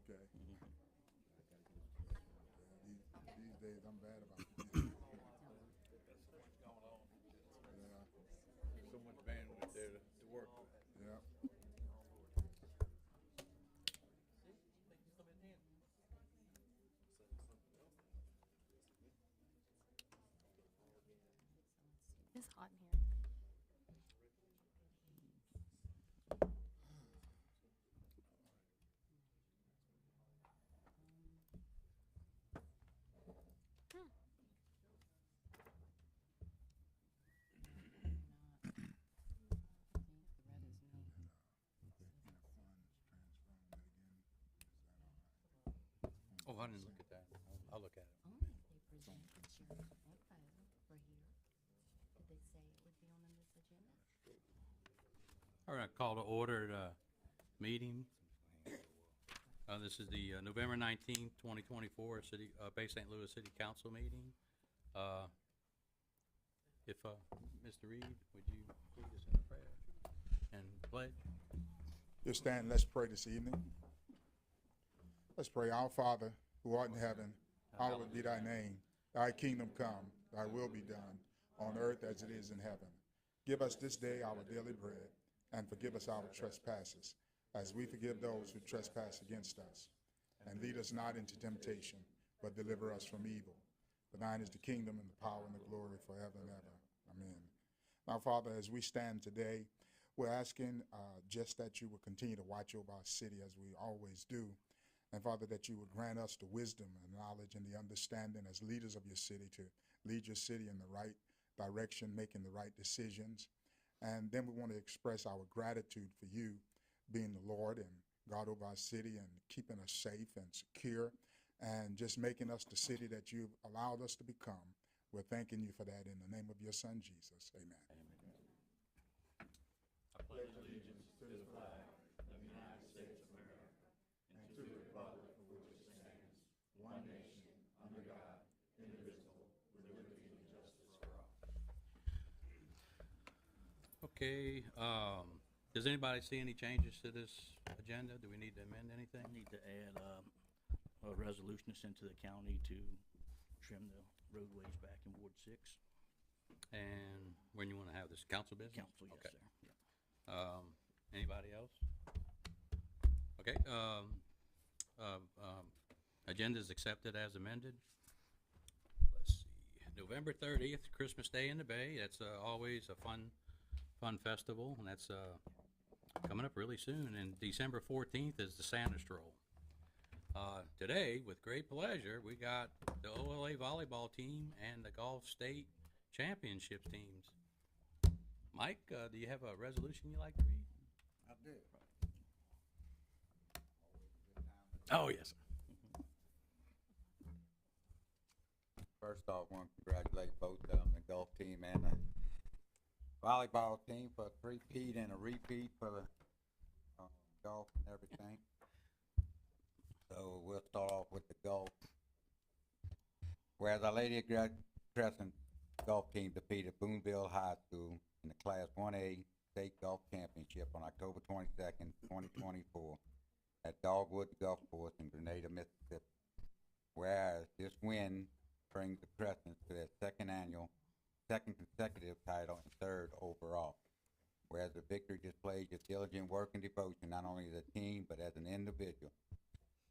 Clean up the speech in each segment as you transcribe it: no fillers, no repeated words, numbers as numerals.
Okay. Mhm. These days I'm bad about forgetting. There's so much going on. Yeah. So much bandwidth there to work with. Yeah. It's hot in here. Oh, I didn't look at that. I'll look at it. Only if they presented Sheriff Echo for here. Did they say it would be on this agenda? All right, call to order the meeting. This is the November 19th, 2024 City, Bay St. Louis City Council meeting. If, Mr. Reed, would you lead us in a prayer and pledge? Just stand, let's pray this evening. Let's pray. Our Father, who art in heaven, hallowed be thy name. Thy kingdom come, thy will be done, on earth as it is in heaven. Give us this day our daily bread, and forgive us our trespasses, as we forgive those who trespass against us. And lead us not into temptation, but deliver us from evil. For thine is the kingdom and the power and the glory forever and ever. Amen. Now, Father, as we stand today, we're asking just that you will continue to watch over our city as we always do. And Father, that you would grant us the wisdom and knowledge and the understanding as leaders of your city to lead your city in the right direction, making the right decisions. And then we want to express our gratitude for you being the Lord and God over our city and keeping us safe and secure and just making us the city that you've allowed us to become. We're thanking you for that in the name of your Son, Jesus. Amen. I pledge allegiance to the flag of the United States of America and to the republic for which it stands, one nation, under God, indivisible, with liberty and justice for all. Okay, does anybody see any changes to this agenda? Do we need to amend anything? I need to add a resolution to send to the county to trim the roadways back in Ward 6. And when you wanna have this, council business? Council, yes, Okay. sir. Yeah. Anybody else? Okay, agenda is accepted as amended. Let's see, November 30th, Christmas Day in the Bay, that's always a fun festival, and that's coming up really soon. And December 14th is the Santa Stroll. Today, with great pleasure, we got the OLA volleyball team and the Golf State Championships teams. Mike, do you have a resolution you'd like to read? I do. Oh, yes, sir. First off, I want to congratulate both of them, the golf team and the volleyball team for a three-peat and a repeat for the golf and everything. So we'll start off with the golf. Whereas Our Lady of Crescent golf team defeated Boonville High School in the Class 1A State Golf Championship on October 22nd, 2024 at Dogwood Golf Course in Grenada, Mississippi. Whereas this win brings the Crescents to their second consecutive title and third overall. Whereas the victory displays your diligent work and devotion not only as a team but as an individual.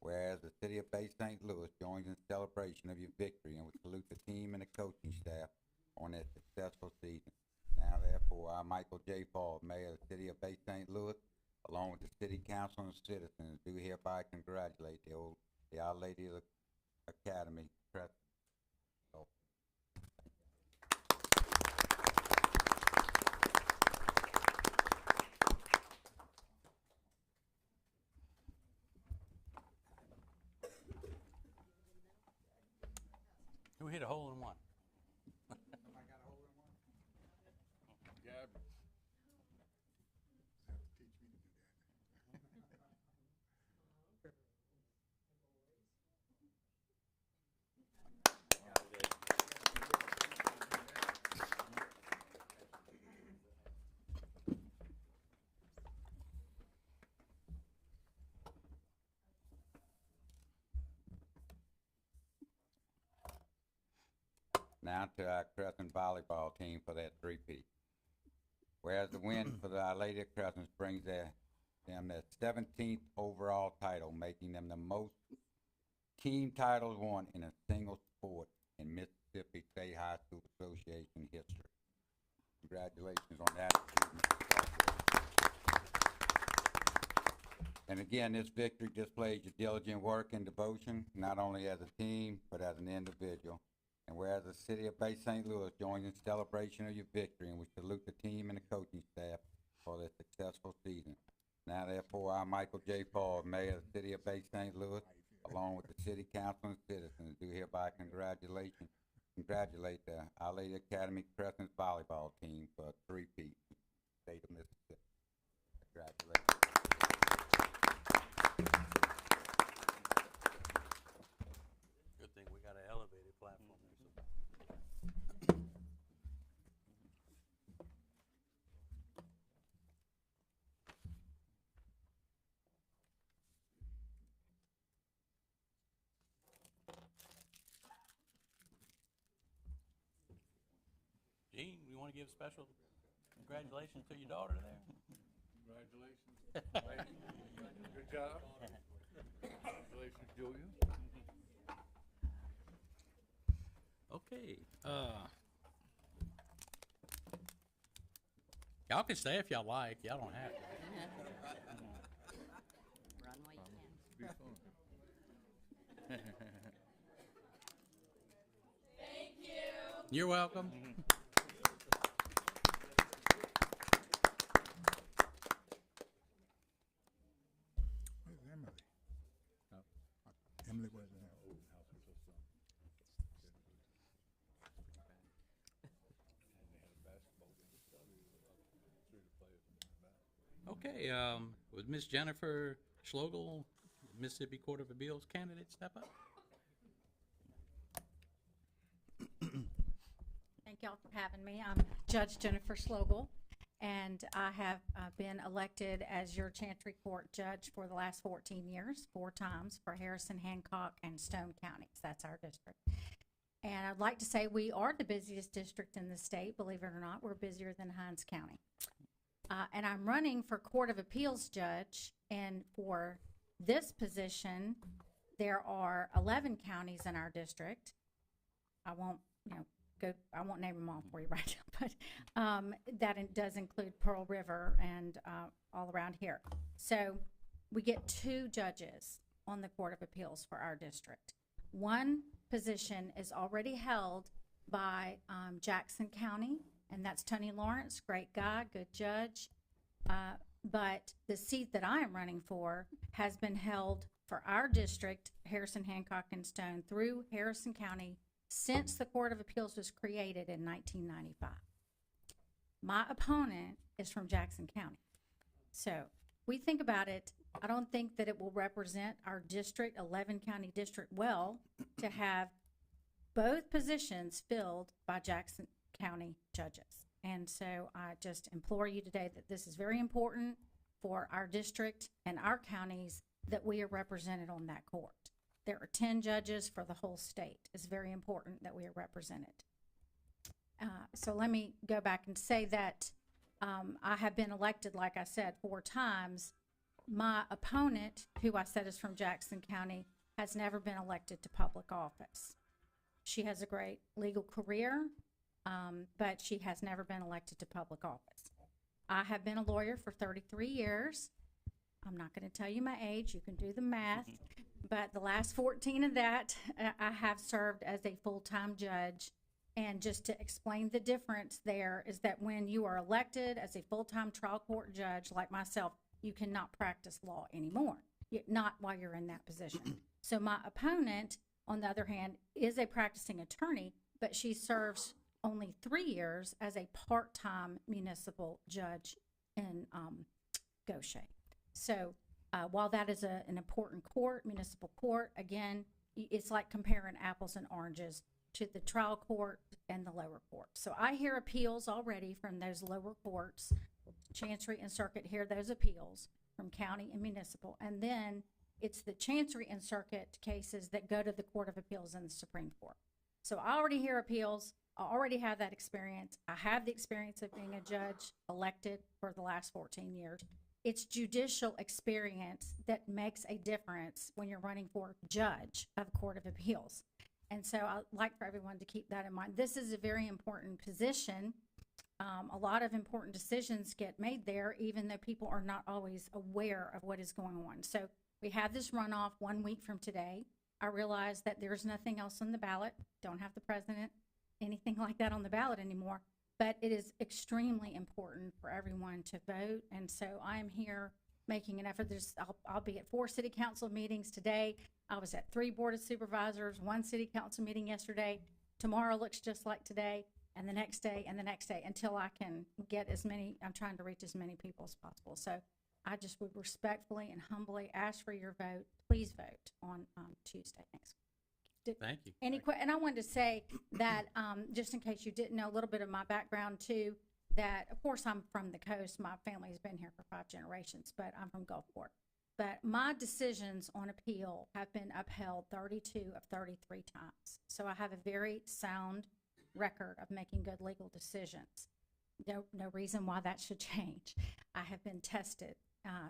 Whereas the city of Bay St. Louis joins in celebration of your victory and would salute the team and the coaching staff on their successful season. Now, therefore, I, Michael J. Fall, Mayor of the city of Bay St. Louis, along with the city council and citizens, do hereby congratulate the Our Lady of the Academy Crescent. Who hit a hole in one? Gab. Have to teach me to do that. Now to our Crescent volleyball team for that three-peat. Whereas the win for the Our Lady of Crescent brings them their 17th overall title, making them the most team titles won in a single sport in Mississippi State High School Association history. Congratulations on that achievement. And again, this victory displays your diligent work and devotion, not only as a team, but as an individual. And whereas the city of Bay St. Louis joins in celebration of your victory, and we salute the team and the coaching staff for their successful season. Now therefore, I, Michael J. Paul, Mayor of the city of Bay St. Louis, along with the city council and citizens, do hereby congratulate the Our Lady Academy Crescent volleyball team for a three-peat in the state of Mississippi. Congratulations. Good thing we got an elevated platform there. Gene, you want to give special congratulations to your daughter there? Congratulations. Good job. Congratulations, Julia. Okay, y'all can stay if y'all like, y'all don't have to. Run while you can. Be fun. You're welcome. Where's Emily? Emily, where's Emily? Okay, would Miss Jennifer Schlogel, Mississippi Court of Appeals candidate, step up? Thank y'all for having me. I'm Judge Jennifer Schlogel, and I have been elected as your Chancery Court Judge for the last 14 years, 4 times for Harrison, Hancock, and Stone counties. That's our district. And I'd like to say we are the busiest district in the state. Believe it or not, we're busier than Hinds County. And I'm running for Court of Appeals Judge, and for this position, there are 11 counties in our district. I won't, I won't name them all for you right now, but that does include Pearl River and all around here. So we get 2 judges on the Court of Appeals for our district. One position is already held by Jackson County, and that's Tony Lawrence, great guy, good judge. But the seat that I am running for has been held for our district, Harrison, Hancock, and Stone, through Harrison County since the Court of Appeals was created in 1995. My opponent is from Jackson County. So we think about it, I don't think that it will represent our district, 11 county district, well to have both positions filled by Jackson County judges. And so I just implore you today that this is very important for our district and our counties, that we are represented on that court. There are 10 judges for the whole state. It's very important that we are represented. So let me go back and say that I have been elected, like I said, 4 times. My opponent, who I said is from Jackson County, has never been elected to public office. She has a great legal career, but she has never been elected to public office. I have been a lawyer for 33 years. I'm not going to tell you my age. You can do the math. But the last 14 of that, I have served as a full-time judge. And just to explain the difference there is that when you are elected as a full-time trial court judge like myself, you cannot practice law anymore, not while you're in that position. So my opponent, on the other hand, is a practicing attorney, but she serves only 3 years as a part-time municipal judge in Goshen. So while that is an important court, municipal court, again, it's like comparing apples and oranges to the trial court and the lower court. So I hear appeals already from those lower courts. Chancery and Circuit hear those appeals from county and municipal. And then it's the Chancery and Circuit cases that go to the Court of Appeals and the Supreme Court. So I already hear appeals. I already have that experience. I have the experience of being a judge elected for the last 14 years. It's judicial experience that makes a difference when you're running for judge of Court of Appeals. And so I'd like for everyone to keep that in mind. This is a very important position. A lot of important decisions get made there, even though people are not always aware of what is going on. So we have this runoff 1 week from today. I realize that there's nothing else on the ballot, don't have the president, anything like that on the ballot anymore, but it is extremely important for everyone to vote. And so I am here making an effort. I'll be at 4 city council meetings today. I was at 3 board of supervisors, 1 city council meeting yesterday. Tomorrow looks just like today, and the next day, and the next day, until I can get as many, I'm trying to reach as many people as possible. So I just would respectfully and humbly ask for your vote. Please vote on Tuesday next week. Thank you. And I wanted to say that, just in case you didn't know, a little bit of my background too, that of course I'm from the coast. My family has been here for 5 generations, but I'm from Gulfport. But my decisions on appeal have been upheld 32 of 33 times. So I have a very sound record of making good legal decisions. No reason why that should change. I have been tested,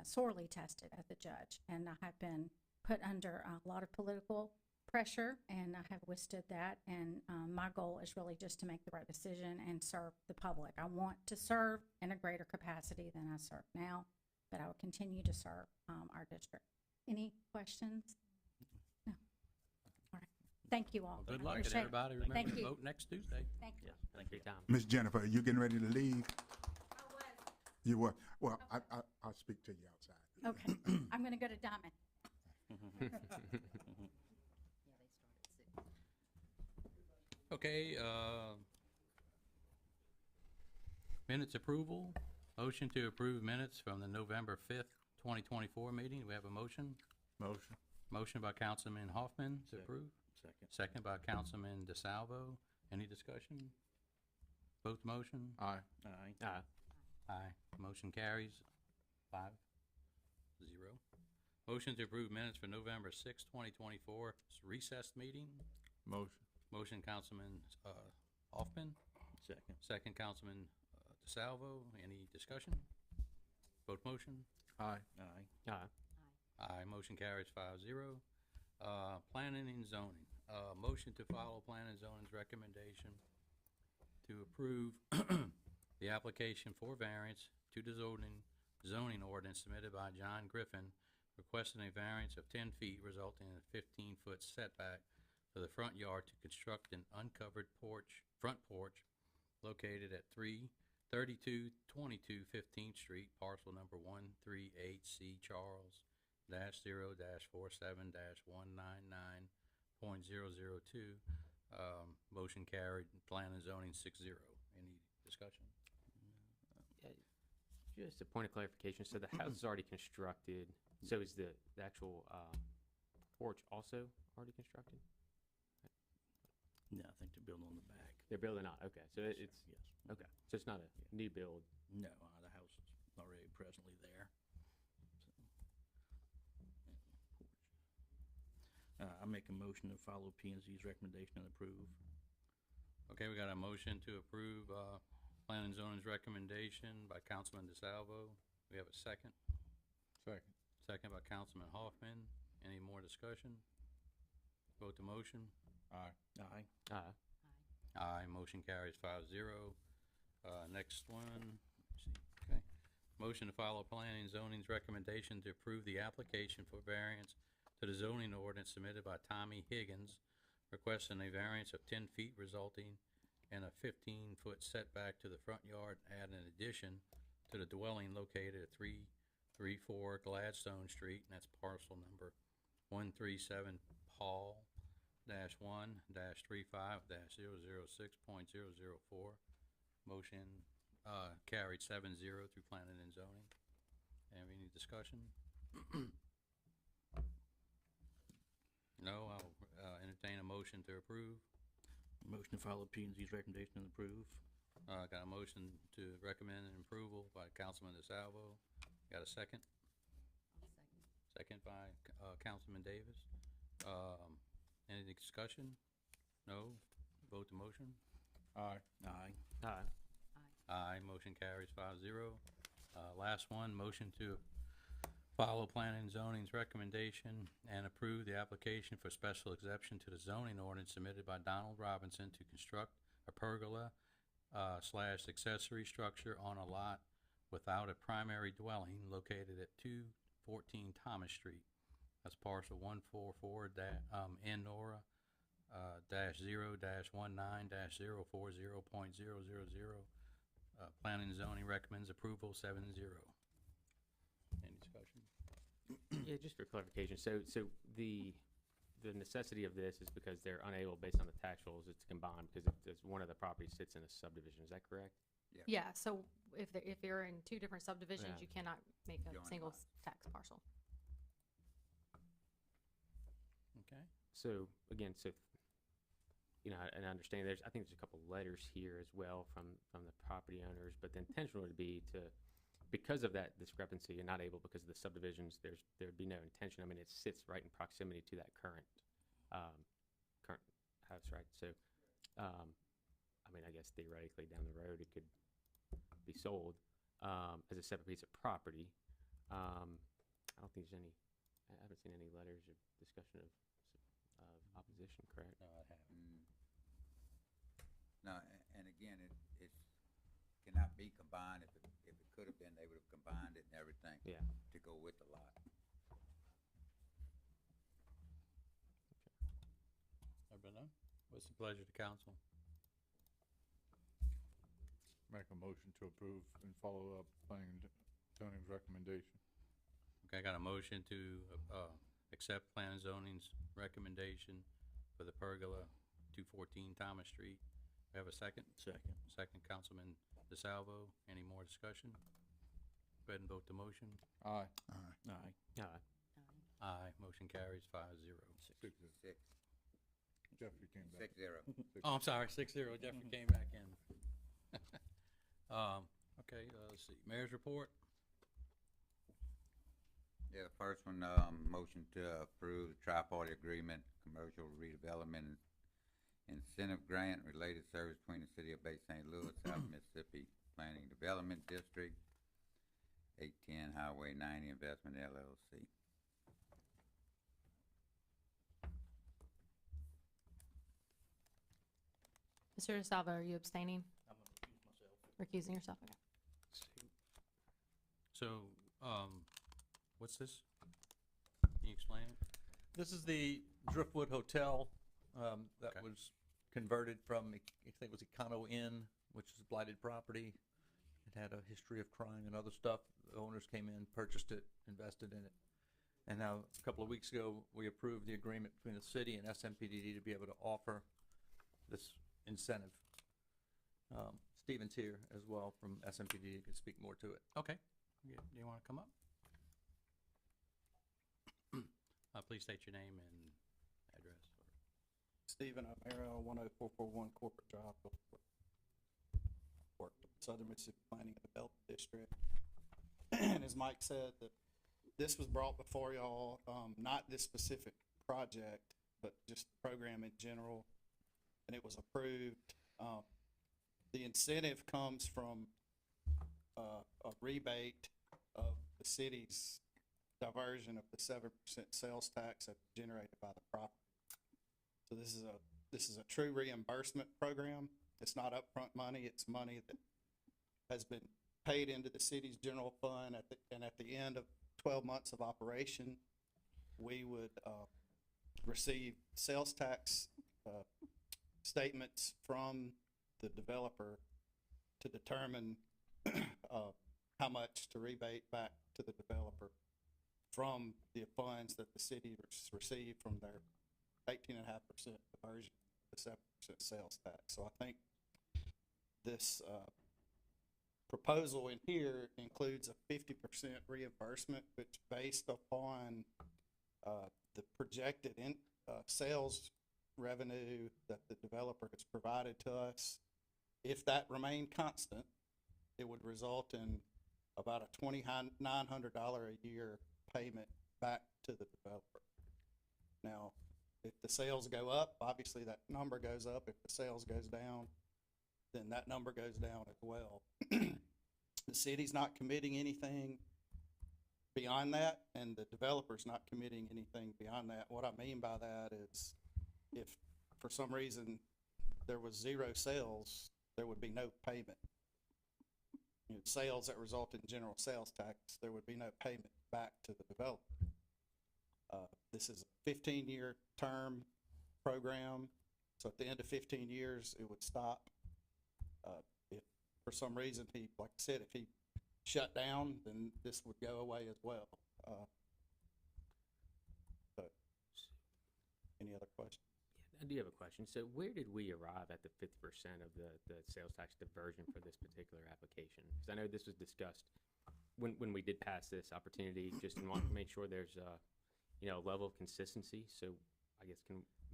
sorely tested as a judge, and I have been put under a lot of political pressure, and I have withstood that. And my goal is really just to make the right decision and serve the public. I want to serve in a greater capacity than I serve now, but I will continue to serve our district. Any questions? No. All right. Thank you all. Well, good luck, and Appreciate it. everybody remember Thank to you. vote next Tuesday. Thank you. Yes, thank you. Miss Jennifer, are you getting ready to leave? You were. Well, I'll speak to you outside. Okay. I'm going to go to Diamond. Yeah, they start at 6. Okay, minutes approval. Motion to approve minutes from the November 5th, 2024 meeting. Do we have a motion? Motion. Motion by Councilman Hoffman to Second. approve. Second. Second by Councilman DeSalvo. Any discussion? Vote the motion. Aye. Aye. Aye. Motion carries 5-0. Motion to approve minutes for November 6th, 2024 recessed meeting. Motion. Motion Councilman Hoffman. Second. Second Councilman DeSalvo. Any discussion? Vote motion. Aye. Aye. Aye. Motion carries 5-0. Planning and zoning. Motion to follow planning and zoning's recommendation to approve the application for variance to the zoning ordinance submitted by John Griffin, requesting a variance of 10 feet resulting in a 15-foot setback for the front yard to construct an uncovered front porch located at 3222 15th Street, parcel number 138C Charles -0-47-199.002. Motion carried. Plan and zoning 6-0. Any discussion? Just a point of clarification, so the house is already constructed, so is the actual porch also already constructed? No, I think they're building on the back. They're building out, okay, so Yes, it's, sir. Yes. okay, so it's not a new build. No, the house is already presently there. I make a motion to follow P and Z's recommendation and approve. Okay, we got a motion to approve plan and zoning's recommendation by Councilman DeSalvo. We have a second. Second. Second by Councilman Hoffman. Any more discussion? Vote the motion. Aye. Aye. Aye. Aye. Motion carries 5-0. Next one. Let's see. Okay. Motion to follow planning and zoning's recommendation to approve the application for variance to the zoning ordinance submitted by Tommy Higgins, requesting a variance of 10 feet resulting in a 15-foot setback to the front yard, add an addition to the dwelling located at 334 Gladstone Street, and that's parcel number 137 Paul -1-35-006.004. Motion carried 7-0 through planning and zoning. Have any discussion? No, I'll entertain a motion to approve. Motion to follow P and Z's recommendation and approve. Got a motion to recommend an approval by Councilman DeSalvo. Got a second? Second by Councilman Davis. Any discussion? No? Vote to motion. Aye. Aye. Aye. Aye, motion carries 5-0. Last one, motion to follow planning and zoning's recommendation and approve the application for special exception to the zoning ordinance submitted by Donald Robinson to construct a pergola slash accessory structure on a lot without a primary dwelling located at 214 Thomas Street. That's parcel 144 N Nora dash 0 dash 19 dash 040.000. Planning and zoning recommends approval 7-0. Any discussion? Yeah, just for clarification, so the necessity of this is because they're unable, based on the tax rolls, it's combined because it's one of the properties sits in a subdivision, is that correct? Yeah, so if you're in two different subdivisions, Yeah. you cannot make a Joint single lot. tax parcel. Okay. So, again, you know, and I understand I think there's a couple letters here as well from the property owners, but the intention would be because of that discrepancy and not able because of the subdivisions, there'd be no intention. I mean, it sits right in proximity to that current house, right? So, I mean, I guess theoretically down the road, it could be sold as a separate piece of property. I don't think I haven't seen any letters or discussion of opposition, correct? No, I haven't. No, and again, it cannot be combined. If it could have been, they would have combined it and everything Yeah. to go with the lot. Everybody done? What's the pleasure of the council? Make a motion to approve and follow up planning and zoning's recommendation. Okay, I got a motion to accept plan and zoning's recommendation for the pergola, 214 Thomas Street. We have a second? Second. Second, Councilman DeSalvo. Any more discussion? Go ahead and vote the motion. Aye. Aye. Aye. Aye. Aye, motion carries 5-0. 6-0. Six, Jeffrey came back. 6-0. Oh, I'm sorry, 6-0. Jeffrey came back in. Okay, let's see. Mayor's report. Yeah, the first one, motion to approve the tri-party agreement, commercial redevelopment incentive grant related service between the city of Bay St. Louis, South Mississippi Planning Development District, 810 Highway 90 Investment LLC. Mr. DeSalvo, are you abstaining, I'm gonna accuse myself. recusing yourself? Okay. So, what's this? Can you explain it? This is the Driftwood Hotel that Okay. was converted from, I think it was Econo Inn, which is blighted property. It had a history of crime and other stuff. The owners came in, purchased it, invested in it. And now, a couple of weeks ago, we approved the agreement between the city and SMPDD to be able to offer this incentive. Stephen's here as well from SMPDD, can speak more to it. Okay. Do you want to come up? Please state your name and address. Stephen O'Mara, 10441 Corporate Drive, Gulfport. Work for Southern Mississippi Planning and Development District. And as Mike said, that this was brought before y'all, not this specific project, but just the program in general, and it was approved. The incentive comes from a rebate of the city's diversion of the 7% sales tax that's generated by the property. So this is a true reimbursement program. It's not upfront money. It's money that has been paid into the city's general fund and at the end of 12 months of operation, we would receive sales tax statements from the developer to determine how much to rebate back to the developer from the funds that the city received from their 18.5% diversion, the 7% sales tax. So I think this proposal in here includes a 50% reimbursement, which based upon the projected sales revenue that the developer has provided to us, if that remained constant, it would result in about a $2,900 a year payment back to the developer. Now, If the sales go up, obviously that number goes up. If the sales goes down, then that number goes down as well. The city's not committing anything beyond that, and the developer's not committing anything beyond that. What I mean by that is, if for some reason there was 0 sales, there would be no payment. You know, sales that result in general sales tax, there would be no payment back to the developer. This is a 15-year term program, so at the end of 15 years, it would stop. If for some reason he, like I said, if he shut down, then this would go away as well. But any other questions? I do have a question. So where did we arrive at the 50% of the sales tax diversion for this particular application? Because I know this was discussed when we did pass this opportunity, just to make sure there's a level of consistency. So I guess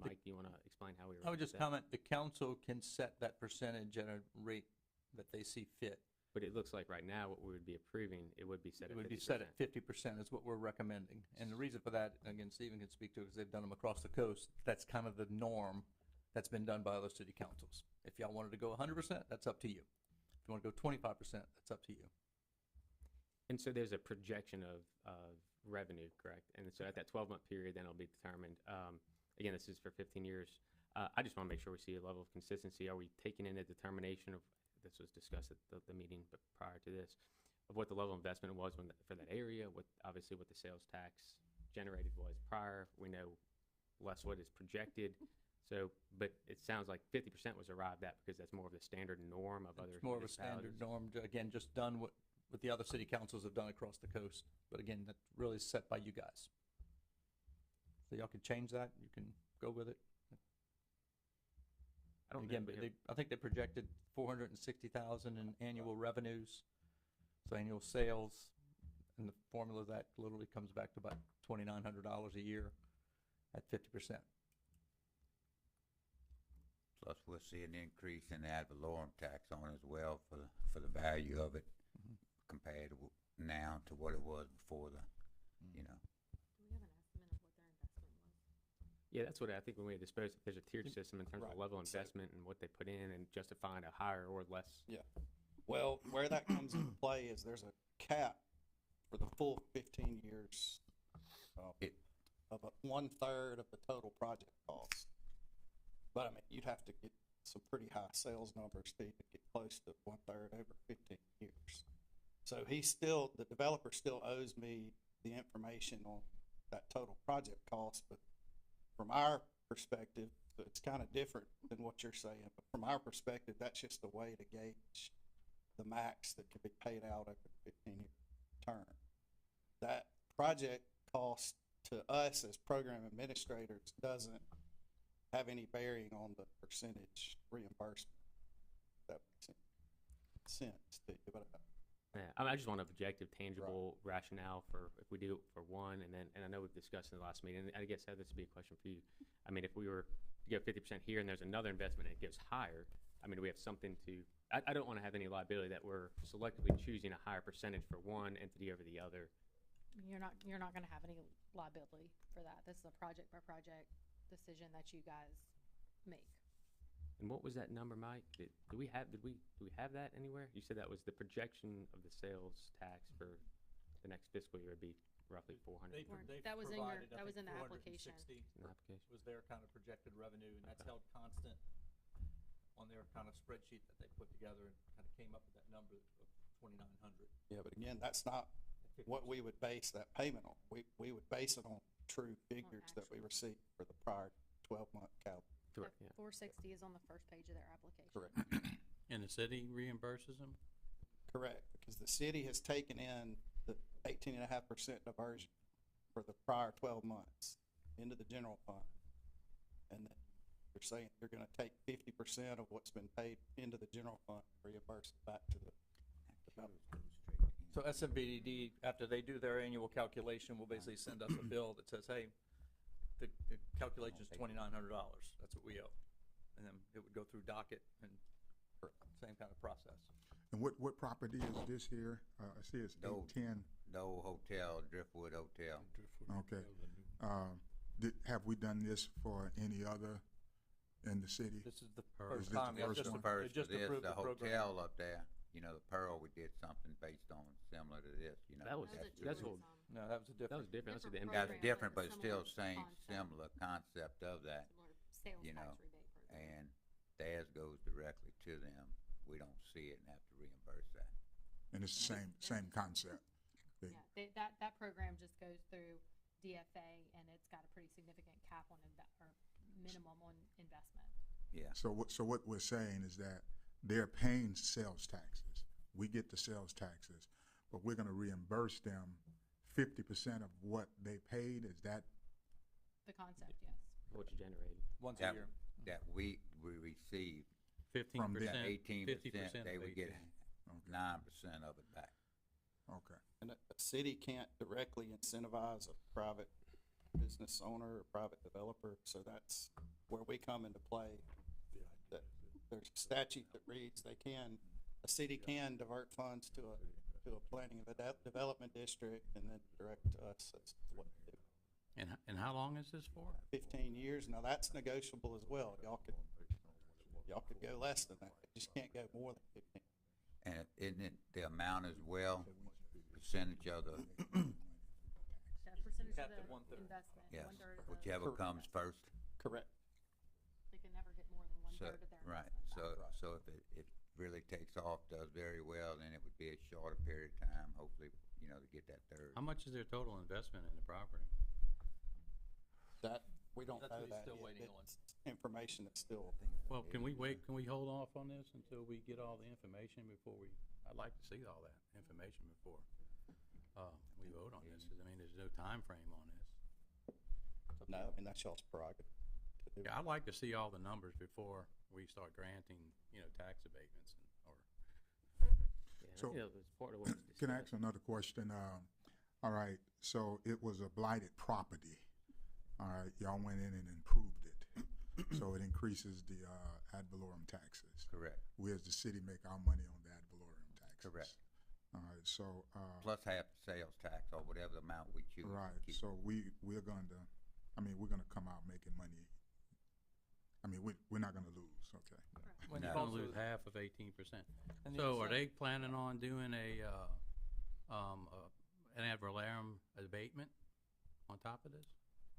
Mike, do you want to explain how we I arrived would just at that? comment, the council can set that percentage at a rate that they see fit. But it looks like right now what we would be approving, it would be set at 50%. It would be set at 50% is what we're recommending. And the reason for that, again, Stephen can speak to it because they've done them across the coast. That's kind of the norm that's been done by other city councils. If y'all wanted to go 100%, that's up to you. If you want to go 25%, that's up to you. And so there's a projection of revenue, correct? And so at that 12-month period, then it'll be determined. Again, this is for 15 years. I just want to make sure we see a level of consistency. Are we taking in a determination of, this was discussed at the meeting, but prior to this, of what the level of investment was for that area, obviously what the sales tax generated was prior. We know less what is projected. So, but it sounds like 50% was arrived at because that's more of the standard norm of other It's more of a standard norm, again, just done what the other city councils have done across the coast. But again, that really is set by you guys. So y'all can change that, you can go with it. I don't Again, know. but I think they projected 460,000 in annual revenues, so annual sales, and the formula of that literally comes back to about $2,900 a year at 50%. Plus, we'll see an increase in the ad valorem tax on it as well for the value of it compared to now to what it was before the, you know. Do we have an estimate of what their investment was? Yeah, that's what I think when we dispose, there's a tiered system in terms Right. of level of So- investment and what they put in and justifying a higher or less. Yeah. Well, where that comes into play is there's a cap for the full 15 years It- of 1/3 of the total project cost. But I mean, you'd have to get some pretty high sales numbers to even get close to 1/3 over 15 years. So the developer still owes me the information on that total project cost, but from our perspective, it's kind of different than what you're saying. But from our perspective, that's just a way to gauge the max that can be paid out over a 15-year term. That project cost to us as program administrators doesn't have any bearing on the percentage reimbursement. If that makes sense to you, but Yeah, I just want an objective, tangible rationale for if we do it for one, and I know we've discussed in the last meeting, and I guess this would be a question for you. I mean, if we were to go 50% here and there's another investment and it goes higher, I mean, do we have something to, I don't want to have any liability that we're selectively choosing a higher percentage for one entity over the other. You're not gonna have any liability for that. This is a project by project decision that you guys make. And what was that number, Mike? Did we have that anywhere? You said that was the projection of the sales tax for the next fiscal year would be roughly 400 That was in the application. in the application. Was their kind of projected revenue, and that's held constant on their kind of spreadsheet that they put together and kind of came up with that number of 2,900. yeah, but again, that's not what we would base that payment on. We would base it on true figures that we received for the prior 12-month calendar. Correct, yeah. 460 is on the first page of their application. Correct. And the city reimburses them? Correct, because the city has taken in the 18.5% diversion for the prior 12 months into the general fund. And then you're saying you're gonna take 50% of what's been paid into the general fund, and reimburse it back to the developer. So SMBDD, after they do their annual calculation, will basically send us a bill that says, hey, the calculation's $2,900, that's what we owe. And then it would go through docket and same kind of process. And what property is this here? I see it's Dole. 810. The old hotel, Driftwood Hotel. Okay. have we done this for any other in the city? This is the Or first is this time. the Yeah, first just one? appro- First just of this, approved the the program. hotel up there, you know, the Pearl, we did something based on similar to this, you know. That was, Those are that's tourism. what, No, that was a that different. was different. That's the Different impact. That's program, different, but similar still same, concept. similar concept of that, Similar sales you know, tax rebate program. and theirs goes directly to them. We don't see it and have to reimburse that. And it's the same concept. Yeah, that program just goes through DFA, and it's got a pretty significant cap on or minimum on investment. Yeah, So what we're saying is that they're paying sales taxes. We get the sales taxes, but we're gonna reimburse them 50% of what they paid. Is that, The concept, yes. What you generated. Once a that, year. that we receive, 15%, that 18%, 50% they of would get 18. 9% of it back. okay. And a city can't directly incentivize a private business owner or private developer, so that's where we come into play. That there's a statute that reads a city can divert funds to a planning of a development district and then direct to us. That's what we do. And how long is this for? 15 years. Now that's negotiable as well. Y'all could go less than that. You just can't go more than 15. And isn't it the amount as well, percentage of the, The percentage Capped of at the 1/3. investment, yes, 1/3 of the, whichever comes first? Correct. they can never get more than So, 1/3 of their right, investment back. so if it really takes off, does very well, then it would be a shorter period of time, hopefully, you know, to get that third. How much is their total investment in the property? That, we don't That's know what he's that still yet. waiting on. It's information that's still, Well, can we wait, can we hold off on this until we get all the information before I'd like to see all that information before, we vote on this. I mean, there's no time frame on this. no, I mean, that's y'all's prerogative. to do. Yeah, I'd like to see all the numbers before we start granting, tax abatements or. Yeah, and I So, think that was part of what was Can I discussed. ask another question? All right, so it was a blighted property. All right, y'all went in and improved it. So it increases the ad valorem taxes. Correct, We as the city make our money on the ad valorem taxes. correct. All right, so, Plus half the sales tax or whatever amount we choose. to right, keep. so we're going to, we're gonna come out making money. We're not gonna lose, okay? When No. you've Gonna also- lose half of 18%. and the So are incent- they planning on doing an ad valorem abatement on top of this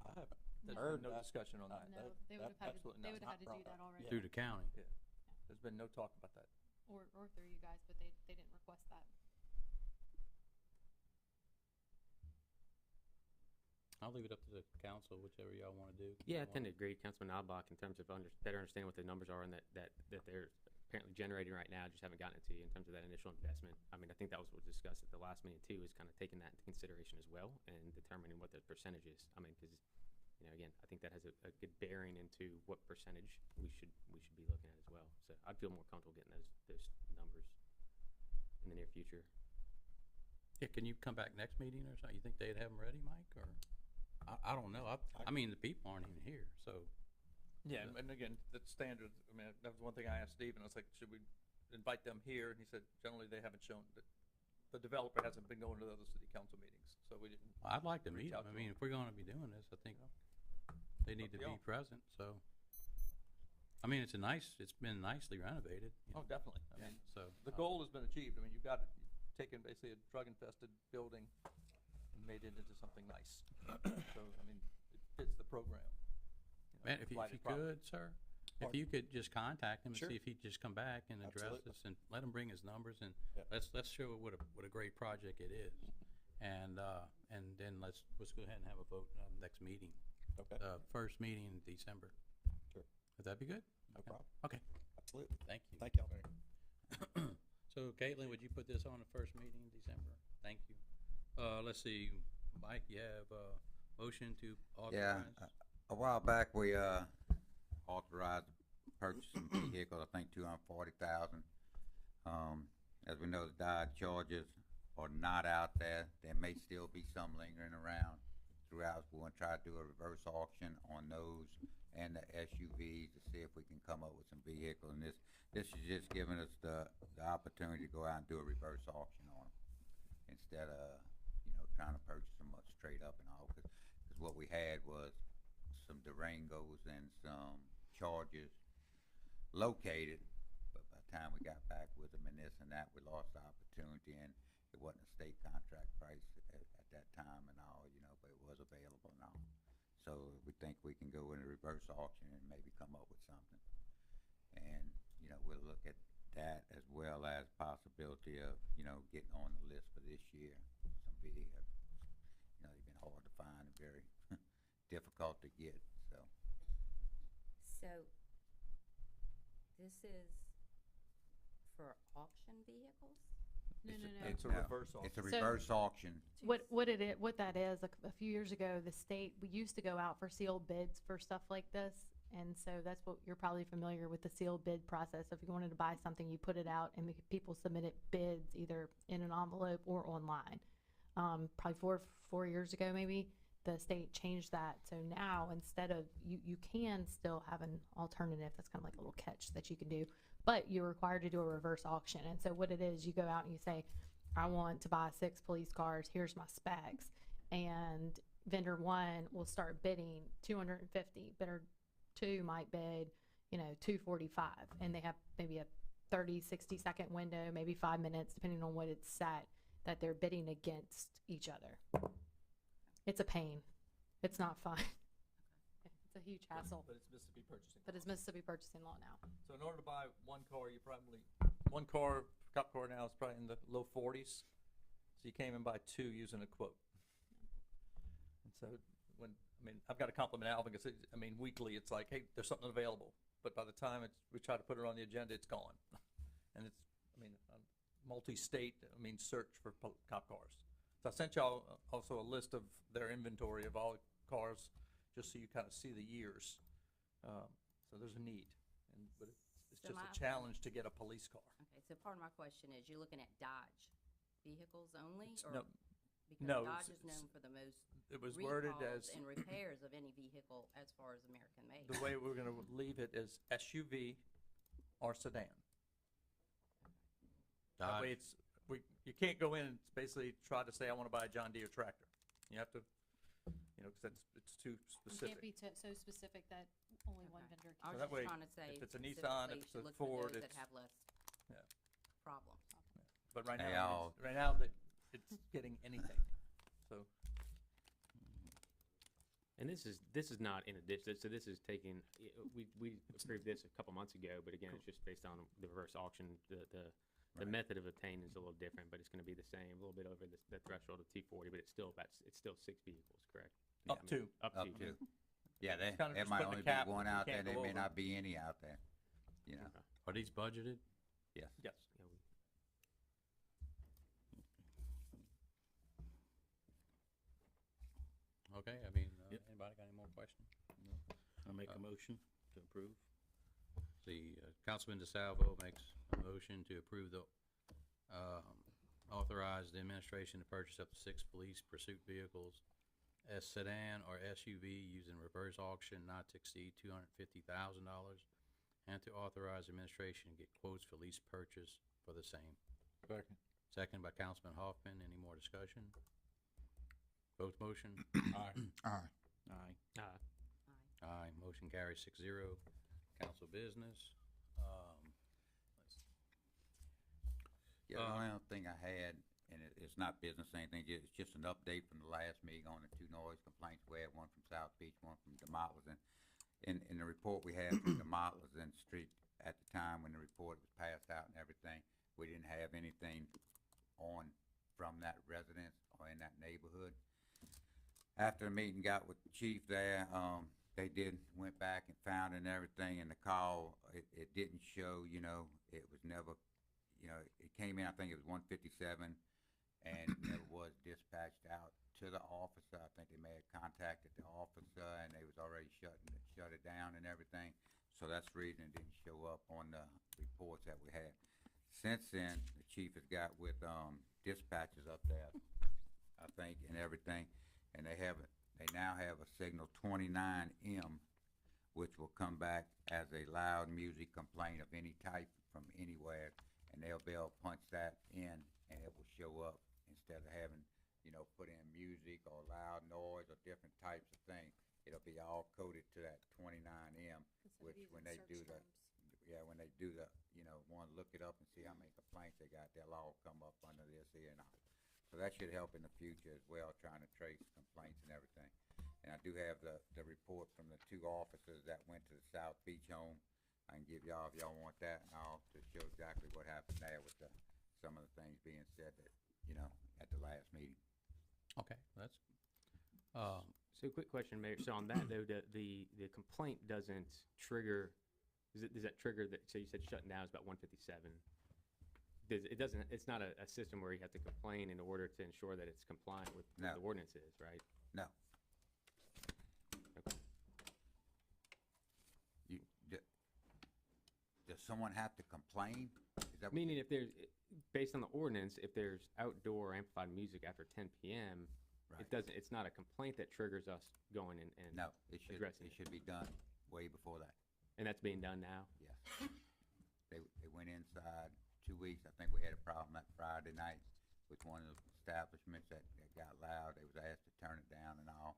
I haven't No. heard No that. discussion on that. No, they that- would have had to, absolutely they not. would have had to Not do brought that up. already. Yeah. through the county? There's been no talk about that. Or through you guys, but they didn't request that. I'll leave it up to the council, whichever y'all wanna do. Yeah, I tend to agree, Councilman Knobloch, in terms of better understanding what the numbers are and that they're apparently generating right now, just haven't gotten it to you in terms of that initial investment. I mean, I think that was what was discussed at the last meeting too, is kind of taking that into consideration as well and determining what the percentage is. I mean, cause, again, I think that has a good bearing into what percentage we should be looking at as well. So I'd feel more comfortable getting those numbers in the near future. Yeah, can you come back next meeting or something? You think they'd have them ready, Mike, or? I don't know. I mean, the people aren't even here, so. Yeah, and again, that's standard. I mean, that was one thing I asked Steve, and I was like, should we invite them here? And he said, generally, they haven't shown that the developer hasn't been going to the other city council meetings, so we didn't. I'd like to Reach meet out them. I to mean, them. if we're gonna be doing this, I think they need to to be y'all. present, so. I mean, it's been nicely renovated. Oh, definitely. I Yeah, mean, so. the goal has been achieved. I mean, you've taken basically a drug-infested building and made it into something nice. So, I mean, it fits the program. Man, if you blighted property. could, sir, if you could just contact him and Sure. see if he'd just come back and address Absolutely. this and let him bring his numbers and Yeah. let's show what a great project it is. And then let's go ahead and have a vote on the next meeting, Okay, first meeting in December. Sure. Would that be good? no problem. Okay, Absolutely. thank you. Thank y'all. So Caitlin, would you put this on the first meeting in December? Thank you. Let's see, Mike, you have a motion to Yeah, authorize? a while back, we, authorized purchasing vehicles, I think 240,000. As we know, the Dodge Chargers are not out there. There may still be some lingering around throughout. We're gonna try to do a reverse auction on those and the SUVs to see if we can come up with some vehicles. And this is just giving us the opportunity to go out and do a reverse auction on them instead of, trying to purchase them straight up and all. Cause what we had was some Durangos and some Chargers located. But by the time we got back with them and this and that, we lost the opportunity, and it wasn't a state contract price at that time and all, you know, but it was available and all. So we think we can go in a reverse auction and maybe come up with something. And, you know, we'll look at that as well as possibility of, you know, getting on the list for this year. Some vehicles, you know, they've been hard to find and very difficult to get, so. So, this is for auction vehicles? No, It's no, a- no. It's a no, reverse auction. It's a So- reverse auction. What that is, a few years ago, the state, we used to go out for sealed bids for stuff like this. And so that's what, you're probably familiar with the sealed bid process. If you wanted to buy something, you put it out and people submitted bids either in an envelope or online. Probably four years ago, maybe, the state changed that. So now, instead of, you can still have an alternative, that's kind of like a little catch that you can do, but you're required to do a reverse auction. And so what it is, you go out and you say, I want to buy 6 police cars, here's my specs. And vendor one will start bidding 250, bidder two might bid, you know, 245. And they have maybe a 30, 60-second window, maybe 5 minutes, depending on what it's set, that they're bidding against each other. It's a pain. It's not fun. It's a huge hassle. But it's Mississippi purchasing. But it's Mississippi purchasing law now. So in order to buy one car, you probably, one cop car now is probably in the low 40s. So you can't even buy 2 using a quote. And so when, I mean, I've got to compliment Alvin because, I mean, weekly it's like, hey, there's something available. But by the time we try to put it on the agenda, it's gone. And it's, I mean, a multi-state, I mean, search for cop cars. So I sent y'all also a list of their inventory of all the cars, just so you kind of see the years. So there's a need, but it's So just a my- challenge to get a police car. Okay, so part of my question is, you're looking at Dodge vehicles only? It's Or no, because no, Dodge it's- is known for the most It was worded recalls as, and repairs of any vehicle as far as American made. the way we're gonna leave it is SUV or sedan. That way it's, you can't go in and basically try to say, I wanna buy a John Deere tractor. You have to, you know, cause it's too You can't specific. be so specific that only one Okay. vendor I can. was that just way, trying to say, if it's a Nissan, specifically, if it's you a should look for Ford, those that it's- have less Yeah. problems. But right They now, all- right now that it's getting anything, so. And this is not in addition, so this is taking, we approved this a couple months ago, but again, it's just based on the reverse auction. The method of obtaining is a little different, but it's gonna be the same, a little bit over the threshold of 240, but it's still 6 vehicles, correct? Up I mean, to. Up Up to. to. Yeah, there kinda just might putting a only be cap, one you out there, can't there go may over. not be any out there, you know, Okay. Are these budgeted? yes. Yes. Yeah, Okay, I mean, Yep. anybody got any more questions? I'll make a motion to approve. The Councilman DeSalvo makes a motion to approve the, authorize the administration to purchase up to 6 police pursuit vehicles as sedan or SUV using reverse auction not to exceed $250,000, and to authorize administration to get quotes for lease purchase for the same. Second. Second by Councilman Hoffman. Any more discussion? Vote motion? Aye. Aye. Aye. Aye. Aye. Motion carries 6-0. Council business. Yeah, the only other thing I had, and it's not business or anything, it's just an update from the last meeting on the 2 noise complaints we had, one from South Beach, one from Demotlas. And in the report we had from Demotlas and Street at the time when the report was passed out and everything, we didn't have anything on from that residence or in that neighborhood. After the meeting, got with the chief there, they went back and found and everything, and the call, it didn't show, you know, it was never, you know, it came in, I think it was 157, and never was dispatched out to the officer. I think they may have contacted the officer, and they was already shut it down and everything. So that's the reason it didn't show up on the reports that we had. Since then, the chief has got with dispatchers up there, I think, and everything, and they now have a signal 29M, which will come back as a loud music complaint of any type from anywhere, and they'll be able to punch that in, and it will show up instead of having, you know, put in music or loud noise or different types of things. it'll be all coded to that 29M, which when they do the, when they do the, want to look it up and see how many complaints they got, they'll all come up under this here and all. So that should help in the future as well, trying to trace complaints and everything. And I do have the report from the 2 officers that went to the South Beach home. I can give y'all, if y'all want that, and all, to show exactly what happened there with some of the things being said that, at the last meeting. Okay, that's, So quick question, Mayor. So on that though, the complaint doesn't trigger, does that trigger that, so you said shutting down is about 157. It's not a system where you have to complain in order to ensure that it's compliant with what No. the ordinance is, right? No. Okay. Does someone have to complain? Is that what- Meaning if there's, based on the ordinance, if there's outdoor amplified music after 10 PM, Right. it's not a complaint that triggers us going and No, it addressing it. should be done way before that. And that's being done now? Yes. They went inside 2 weeks. I think we had a problem that Friday night with one of the establishments that got loud. They was asked to turn it down and all.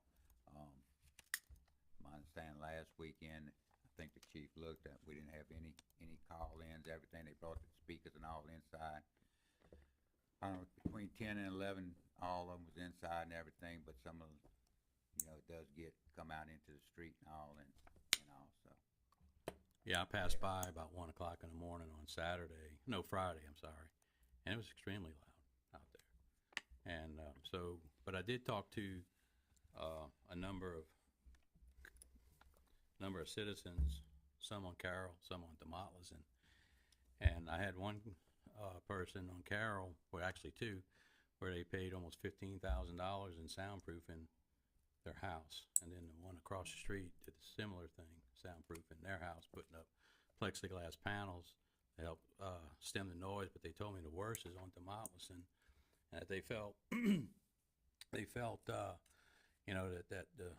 My understanding last weekend, I think the chief looked at, we didn't have any call-ins, everything. They brought the speakers and all inside. I don't know, between 10 and 11, all of them was inside and everything, but some of them, it does come out into the street and all, so. yeah, I passed by about 1 o'clock in the morning on Friday, I'm sorry, and it was extremely loud out there. And but I did talk to a number of citizens, some on Carroll, some on Demopolis, and I had one person on Carroll, well, actually 2, where they paid almost $15,000 in soundproofing their house, and then the one across the street did a similar thing, soundproofing their house, putting up plexiglass panels to help stem the noise. But they told me the worst is on Demopolis, and that they felt that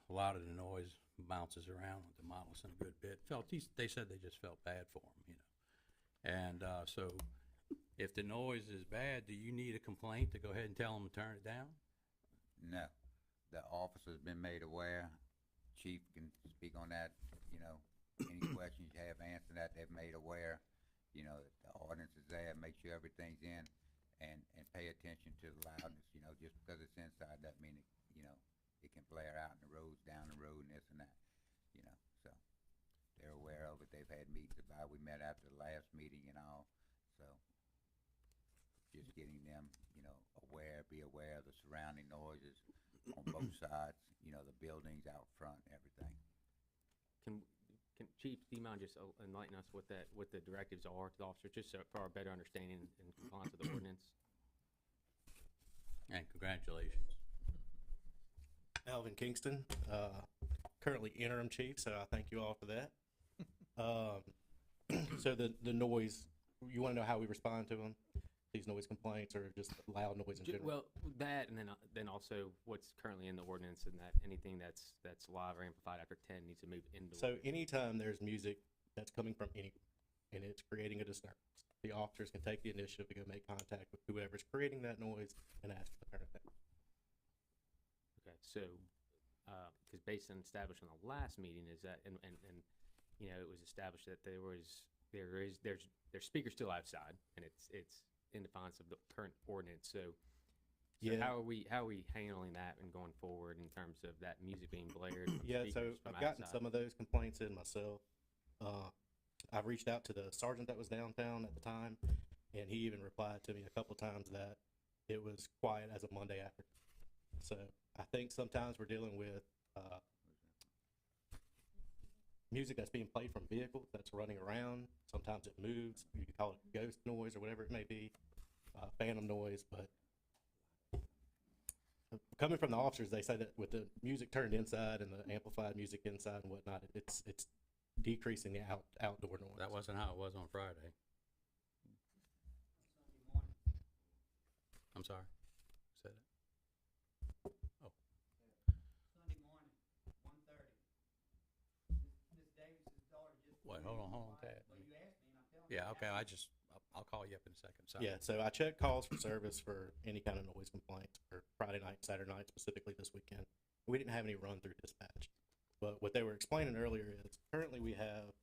a lot of the noise bounces around on Demopolis a good bit. They said they just felt bad for them, and so if the noise is bad, do you need a complaint to go ahead and tell them to turn it down? No, the officer's been made aware. Chief can speak on that, any questions you have, answer that. They've made aware, that the ordinance is there, make sure everything's in, and pay attention to the loudness, just because it's inside doesn't mean it can blare out in the roads, down the road, and this and that, so they're aware of it. They've had meetings about it. We met after the last meeting and all, so just getting them, be aware of the surrounding noises on both sides, the buildings out front, everything. Can Chief, do you mind just enlighten us what the directives are to the officers, just so for our better understanding and compliance with the ordinance? And congratulations. Alvin Kingston, currently interim chief, so I thank you all for that. So the noise, you want to know how we respond to them? These noise complaints or just loud noise in general? Well, that, and then also what's currently in the ordinance, and that anything that's live or amplified after 10 needs to move indoors. So anytime there's music that's coming from anywhere and it's creating a disturbance, the officers can take the initiative to go make contact with whoever's creating that noise and ask for the turn it down. Okay, so, because based on established on the last meeting is that, and it was established that there's speakers still outside, and it's in defiance of the current ordinance. So Yeah. how are we handling that and going forward in terms of that music being blared? with Yeah, so speakers from I've gotten outside? some of those complaints in myself. I've reached out to the sergeant that was downtown at the time, and he even replied to me a couple times that it was quiet as a Monday afternoon. So I think sometimes we're dealing with music that's being played from vehicles that's running around. Sometimes it moves. You can call it ghost noise or whatever it may be, phantom noise. But coming from the officers, they say that with the music turned inside and the amplified music inside and whatnot, it's decreasing the outdoor noise. That wasn't how it was on Friday. I'm sorry. Said it. Oh. Sunday morning, 1:30. Miss Davis's daughter just. Wait, hold on, Tad. Well, you asked me, and I'm telling you. Yeah, okay, now. I'll call you up in a second. Sorry. Yeah, so I checked calls for service for any kind of noise complaints for Friday night, Saturday night, specifically this weekend. We didn't have any run through dispatch. But what they were explaining earlier is currently we have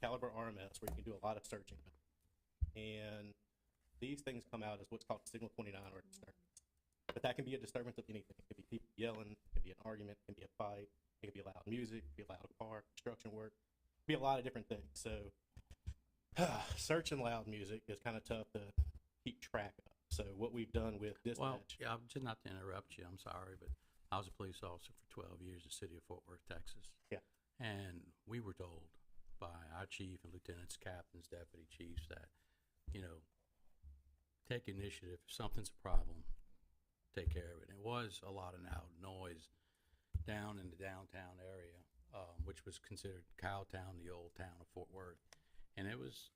Caliber RMS where you can do a lot of searching. And these things come out as what's called signal 29 or a disturbance. But that can be a disturbance of anything. It could be people yelling, it could be an argument, it can be a fight, it could be loud music, it could be a loud car, construction work, it could be a lot of different things. So searching loud music is kind of tough to keep track of. So what we've done with Well, dispatch. yeah, just not to interrupt you, I'm sorry, but I was a police officer for 12 years in the city of Fort Worth, Texas. Yeah. And we were told by our chief and lieutenants, captains, deputy chiefs that, you know, take initiative. If something's a problem, take care of it. And it was a lot of loud noise down in the downtown area, which was considered Cowtown, the old town of Fort Worth. And it was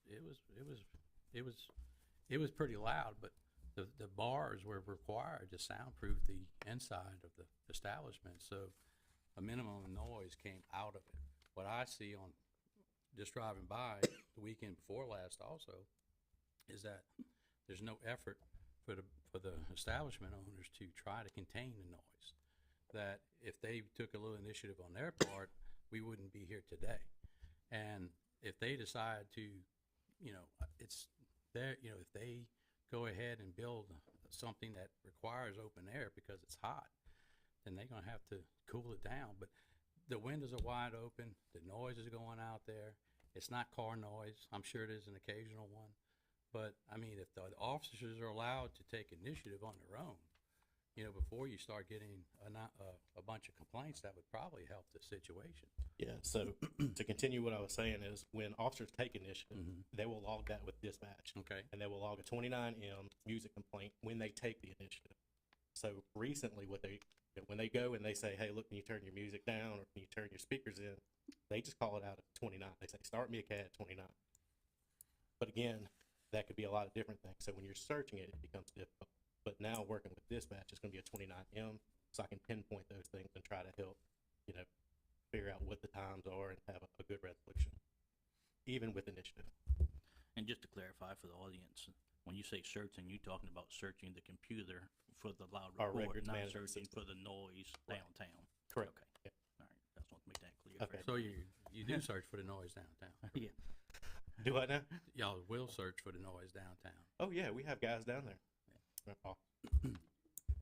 pretty loud, but the bars were required to soundproof the inside of the establishment, so a minimum of noise came out of it. What I see on just driving by the weekend before last also is that there's no effort for the establishment owners to try to contain the noise. That if they took a little initiative on their part, we wouldn't be here today. And if they decide to, you know, it's there, you know, if they go ahead and build something that requires open air because it's hot, then they're gonna have to cool it down. But the windows are wide open, the noise is going out there. It's not car noise. I'm sure it is an occasional one. But I mean, if the officers are allowed to take initiative on their own, you know, before you start getting a bunch of complaints, that would probably help the situation. Yeah, so to continue what I was saying is when officers take initiative, they will log that with dispatch. Okay. And they will log a 29M music complaint when they take the initiative. So recently when they go and they say, hey, look, can you turn your music down or can you turn your speakers in? They just call it out at 29. They say, start me a CAD 29. But again, that could be a lot of different things. So when you're searching it, it becomes difficult. But now working with dispatch, it's going to be a 29M, so I can pinpoint those things and try to help, you know, figure out what the times are and have a good resolution, even with initiative. And just to clarify for the audience, when you say searching, you're talking about searching the computer for the loud Our report, records not management searching system. for the noise Right. downtown. Correct. Okay. Yeah. All right. Just want to make that clear. Okay. So you do search for the noise downtown. Yeah. Do I now? Y'all will search for the noise downtown. Oh, yeah, we have guys down there.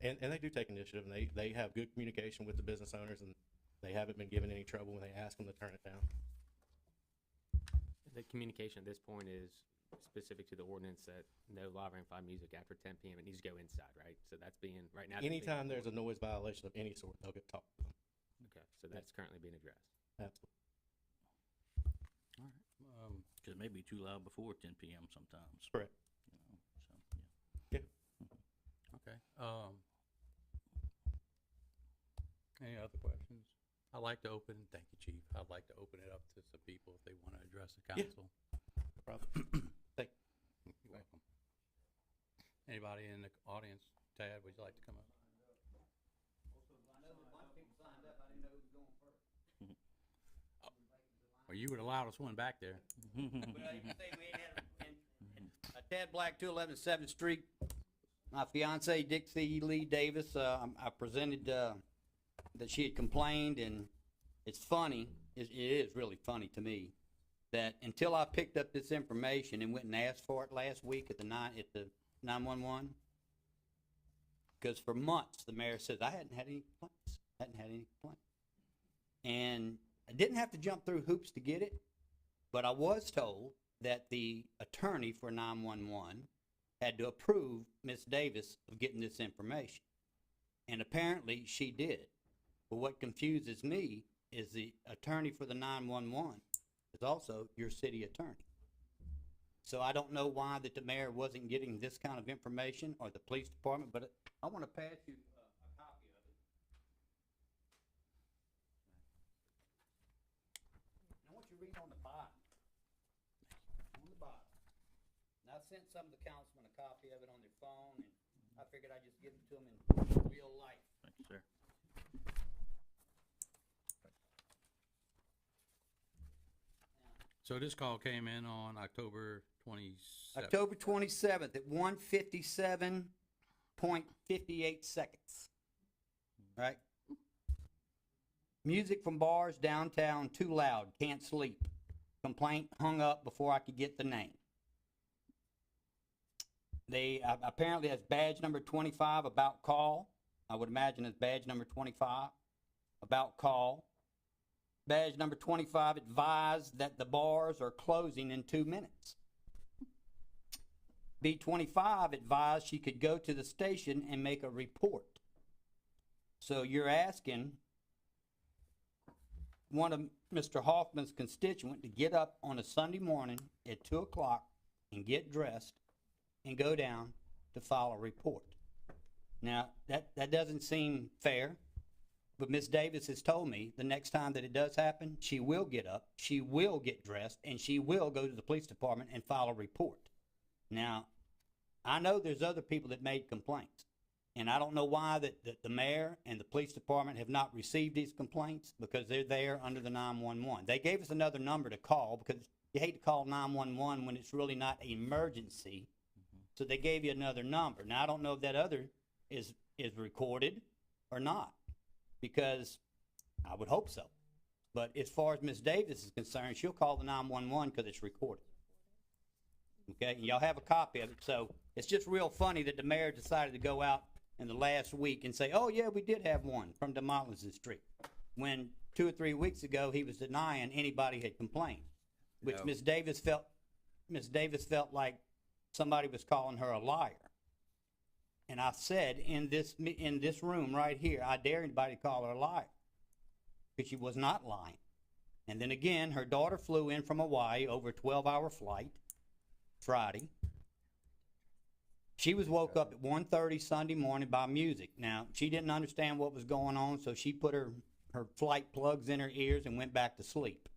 And they do take initiative, and they have good communication with the business owners, and they haven't been given any trouble when they ask them to turn it down. The communication at this point is specific to the ordinance that no live or amplified music after 10 p.m. It needs to go inside, right? So that's being, right now. that's being- Anytime there's a noise violation of any sort, they'll get talked to them. Okay, so that's currently being addressed. Absolutely. All right. Cause it may be too loud before 10 p.m. sometimes. Correct. You know, so, yeah. Okay. Any other questions? I'd like to open, thank you, Chief. I'd like to open it up to some people if they want to address the Yeah. council. No problem. Thank you. You're welcome. Anybody in the audience? Tad, would you like to come up? Well, you were the loudest one back there. Tad Black, 211 7th Street. My fiance Dixie Lee Davis, I presented that she had complained, and it's funny, it is really funny to me, that until I picked up this information and went and asked for it last week at the 911, because for months the mayor says, I hadn't had any complaints. And I didn't have to jump through hoops to get it, but I was told that the attorney for 911 had to approve Miss Davis of getting this information. And apparently she did. But what confuses me is the attorney for the 911 is also your city attorney. So I don't know why that the mayor wasn't getting this kind of information, or the police department, but I want to pass you a copy of it. And I want you to read on the bottom. On the bottom. And I sent some of the councilmen a copy of it on their phone, and I figured I'd just give it to them in real life. Thank you, sir. So this call came in on October 27th. October 27th at 1:57.58 seconds. Right? Music from bars downtown too loud, can't sleep. Complaint hung up before I could get the name. They apparently has badge number 25 about call. I would imagine it's badge number 25 about call. Badge number 25 advised that the bars are closing in 2 minutes. B25 advised she could go to the station and make a report. So you're asking one of Mr. Hoffman's constituent to get up on a Sunday morning at 2 o'clock and get dressed and go down to file a report. Now, that doesn't seem fair, but Ms. Davis has told me the next time that it does happen, she will get up, she will get dressed, and she will go to the police department and file a report. Now, I know there's other people that made complaints, and I don't know why that the mayor and the police department have not received these complaints, because they're there under the 911. They gave us another number to call, because you hate to call 911 when it's really not an emergency. So they gave you another number. Now, I don't know if that other is recorded or not, because I would hope so. But as far as Ms. Davis is concerned, she'll call the 911 because it's recorded. Okay, and y'all have a copy of it. So it's just real funny that the mayor decided to go out in the last week and say, oh yeah, we did have one from Demolition Street, when 2 or 3 weeks ago he was denying anybody had complained, which No. Ms. Davis felt like somebody was calling her a liar. And I said in this room right here, I dare anybody to call her a liar, because she was not lying. And then again, her daughter flew in from Hawaii over a 12-hour flight Friday. She was woke up at 1:30 Sunday morning by music. Now, she didn't understand what was going on, so she put her flight plugs in her ears and went back to sleep.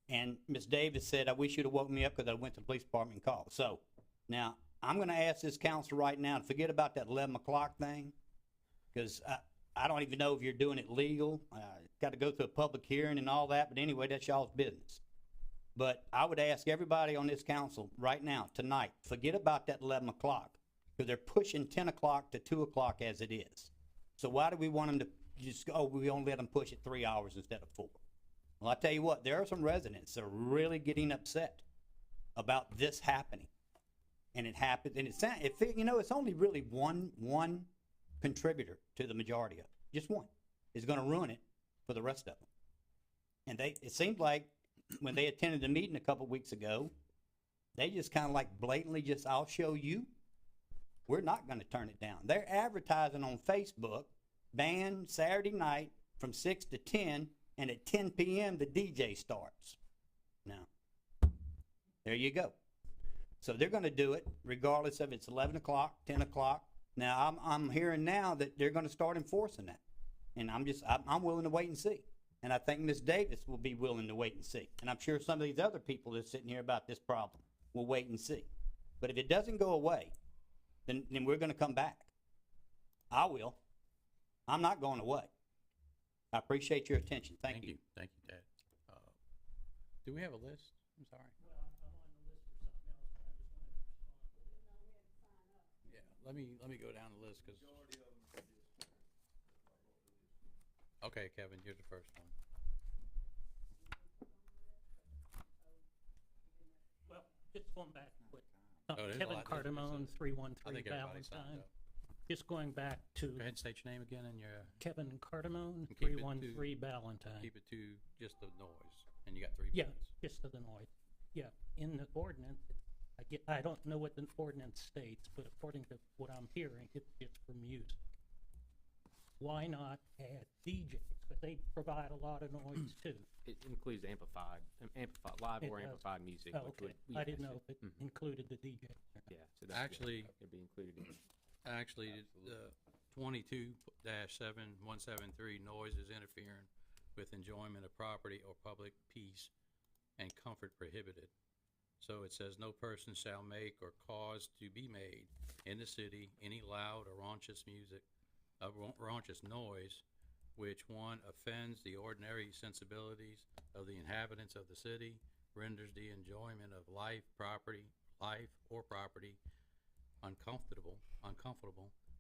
And Miss Davis said, I wish you'd have woken me up because I went to the police department and called. So now I'm going to ask this council right now to forget about that 11 o'clock thing, because I don't even know if you're doing it legal. Got to go through a public hearing and all that, but anyway, that's y'all's business. But I would ask everybody on this council right now, tonight, forget about that 11 o'clock, because they're pushing 10 o'clock to 2 o'clock as it is. So why do we want them to just, oh, we only let them push it 3 hours instead of 4? Well, I tell you what, there are some residents that are really getting upset about this happening. And it happens, and it's only really one contributor to the majority of it. Just one is going to ruin it for the rest of them. And it seemed like when they attended the meeting a couple weeks ago, they just kind of like blatantly just, I'll show you. We're not going to turn it down. They're advertising on Facebook, band Saturday night from 6 to 10, and at 10 p.m. the DJ starts. Now, there you go. So they're going to do it regardless of it's 11 o'clock, 10 o'clock. Now, I'm hearing now that they're going to start enforcing that. And I'm willing to wait and see. And I think Ms. Davis will be willing to wait and see. And I'm sure some of these other people that are sitting here about this problem will wait and see. But if it doesn't go away, then we're going to come back. I will. I'm not going away. I appreciate your attention. Thank you. Thank you, Dad. Do we have a list? I'm sorry. Yeah, let me go down the list, because. Okay, Kevin, you're the first one. Well, just going back quick. Oh, there's a Kevin lot- there's- Cardamone, I 313 think everybody signed Valentine. up. Just going back to Go ahead and state your name again and your, Kevin Cardamone, And keep it to- 313 Valentine. keep it to just the noise, and you got 3 Yeah, minutes. just to the noise. Yeah, in the ordinance, I don't know what the ordinance states, but according to what I'm hearing, it's just for music. Why not add DJs? But they provide a lot of noise too. It includes live It or does. amplified music. Oh, which okay. would- I didn't know if it Mhm. included the DJ. Yeah, so that's Actually- it'd be included in. Actually, 22-7173, noise is interfering with enjoyment of property or public peace and comfort prohibited. So it says, no person shall make or cause to be made in the city any loud or raucous music, raucous noise, which one offends the ordinary sensibilities of the inhabitants of the city, renders the enjoyment of life or property uncomfortable,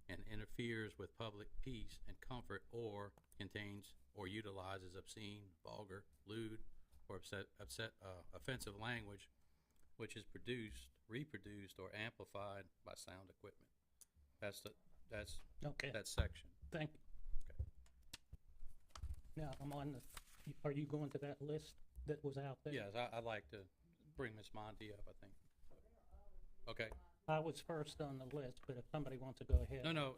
and interferes with public peace and comfort, or contains or utilizes obscene, vulgar, lewd, or offensive language which is produced, reproduced, or amplified by sound equipment. That's Okay, that section. thank you. Okay. Now, I'm on the, are you going to that list that was out there? Yes, I'd like to bring Ms. Monty up, I think. Okay. I was first on the list, but if somebody wants to go ahead. No,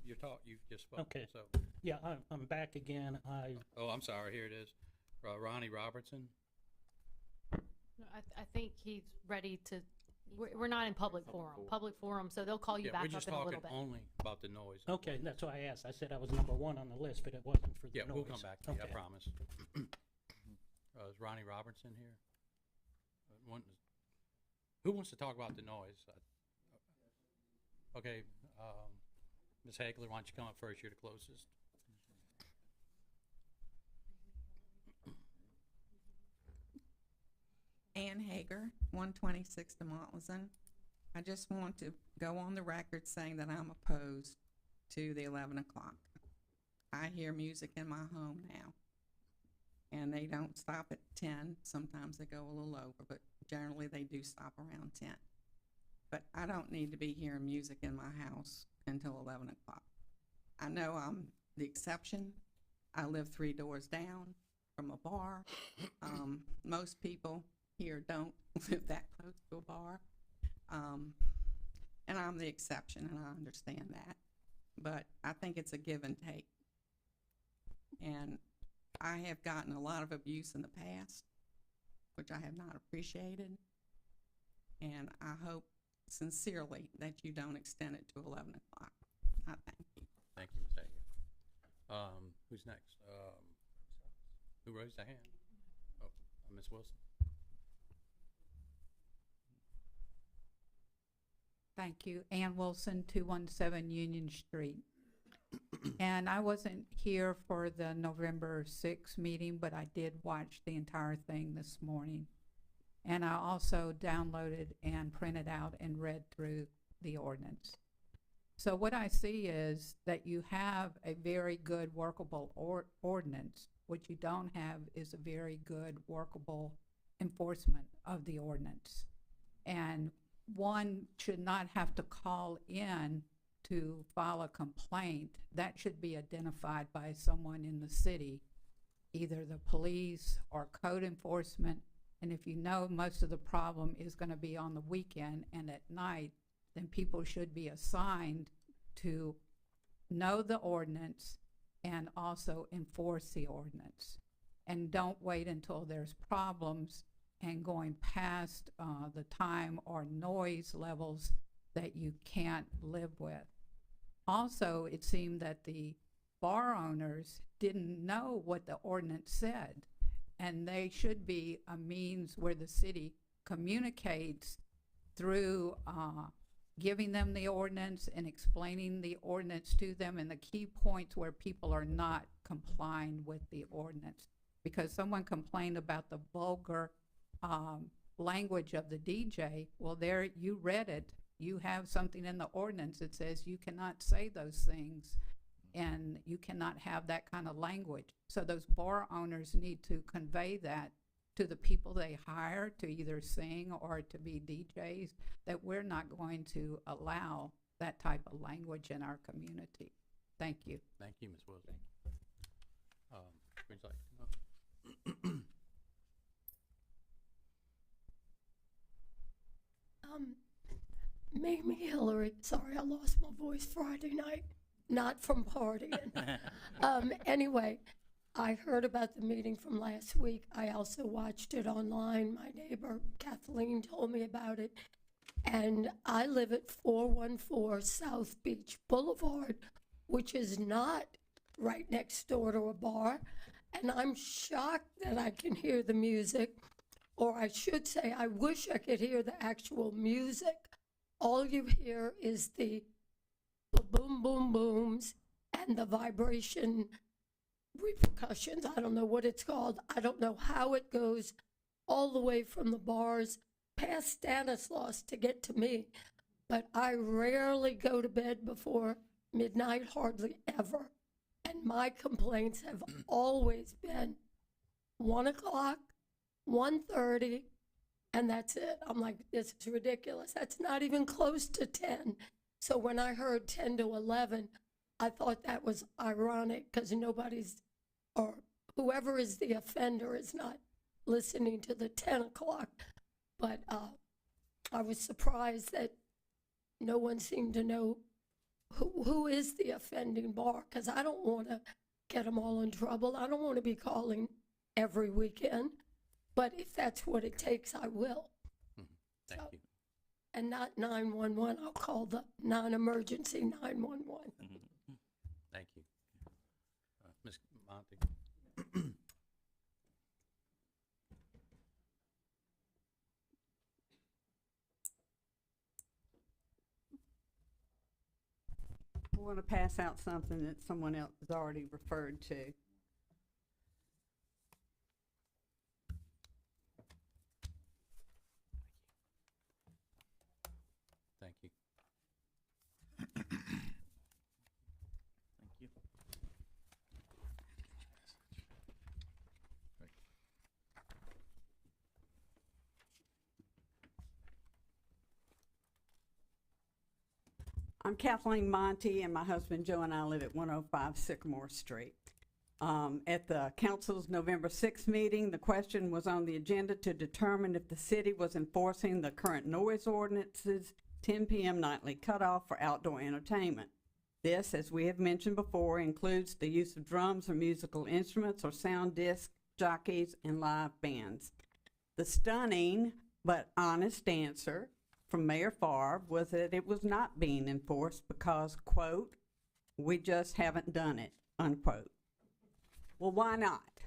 you just spoke. Okay. So, Yeah, I'm back again. oh, I'm sorry, here it is. Ronnie Robertson. No, I think he's ready to, we're not in public forum, so they'll call you Yeah, back we're up just in a talking little bit. only about the noise. Okay, that's why I asked. I said I was number one on the list, but it wasn't for the Yeah, noise. we'll come back to you, I Okay. promise. Is Ronnie Robertson here? Who wants to talk about the noise? Okay, Ms. Hagler, why don't you come up first? You're the closest. Ann Hager, 126 DeMontlazen. I just want to go on the record saying that I'm opposed to the 11 o'clock. I hear music in my home now, and they don't stop at 10. Sometimes they go a little over, but generally they do stop around 10. But I don't need to be hearing music in my house until 11 o'clock. I know I'm the exception. I live 3 doors down from a bar. Most people here don't live that close to a bar. And I'm the exception, and I understand that. But I think it's a give and take. And I have gotten a lot of abuse in the past, which I have not appreciated. And I hope sincerely that you don't extend it to 11 o'clock. I thank you. Thank you, Ms. Hager. Who's next? Who raised their hand? Oh, Ms. Wilson. Thank you. Ann Wilson, 217 Union Street. And I wasn't here for the November 6th meeting, but I did watch the entire thing this morning. And I also downloaded and printed out and read through the ordinance. So what I see is that you have a very good workable ordinance. What you don't have is a very good workable enforcement of the ordinance. And one should not have to call in to file a complaint. That should be identified by someone in the city, either the police or code enforcement. And if you know most of the problem is going to be on the weekend and at night, then people should be assigned to know the ordinance and also enforce the ordinance. And don't wait until there's problems and going past the time or noise levels that you can't live with. Also, it seemed that the bar owners didn't know what the ordinance said, and they should be a means where the city communicates through giving them the ordinance and explaining the ordinance to them and the key points where people are not complying with the ordinance. Because someone complained about the vulgar language of the DJ. Well, there, you read it. You have something in the ordinance that says you cannot say those things and you cannot have that kind of language. So those bar owners need to convey that to the people they hire to either sing or to be DJs, that we're not going to allow that type of language in our community. Thank you. Thank you, Ms. Wilson. Would you like to come up? Mamie Hillary, sorry I lost my voice Friday night, not from partying. Anyway, I heard about the meeting from last week. I also watched it online. My neighbor Kathleen told me about it. And I live at 414 South Beach Boulevard, which is not right next door to a bar. And I'm shocked that I can hear the music, or I should say, I wish I could hear the actual music. All you hear is the boom, boom, booms and the vibration repercussions. I don't know what it's called. I don't know how it goes all the way from the bars past Stanislaus to get to me. But I rarely go to bed before midnight hardly ever. And my complaints have always been 1 o'clock, 1:30, and that's it. I'm like, this is ridiculous. That's not even close to 10. So when I heard 10 to 11, I thought that was ironic because nobody's, or whoever is the offender is not listening to the 10 o'clock. But I was surprised that no one seemed to know who is the offending bar, because I don't want to get them all in trouble. I don't want to be calling every weekend, but if that's what it takes, I will. Thank So- you. And not 911, I'll call the non-emergency 911. Thank you. Ms. Monty? I want to pass out something that someone else has already referred to. Thank you. Thank you. I'm Kathleen Monty, and my husband Joe and I live at 105 Sycamore Street. At the council's November 6th meeting, the question was on the agenda to determine if the city was enforcing the current noise ordinance's 10 p.m. nightly cutoff for outdoor entertainment. This, as we have mentioned before, includes the use of drums or musical instruments or sound disc jockeys and live bands. The stunning but honest answer from Mayor Favre was that it was not being enforced because, quote, we just haven't done it, unquote. Well, why not?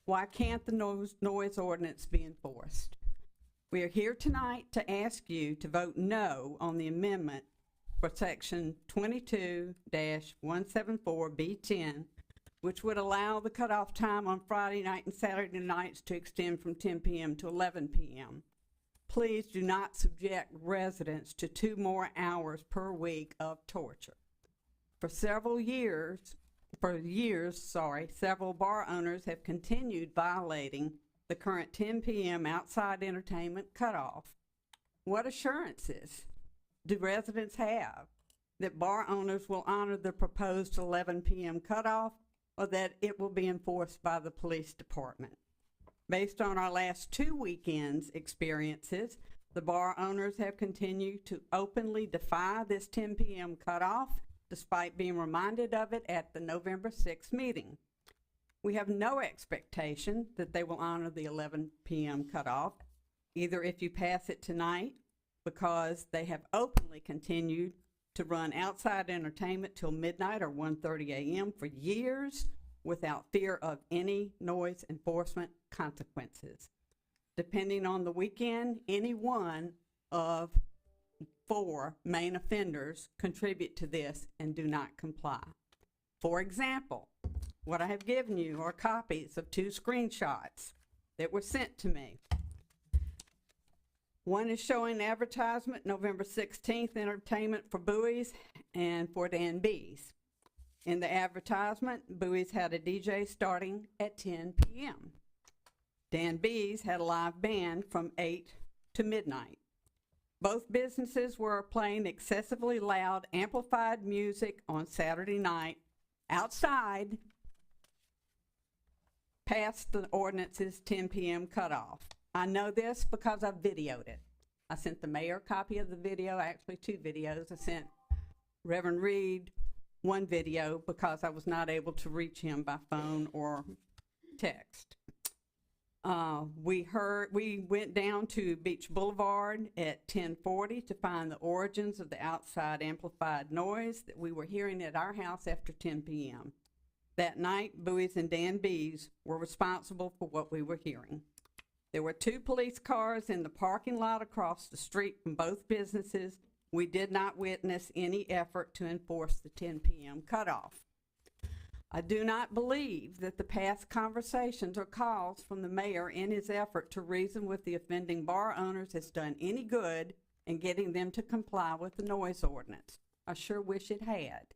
Why can't the noise ordinance be enforced? We are here tonight to ask you to vote no on the amendment for section 22-174B10, which would allow the cutoff time on Friday night and Saturday nights to extend from 10 p.m. to 11 p.m. Please do not subject residents to 2 more hours per week of torture. For several years, several bar owners have continued violating the current 10 p.m. outside entertainment cutoff. What assurances do residents have that bar owners will honor the proposed 11 p.m. cutoff, or that it will be enforced by the police department? Based on our last 2 weekends' experiences, the bar owners have continued to openly defy this 10 p.m. cutoff, despite being reminded of it at the November 6th meeting. We have no expectation that they will honor the 11 p.m. cutoff, either if you pass it tonight, because they have openly continued to run outside entertainment till midnight or 1:30 a.m. for years without fear of any noise enforcement consequences. Depending on the weekend, any one of 4 main offenders contribute to this and do not comply. For example, what I have given you are copies of 2 screenshots that were sent to me. One is showing advertisement November 16th, entertainment for Bowie's and for Dan B's. In the advertisement, Bowie's had a DJ starting at 10 p.m. Dan B's had a live band from 8 to midnight. Both businesses were playing excessively loud, amplified music on Saturday night outside past the ordinance's 10 p.m. cutoff. I know this because I videoed it. I sent the mayor a copy of the video, actually 2 videos. I sent Reverend Reed 1 video because I was not able to reach him by phone or text. We went down to Beach Boulevard at 10:40 to find the origins of the outside amplified noise that we were hearing at our house after 10 p.m. That night, Bowie's and Dan B's were responsible for what we were hearing. There were 2 police cars in the parking lot across the street from both businesses. We did not witness any effort to enforce the 10 p.m. cutoff. I do not believe that the past conversations or calls from the mayor in his effort to reason with the offending bar owners has done any good in getting them to comply with the noise ordinance. I sure wish it had.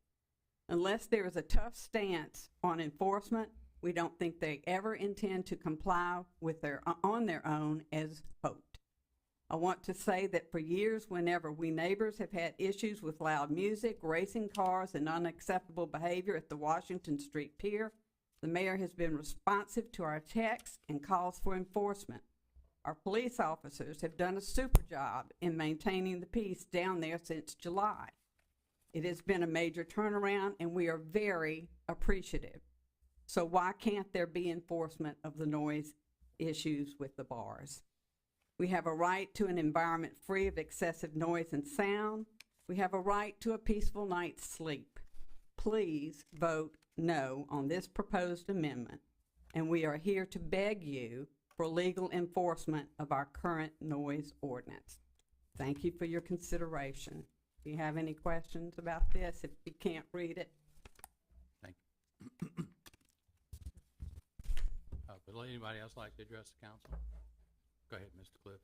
Unless there is a tough stance on enforcement, we don't think they ever intend to comply with on their own as hoped. I want to say that for years, whenever we neighbors have had issues with loud music, racing cars, and unacceptable behavior at the Washington Street Pier, the mayor has been responsive to our texts and calls for enforcement. Our police officers have done a super job in maintaining the peace down there since July. It has been a major turnaround, and we are very appreciative. So why can't there be enforcement of the noise issues with the bars? We have a right to an environment free of excessive noise and sound. We have a right to a peaceful night's sleep. Please vote no on this proposed amendment, and we are here to beg you for legal enforcement of our current noise ordinance. Thank you for your consideration. Do you have any questions about this? If you can't read it. Thank you. Would anybody else like to address the council? Go ahead, Mr. Cliff.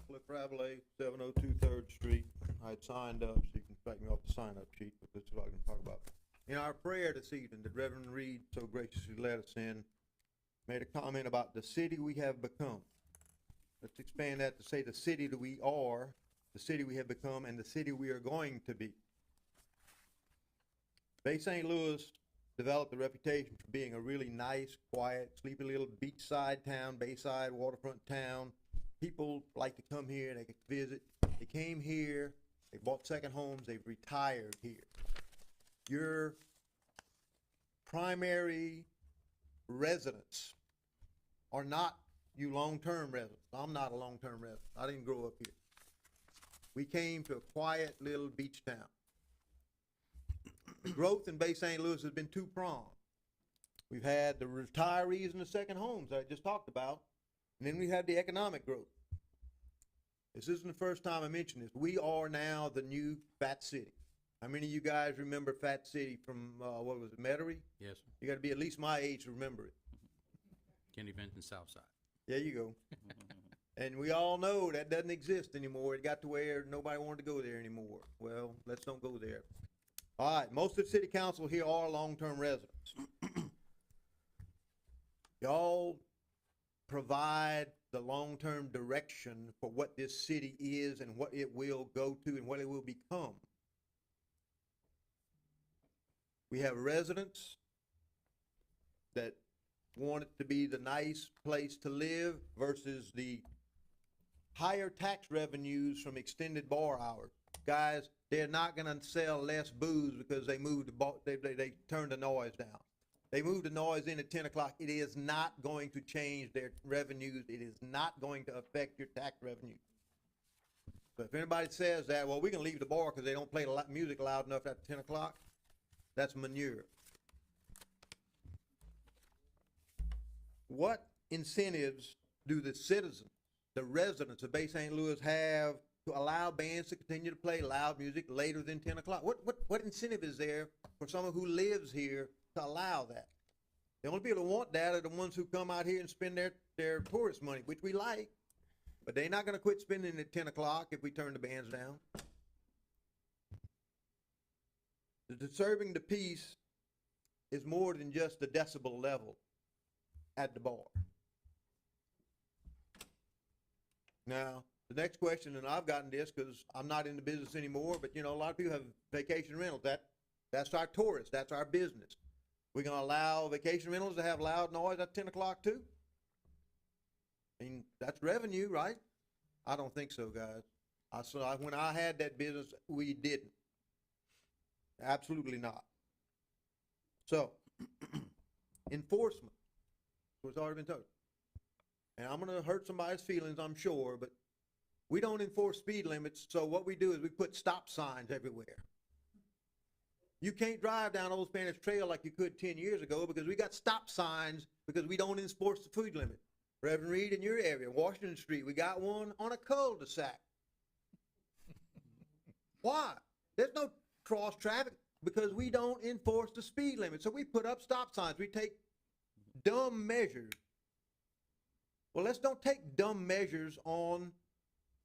Cliff Ravelay, 702 3rd Street. I had signed up, so you can take me off the sign-up sheet, but this is what I can talk about. In our prayer this evening, that Reverend Reed so graciously led us in, made a comment about the city we have become. Let's expand that to say the city that we are, the city we have become, and the city we are going to be. Bay St. Louis developed a reputation for being a really nice, quiet, sleepy little beachside town, bayside, waterfront town. People like to come here, they can visit. They came here, they bought second homes, they've retired here. Your primary residents are not you long-term residents. I'm not a long-term resident. I didn't grow up here. We came to a quiet little beach town. The growth in Bay St. Louis has been two-pronged. We've had the retirees and the second homes that I just talked about, and then we had the economic growth. This isn't the first time I mentioned this. We are now the new Fat City. How many of you guys remember Fat City from, what was it, Metairie? Yes. You gotta be at least my age to remember it. Kenny Benton, Southside. There you go. And we all know that doesn't exist anymore. It got to where nobody wanted to go there anymore. Well, let's don't go there. All right, most of the city council here are long-term residents. Y'all provide the long-term direction for what this city is and what it will go to and what it will become. We have residents that want it to be the nice place to live versus the higher tax revenues from extended bar hours. Guys, they're not gonna sell less booze because they moved they turned the noise down. They moved the noise in at 10 o'clock. It is not going to change their revenues. It is not going to affect your tax revenue. So if anybody says that, well, we can leave the bar because they don't play the music loud enough at 10 o'clock, that's manure. What incentives do the citizens, the residents of Bay St. Louis have to allow bands to continue to play loud music later than 10 o'clock? What incentive is there for someone who lives here to allow that? The only people who want that are the ones who come out here and spend their tourist money, which we like, but they're not gonna quit spending at 10 o'clock if we turn the bands down. The disturbing the peace is more than just the decibel level at the bar. Now, the next question, and I've gotten this because I'm not in the business anymore, but you know, a lot of people have vacation rentals. That's our tourists, that's our business. We're gonna allow vacation rentals to have loud noise at 10 o'clock too? I mean, that's revenue, right? I don't think so, guys. When I had that business, we didn't. Absolutely not. So, enforcement, was already been told. And I'm gonna hurt somebody's feelings, I'm sure, but we don't enforce speed limits, so what we do is we put stop signs everywhere. You can't drive down Old Spanish Trail like you could 10 years ago because we got stop signs because we don't enforce the speed limit. Reverend Reed, in your area, Washington Street, we got one on a cul-de-sac. Why? There's no cross traffic because we don't enforce the speed limit. So we put up stop signs. We take dumb measures Well, let's don't take dumb measures on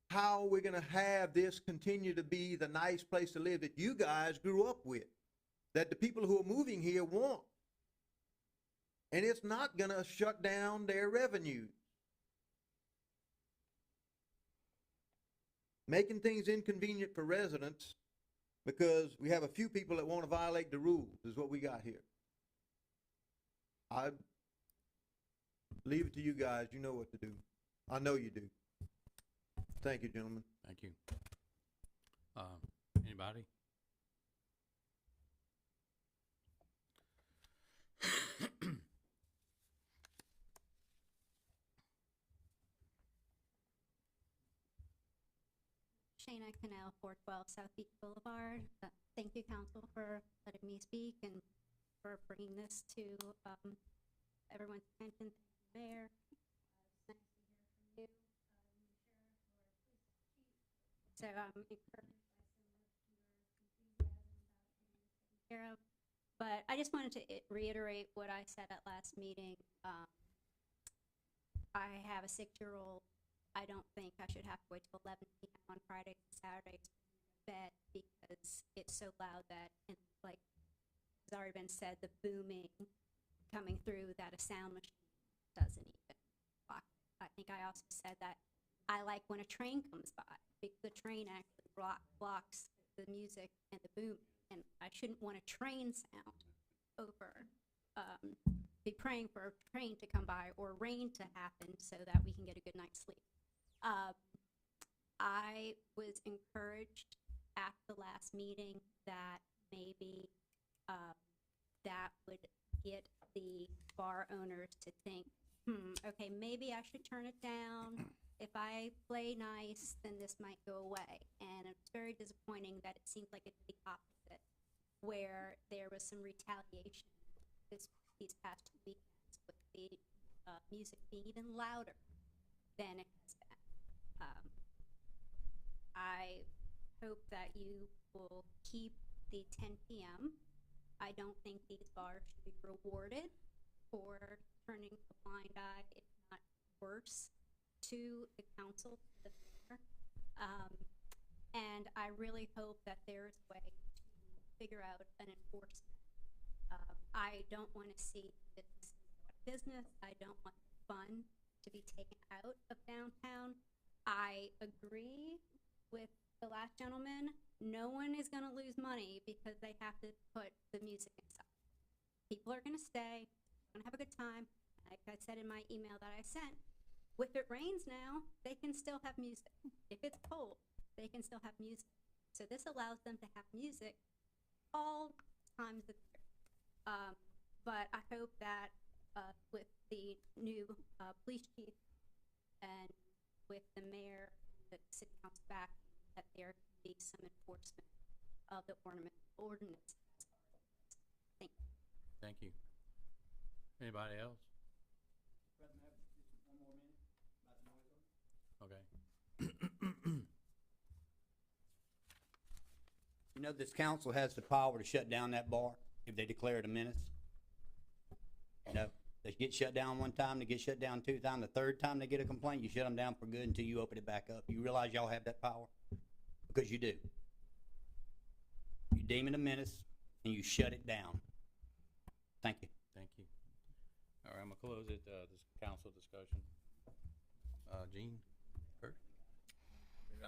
how we're gonna have this continue to be the nice place to live that you guys grew up with, that the people who are moving here want. And it's not gonna shut down their revenues. Making things inconvenient for residents because we have a few people that wanna violate the rules is what we got here. I leave it to you guys. You know what to do. I know you do. Thank you, gentlemen. Thank you. Anybody? Shayna Cannell, 412 South Beach Boulevard. Thank you, council, for letting me speak and for bringing this to everyone's attention. Thank you, Mayor. It's nice to hear from you, So I'm encouraged by some of your enthusiasm about getting this taken care of. But I just wanted to reiterate what I said at last meeting. I have a 6-year-old. I don't think I should have to wait till 11 p.m. on Fridays and Saturdays to go to bed because it's so loud that, and like has already been said, the booming coming through that a sound machine doesn't even block. I think I also said that I like when a train comes by because the train actually blocks the music and the boom, and I shouldn't want a train sound over. Be praying for a train to come by or rain to happen so that we can get a good night's sleep. I was encouraged at the last meeting that maybe that would get the bar owners to think, okay, maybe I should turn it down. If I play nice, then this might go away. And it's very disappointing that it seems like it's the opposite, where there was some retaliation these past 2 weekends with the music being even louder than it has been. I hope that you will keep the 10 p.m. I don't think these bars should be rewarded for turning a blind eye, if not worse, to the council, to the mayor. And I really hope that there's a way to figure out an enforcement. I don't want to see businesses go out of business. I don't want the fun to be taken out of downtown. I agree with the last gentleman. No one is going to lose money because they have to put the music inside. People are going to stay, going to have a good time. Like I said in my email that I sent, if it rains now, they can still have music. If it's cold, they can still have music. So this allows them to have music all times of the year. But I hope that with the new police chief and with the mayor and the city council back, that there can be some enforcement of the ordinance. Thank you. Thank you. Anybody else? Okay. You know, this council has the power to shut down that bar if they declare it a menace. You know, they get shut down one time, they get shut down 2 times, the 3rd time they get a complaint, you shut them down for good until you open it back up. You realize y'all have that power? Because you do. You deem it a menace and you shut it down. Thank you. Thank you. All right, I'm gonna close it, this council discussion. Gene? Kurt? I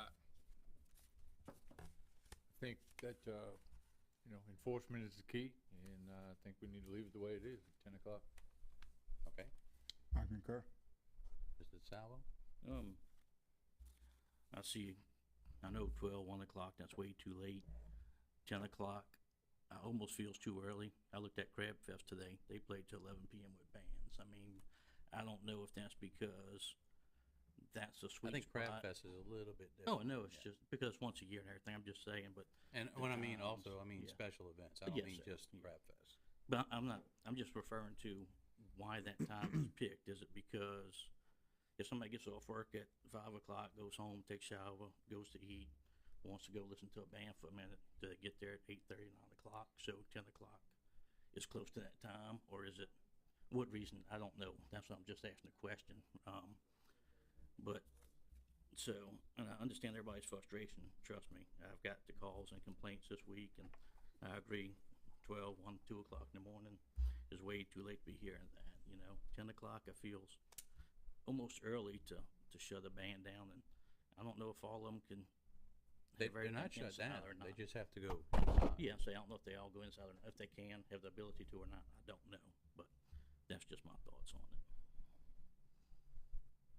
think that, you know, enforcement is the key, and I think we need to leave it the way it is at 10 o'clock. Okay. I concur. Mr. Salvo? I know 12, 1 o'clock, that's way too late. 10 o'clock, I almost feels too early. I looked at Crab Fest today. They played till 11 p.m. with bands. I mean, I don't know if that's because that's a sweet I think spot. Crab Fest is a little bit different. Oh, no, it's just because it's once a year and everything. I'm just saying, but. And the when I mean times, also, I mean yeah. special events. I don't Yes, mean sir. just Crab Fest. But I'm just referring to why that time was picked. Is it because if somebody gets off work at 5 o'clock, goes home, takes a shower, goes to eat, wants to go listen to a band for a minute, do they get there at 8:30, 9 o'clock? So 10 o'clock is close to that time, or is it What reason, I don't know. That's what I'm just asking the question. But, so, and I understand everybody's frustration, trust me. I've got the calls and complaints this week, and I agree, 12, 1, 2 o'clock in the morning is way too late to be hearing that, you know? 10 o'clock, it feels almost early to shut a band down, and I don't know if all of them can. They're have not everything shut inside down, or they not. just have to go. Yeah, so I don't know if they all go inside or not, if they can, have the ability to or not, I don't know, but that's just my thoughts on it.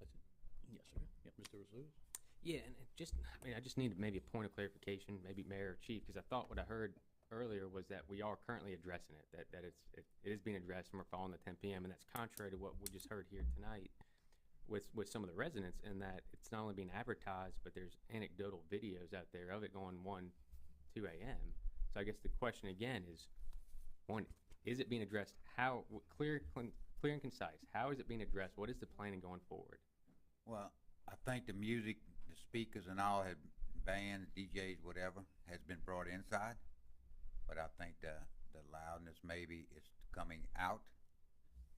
That's it. Yes, sir. Yep. Mr. Razuz? Yeah, and it just, I mean, I just need maybe a point of clarification, maybe Mayor or Chief, because I thought what I heard earlier was that we are currently addressing it, that it is being addressed and we're following the 10 PM, and that's contrary to what we just heard here tonight with some of the residents, in that it's not only being advertised, but there's anecdotal videos out there of it going 1, 2 a.m. So I guess the question again is, one, is it being addressed? How, clear and concise, how is it being addressed? What is the planning going forward? Well, I think the music, the speakers and all had, bands, DJs, whatever, has been brought inside. But I think the loudness maybe is coming out.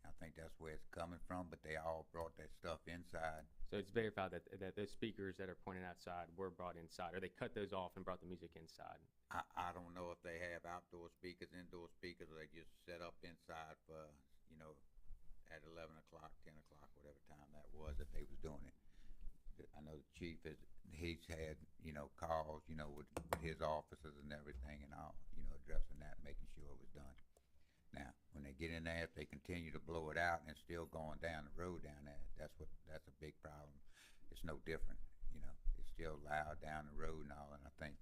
I think that's where it's coming from, but they all brought that stuff inside. So it's verified that those speakers that are pointed outside were brought inside, or they cut those off and brought the music inside? I don't know if they have outdoor speakers, indoor speakers, or they just set up inside for, you know, at 11 o'clock, 10 o'clock, whatever time that was that they was doing it. I know the chief he's had, you know, calls, you know, with his officers and everything and all, you know, addressing that, making sure it was done. Now, when they get in there, if they continue to blow it out and it's still going down the road down there, that's a big problem. It's no different, you know, it's still loud down the road and all, and I think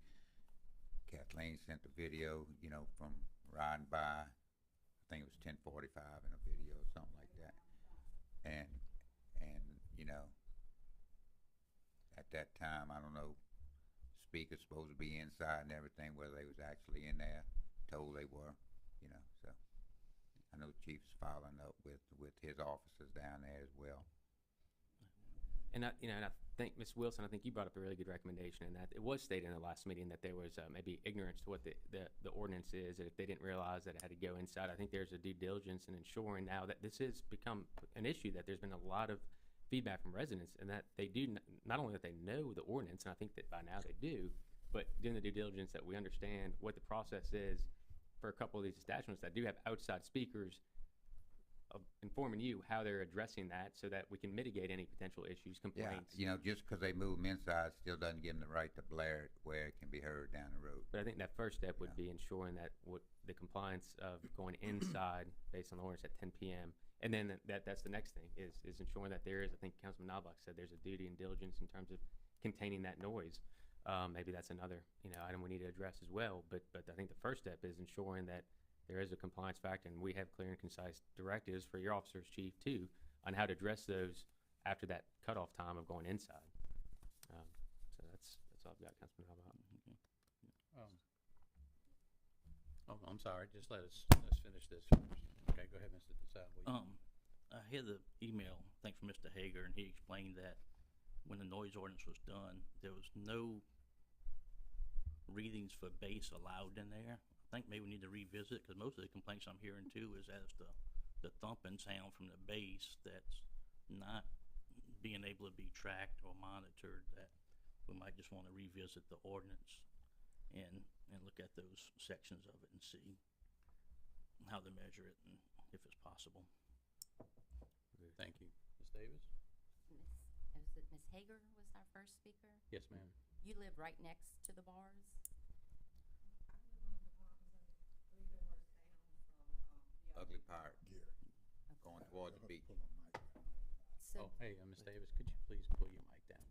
Kathleen sent the video, you know, from riding by, I think it was 10:45 in a video or something like that. And, you know, at that time, I don't know, speakers supposed to be inside and everything, whether they was actually in there, told they were, you know, so. I know the chief's following up with his officers down there as well. And I think, Ms. Wilson, I think you brought up a really good recommendation in that it was stated in the last meeting that there was maybe ignorance to what the ordinance is, that if they didn't realize that it had to go inside. I think there's a due diligence in ensuring now that this has become an issue, that there's been a lot of feedback from residents, and that they do, not only that they know the ordinance, and I think that by now they do, but doing the due diligence that we understand what the process is for a couple of these establishments that do have outside speakers, of informing you how they're addressing that so that we can mitigate any potential issues, complaints. Yeah, you know, just 'cause they move them inside still doesn't give them the right to blare it where it can be heard down the road. But I think that first step would be ensuring that what the compliance of going inside based on the ordinance at 10 PM. And then that's the next thing is ensuring that there is, I think Councilman Knobloch said, there's a duty and diligence in terms of containing that noise. Maybe that's another, you know, item we need to address as well. But I think the first step is ensuring that there is a compliance factor, and we have clear and concise directives for your officers, chief, too, on how to address those after that cutoff time of going inside. So that's all I've got, Councilman Knobloch. Oh, I'm sorry, just let's finish this first. Okay, go ahead, Mr. Desai. I had the email, I think from Mr. Hager, and he explained that when the noise ordinance was done, there was no readings for bass allowed in there. I think maybe we need to revisit, because most of the complaints I'm hearing too is as the thumping sound from the bass that's not being able to be tracked or monitored, that we might just want to revisit the ordinance and look at those sections of it and see how to measure it and if it's possible. Thank you. Ms. Davis? Ms. Hager was our first speaker? Yes, ma'am. You live right next to the bars? Ugly Pirate, going toward the beach. So, Hey, Ms. Davis, could you please pull your mic down?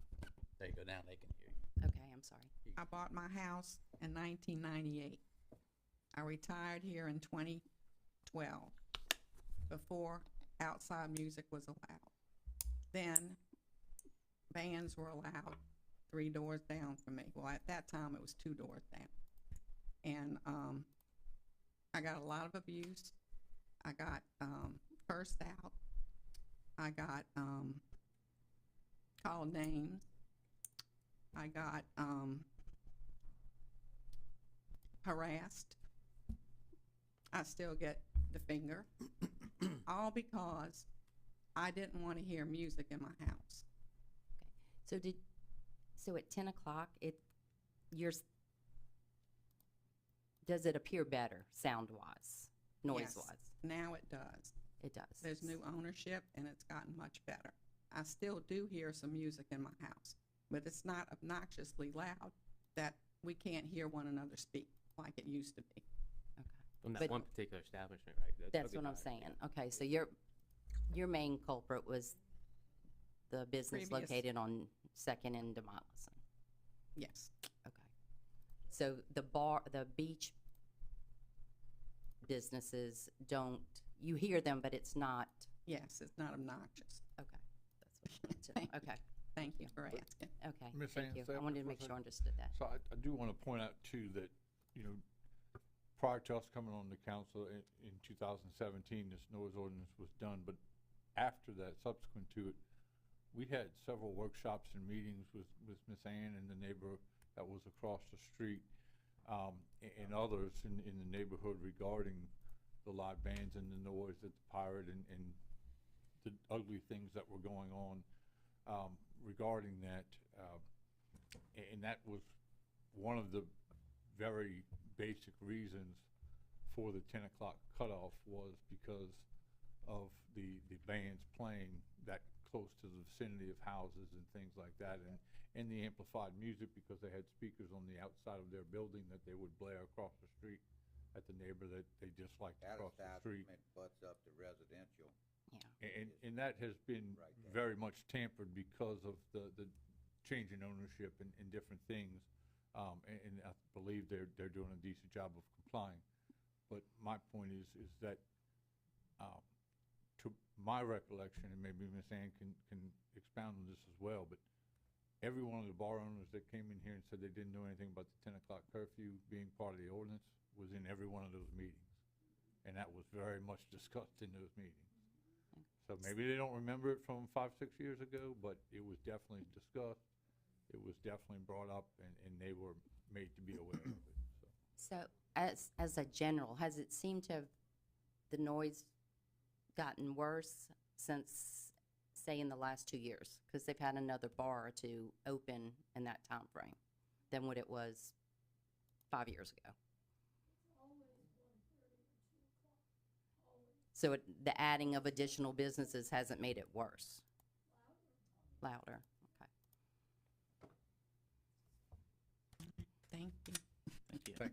There you go, now they can hear you. okay, I'm sorry. I bought my house in 1998. I retired here in 2012, before outside music was allowed. Then bands were allowed 3 doors down from me. Well, at that time, it was 2 doors down. And I got a lot of abuse. I got cursed out. I got called names. I got harassed. I still get the finger. all because I didn't want to hear music in my house. So at 10 o'clock, does it appear better sound-wise, noise-wise? Yes, now it does. It does. There's new ownership, and it's gotten much better. I still do hear some music in my house, but it's not obnoxiously loud that we can't hear one another speak like it used to be. From that But- one particular establishment, right? That's what I'm saying. Okay, so your main culprit was the business Previous. located on Second and Demolison. Yes. Okay. So the beach businesses you hear them, but it's not. Yes, it's not obnoxious. Okay, that's what I wanted to know. Okay. Thank you for asking. Okay, Miss thank you. Ann, I wanted to for a make sure I second. understood that. So I do want to point out too that, you know, prior to us coming on the council in 2017, this noise ordinance was done, but after that, subsequent to it, we had several workshops and meetings with Miss Ann and the neighbor that was across the street, and others in the neighborhood regarding the live bands and the noise at the Pirate and the ugly things that were going on regarding that. And that was one of the very basic reasons for the 10 o'clock cutoff, was because of the bands playing that close to the vicinity of houses and things like that, and the amplified music, because they had speakers on the outside of their building that they would blare across the street at the neighbor that they disliked That across the street. establishment butts up to residential. And that has been very much tampered because of the change in ownership and different things. And I believe they're doing a decent job of complying. But my point is that, to my recollection, and maybe Ms. Ann can expound on this as well, but every one of the bar owners that came in here and said they didn't know anything about the 10 o'clock curfew being part of the ordinance was in every one of those meetings. And that was very much discussed in those meetings. So maybe they don't remember it from 5, 6 years ago, but it was definitely discussed. It was definitely brought up, and they were made to be aware of it. So as a general, has it seemed to have the noise gotten worse since, say, in the last 2 years? Because they've had another bar or two open in that time frame than what it was 5 years ago. So the adding of additional businesses hasn't made it worse? Louder, okay. Thank you. Thank you.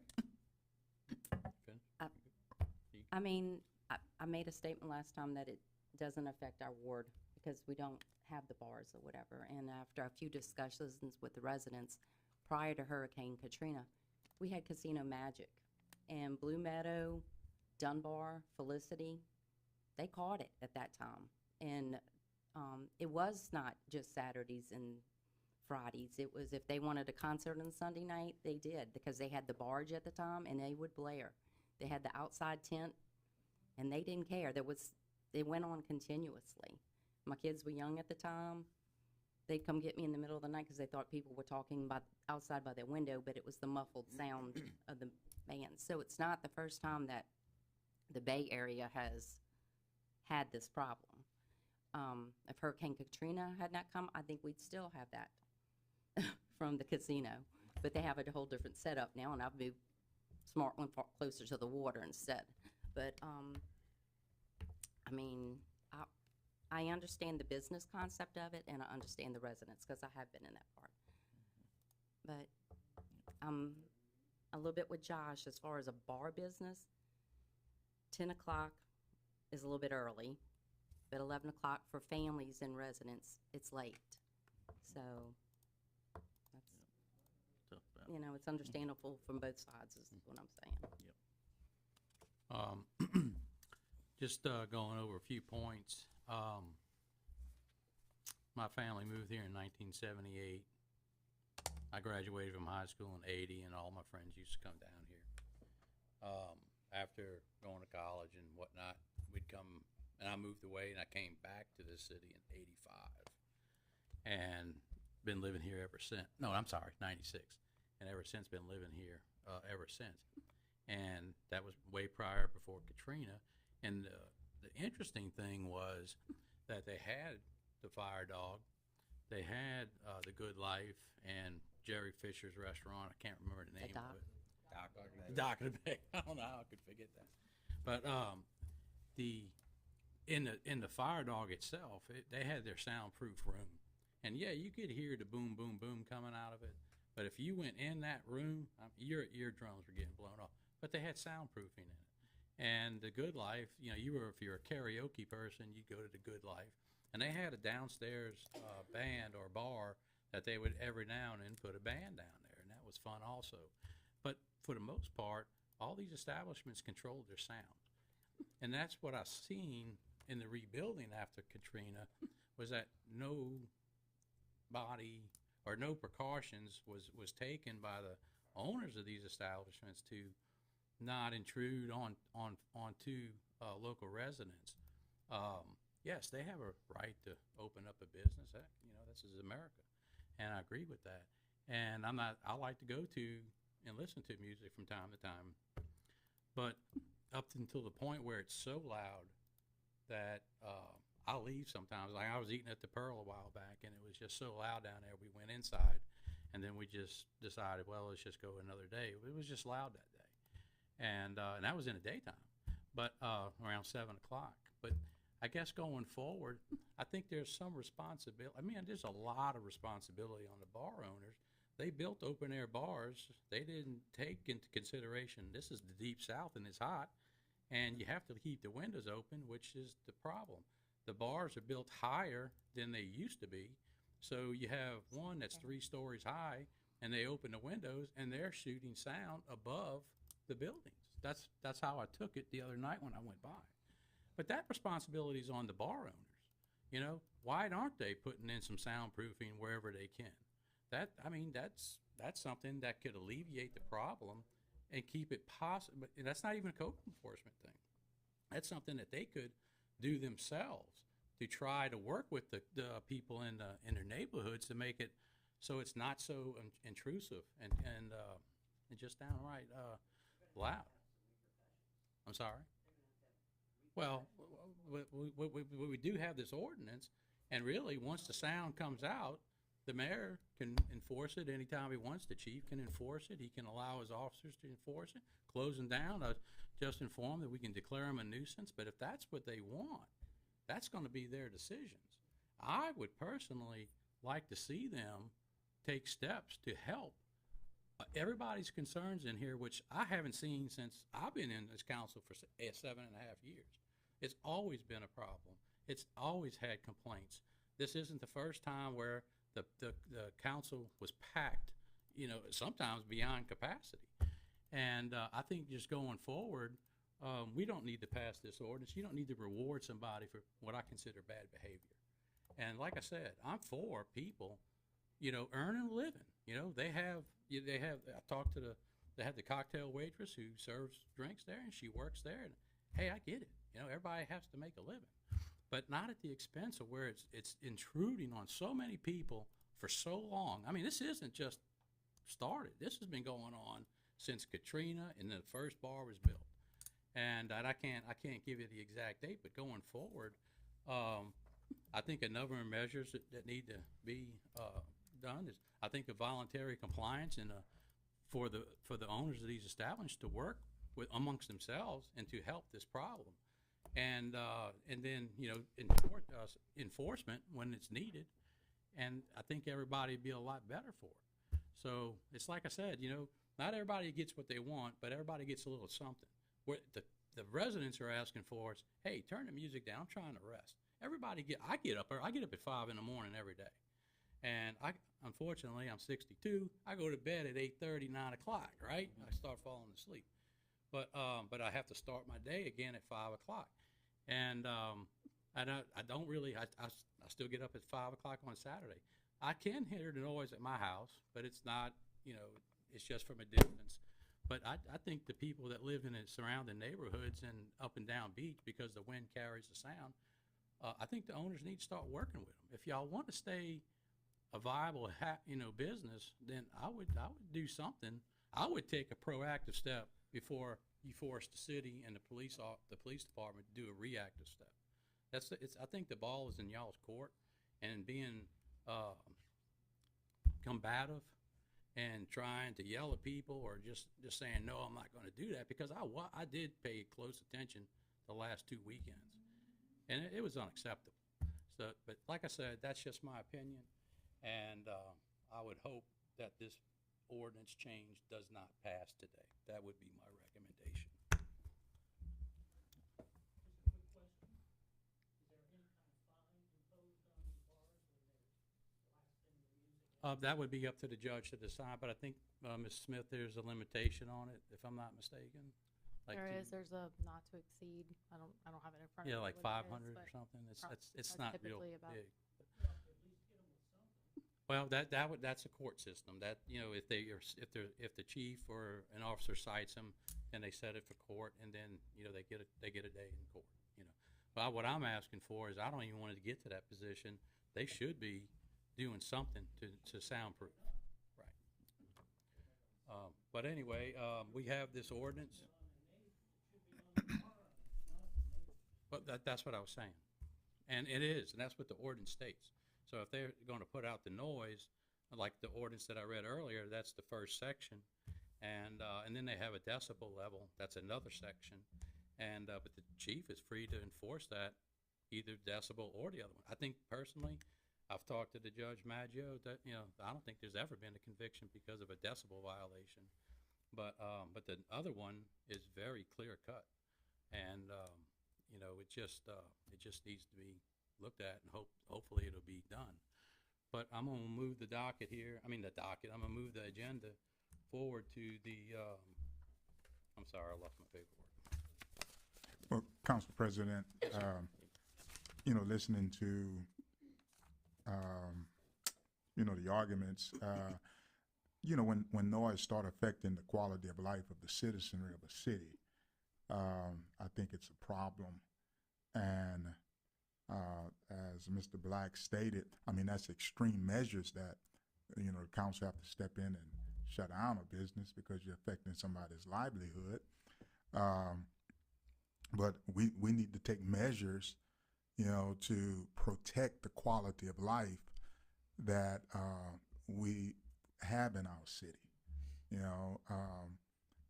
I mean, I made a statement last time that it doesn't affect our ward because we don't have the bars or whatever. And after a few discussions with the residents prior to Hurricane Katrina, we had Casino Magic. And Blue Meadow, Dunbar, Felicity, they caught it at that time. And it was not just Saturdays and Fridays. It was if they wanted a concert on Sunday night, they did, because they had the barge at the time and they would blare. They had the outside tent and they didn't care. It went on continuously. My kids were young at the time. They'd come get me in the middle of the night because they thought people were talking outside by their window, but it was the muffled sound of the band. So it's not the first time that the Bay Area has had this problem. If Hurricane Katrina had not come, I think we'd still have that from the casino. But they have a whole different setup now, and I've moved Smart One far closer to the water instead. But, I mean, I understand the business concept of it, and I understand the residents, because I have been in that part. But I'm a little bit with Josh as far as a bar business. 10 o'clock is a little bit early, but 11 o'clock for families and residents, it's late. So that's, you know, it's understandable from both sides is what I'm saying. Just going over a few points. My family moved here in 1978. I graduated from high school in 80, and all my friends used to come down here. After going to college and whatnot, we'd come, and I moved away, and I came back to this city in 85, and been living here ever since. No, I'm sorry, 96, and ever since been living here ever since. And that was way prior, before Katrina, and the interesting thing was that they had the Fire Dog, they had the Good Life and Jerry Fisher's restaurant. I can't remember the name of it. Dock of the Bay. I don't know how I could forget that. But in the Fire Dog itself, they had their soundproof room, and yeah, you could hear the boom, boom, boom coming out of it. But if you went in that room, your eardrums were getting blown off. But they had soundproofing in it. And the Good Life, you know, if you're a karaoke person, you'd go to the Good Life. And they had a downstairs band or bar that they would every now and then put a band down there, and that was fun also. But for the most part, all these establishments controlled their sound. And that's what I've seen in the rebuilding after Katrina, was that no precautions was taken by the owners of these establishments to not intrude onto local residents. Yes, they have a right to open up a business. Heck, you know, this is America, and I agree with that. And I like to go to and listen to music from time to time, but up until the point where it's so loud that I'll leave sometimes. Like I was eating at the Pearl a while back, and it was just so loud down there. We went inside, and then we just decided, well, let's just go another day. It was just loud that day, and that was in the daytime, but around 7 o'clock. But I guess going forward, I think there's some responsibility. I mean, there's a lot of responsibility on the bar owners. They built open-air bars. They didn't take into consideration this is the Deep South and it's hot, and you have to keep the windows open, which is the problem. The bars are built higher than they used to be, so you have one that's 3 stories high, and they open the windows, and they're shooting sound above the buildings. That's how I took it the other night when I went by. But that responsibility is on the bar owners. You know, why aren't they putting in some soundproofing wherever they can? That's something that could alleviate the problem and keep it possible. And that's not even a code enforcement thing. That's something that they could do themselves to try to work with the people in their neighborhoods to make it so it's not so intrusive and just downright loud. I'm sorry? Well, we do have this ordinance, and really, once the sound comes out, the mayor can enforce it anytime he wants. The chief can enforce it. He can allow his officers to enforce it. Close them down. Just inform that we can declare them a nuisance. But if that's what they want, that's going to be their decisions. I would personally like to see them take steps to help everybody's concerns in here, which I haven't seen since I've been in this council for 7.5 years. It's always been a problem. It's always had complaints. This isn't the first time where the council was packed, you know, sometimes beyond capacity. And I think just going forward, we don't need to pass this ordinance. You don't need to reward somebody for what I consider bad behavior. And like I said, I'm for people, you know, earning a living. You know, they have, I talked to they have the cocktail waitress who serves drinks there, and she works there. And hey, I get it. You know, everybody has to make a living, but not at the expense of where it's intruding on so many people for so long. I mean, this isn't just started. This has been going on since Katrina and the first bar was built. And I can't give you the exact date, but going forward, I think a number of measures that need to be done is, I think, a voluntary compliance and for the owners of these establishments to work with amongst themselves and to help this problem, and then, you know, enforcement when it's needed, and I think everybody would be a lot better for it. So it's like I said, you know, not everybody gets what they want, but everybody gets a little something. What the residents are asking for is, hey, turn the music down. I'm trying to rest. I get up at 5 in the morning every day, and unfortunately I'm 62. I go to bed at 8:30, 9 o'clock. Right, I start falling asleep, but I have to start my day again at 5 o'clock, and I don't really. I still get up at 5 o'clock on Saturday. I can hear the noise at my house, but it's not, you know, it's just from a distance. But I think the people that live in the surrounding neighborhoods and up and down Beach, because the wind carries the sound, I think the owners need to start working with them. If y'all want to stay a viable, business, then I would do something. I would take a proactive step before you force the city and the police department to do a reactive step. I think the ball is in y'all's court, and being, combative and trying to yell at people or just saying, no, I'm not gonna do that, because I did pay close attention the last 2 weekends, and it was unacceptable. So, but like I said, that's just my opinion, and, I would hope that this ordinance change does not pass today. That would be my recommendation. That would be up to the judge to decide, but I think, Ms. Smith, there's a limitation on it, if I'm not mistaken. Like There's a not to exceed, I don't have it in front of me. Yeah, like what it is, 500 or but something. It's that's not real typically about- big. Well, that's a court system. That, you know, if the chief or an officer cites them, then they set it for court, and then, you know, they get a day in court, you know. But what I'm asking for is, I don't even want it to get to that position. They should be doing something to soundproof, right? But anyway, we have this ordinance. But that's what I was saying. And it is, and that's what the ordinance states. So if they're gonna put out the noise, like the ordinance that I read earlier, that's the first section. And then they have a decibel level, that's another section. And, but the chief is free to enforce that, either decibel or the other one. I think personally, I've talked to the Judge Maggio, that, you know, I don't think there's ever been a conviction because of a decibel violation. But the other one is very clear cut. And, you know, it just needs to be looked at, and hopefully it'll be done. But I'm gonna move the docket here, I'm gonna move the agenda forward to the, I'm sorry, I lost my paperwork. Well, Council President, you know, listening to, you know, the arguments, you know, when noise start affecting the quality of life of the citizenry of a city, I think it's a problem. And as Mr. Black stated, I mean, that's extreme measures that, you know, the council have to step in and shut down a business because you're affecting somebody's livelihood. But we need to take measures, you know, to protect the quality of life that we have in our city, you know.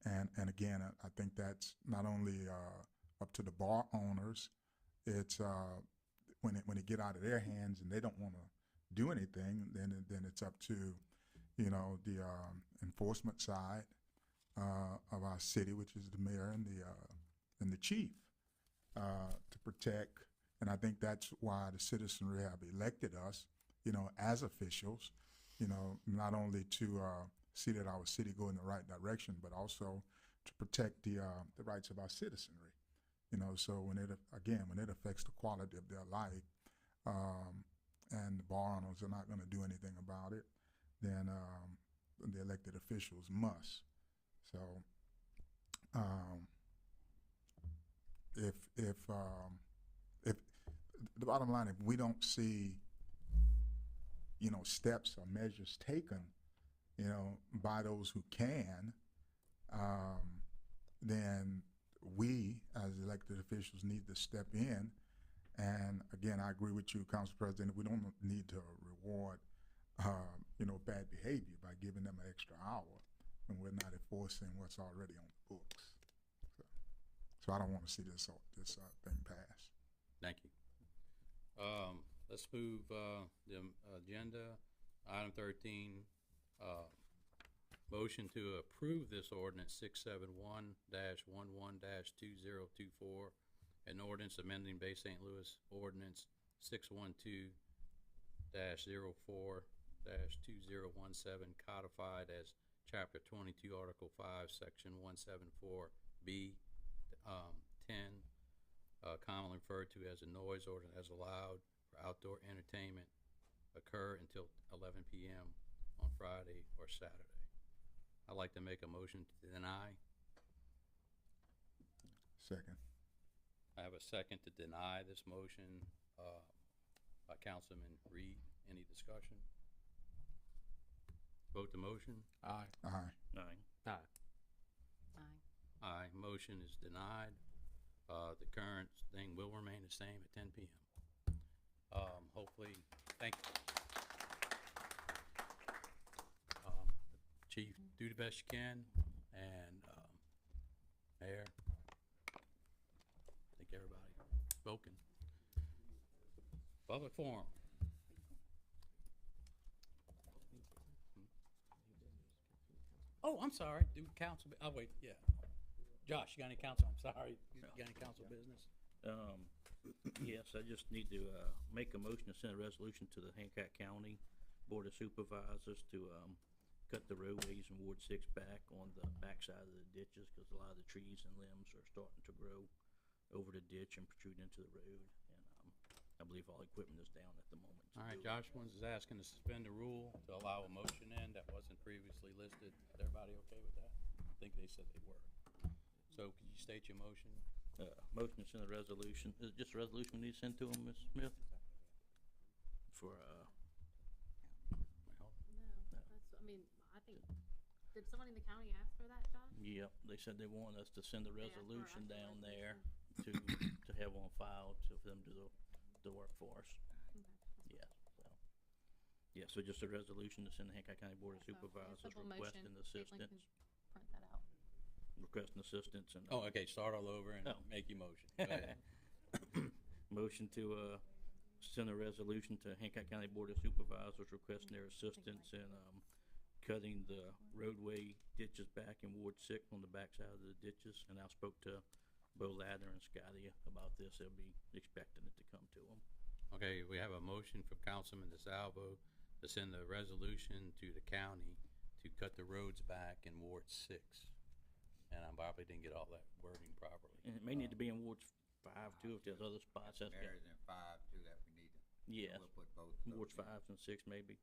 And again, I think that's not only up to the bar owners. It's when it get out of their hands and they don't want to do anything, then it's up to, you know, the enforcement side of our city, which is the mayor and the chief, to protect. And I think that's why the citizenry have elected us, you know, as officials, you know, not only to see that our city go in the right direction, but also to protect the rights of our citizenry. You know, so when it affects the quality of their life, and the bar owners are not going to do anything about it, then the elected officials must. So, if the bottom line, if we don't see, you know, steps or measures taken, you know, by those who can, then we, as elected officials, need to step in. And again, I agree with you, Council President, we don't need to reward, you know, bad behavior by giving them an extra hour when we're not enforcing what's already on the books. So I don't want to see this thing pass. Thank you. Let's move the agenda. Item 13, motion to approve this ordinance 671-11-2024, an ordinance amending Bay St. Louis Ordinance 612-04-2017, codified as Chapter 22, Article 5, Section 174B, 10, commonly referred to as a noise ordinance, as allowed for outdoor entertainment occur until 11 p.m. on Friday or Saturday. I'd like to make a motion to deny. Second. I have a second to deny this motion by Councilman Reed. Any discussion? Vote the motion. Aye. Aye. Aye. Aye. motion is denied. The current thing will remain the same at 10 p.m. Hopefully, thank you. Chief, do the best you can, and Mayor, I think everybody spoken. Public forum. Oh, I'm sorry, do council, oh, wait, yeah. Josh, you got any council, I'm sorry, you got any council business? Yes, I just need to, make a motion to send a resolution to the Hancock County Board of Supervisors to, cut the roadways in Ward 6 back on the backside of the ditches, cause a lot of the trees and limbs are starting to grow over the ditch and protrude into the road, and, I believe all equipment is down at the moment. to All right, do it. Josh Wins is asking to suspend the rule to allow a motion in that wasn't previously listed. Is everybody okay with that? I think they said they were. So could you state your motion? Motion to send a resolution, is it just a resolution we need to send to them, Ms. Smith? For, I think, did someone in the county ask for that, Josh? yep, they said they want us to send a They asked for resolution us to down resolution. there to have on file to, for them to do the work for us. Yeah, so, yeah, so just a resolution to send the Hancock County Board of So, yeah, Supervisors simple requesting motion. Caitlin assistance, can print that out. requesting assistance and. Oh, okay, start all over and Oh. make your motion. Go ahead. Motion to, send a resolution to Hancock County Board of Supervisors requesting their assistance in, cutting the roadway ditches back in Ward 6 on the backside of the ditches. And I spoke to Bo Lather and Scotty about this. They'll be expecting it to come to them. Okay, we have a motion from Councilman DeSalvo to send the resolution to the county to cut the roads back in Ward 6. And I probably didn't get all that wording properly. And it may need to be in Ward 5 too, if there's other spots. That's got, Areas in 5 too that we need to. yes, We'll put both of those Wards in. 5 and 6 maybe.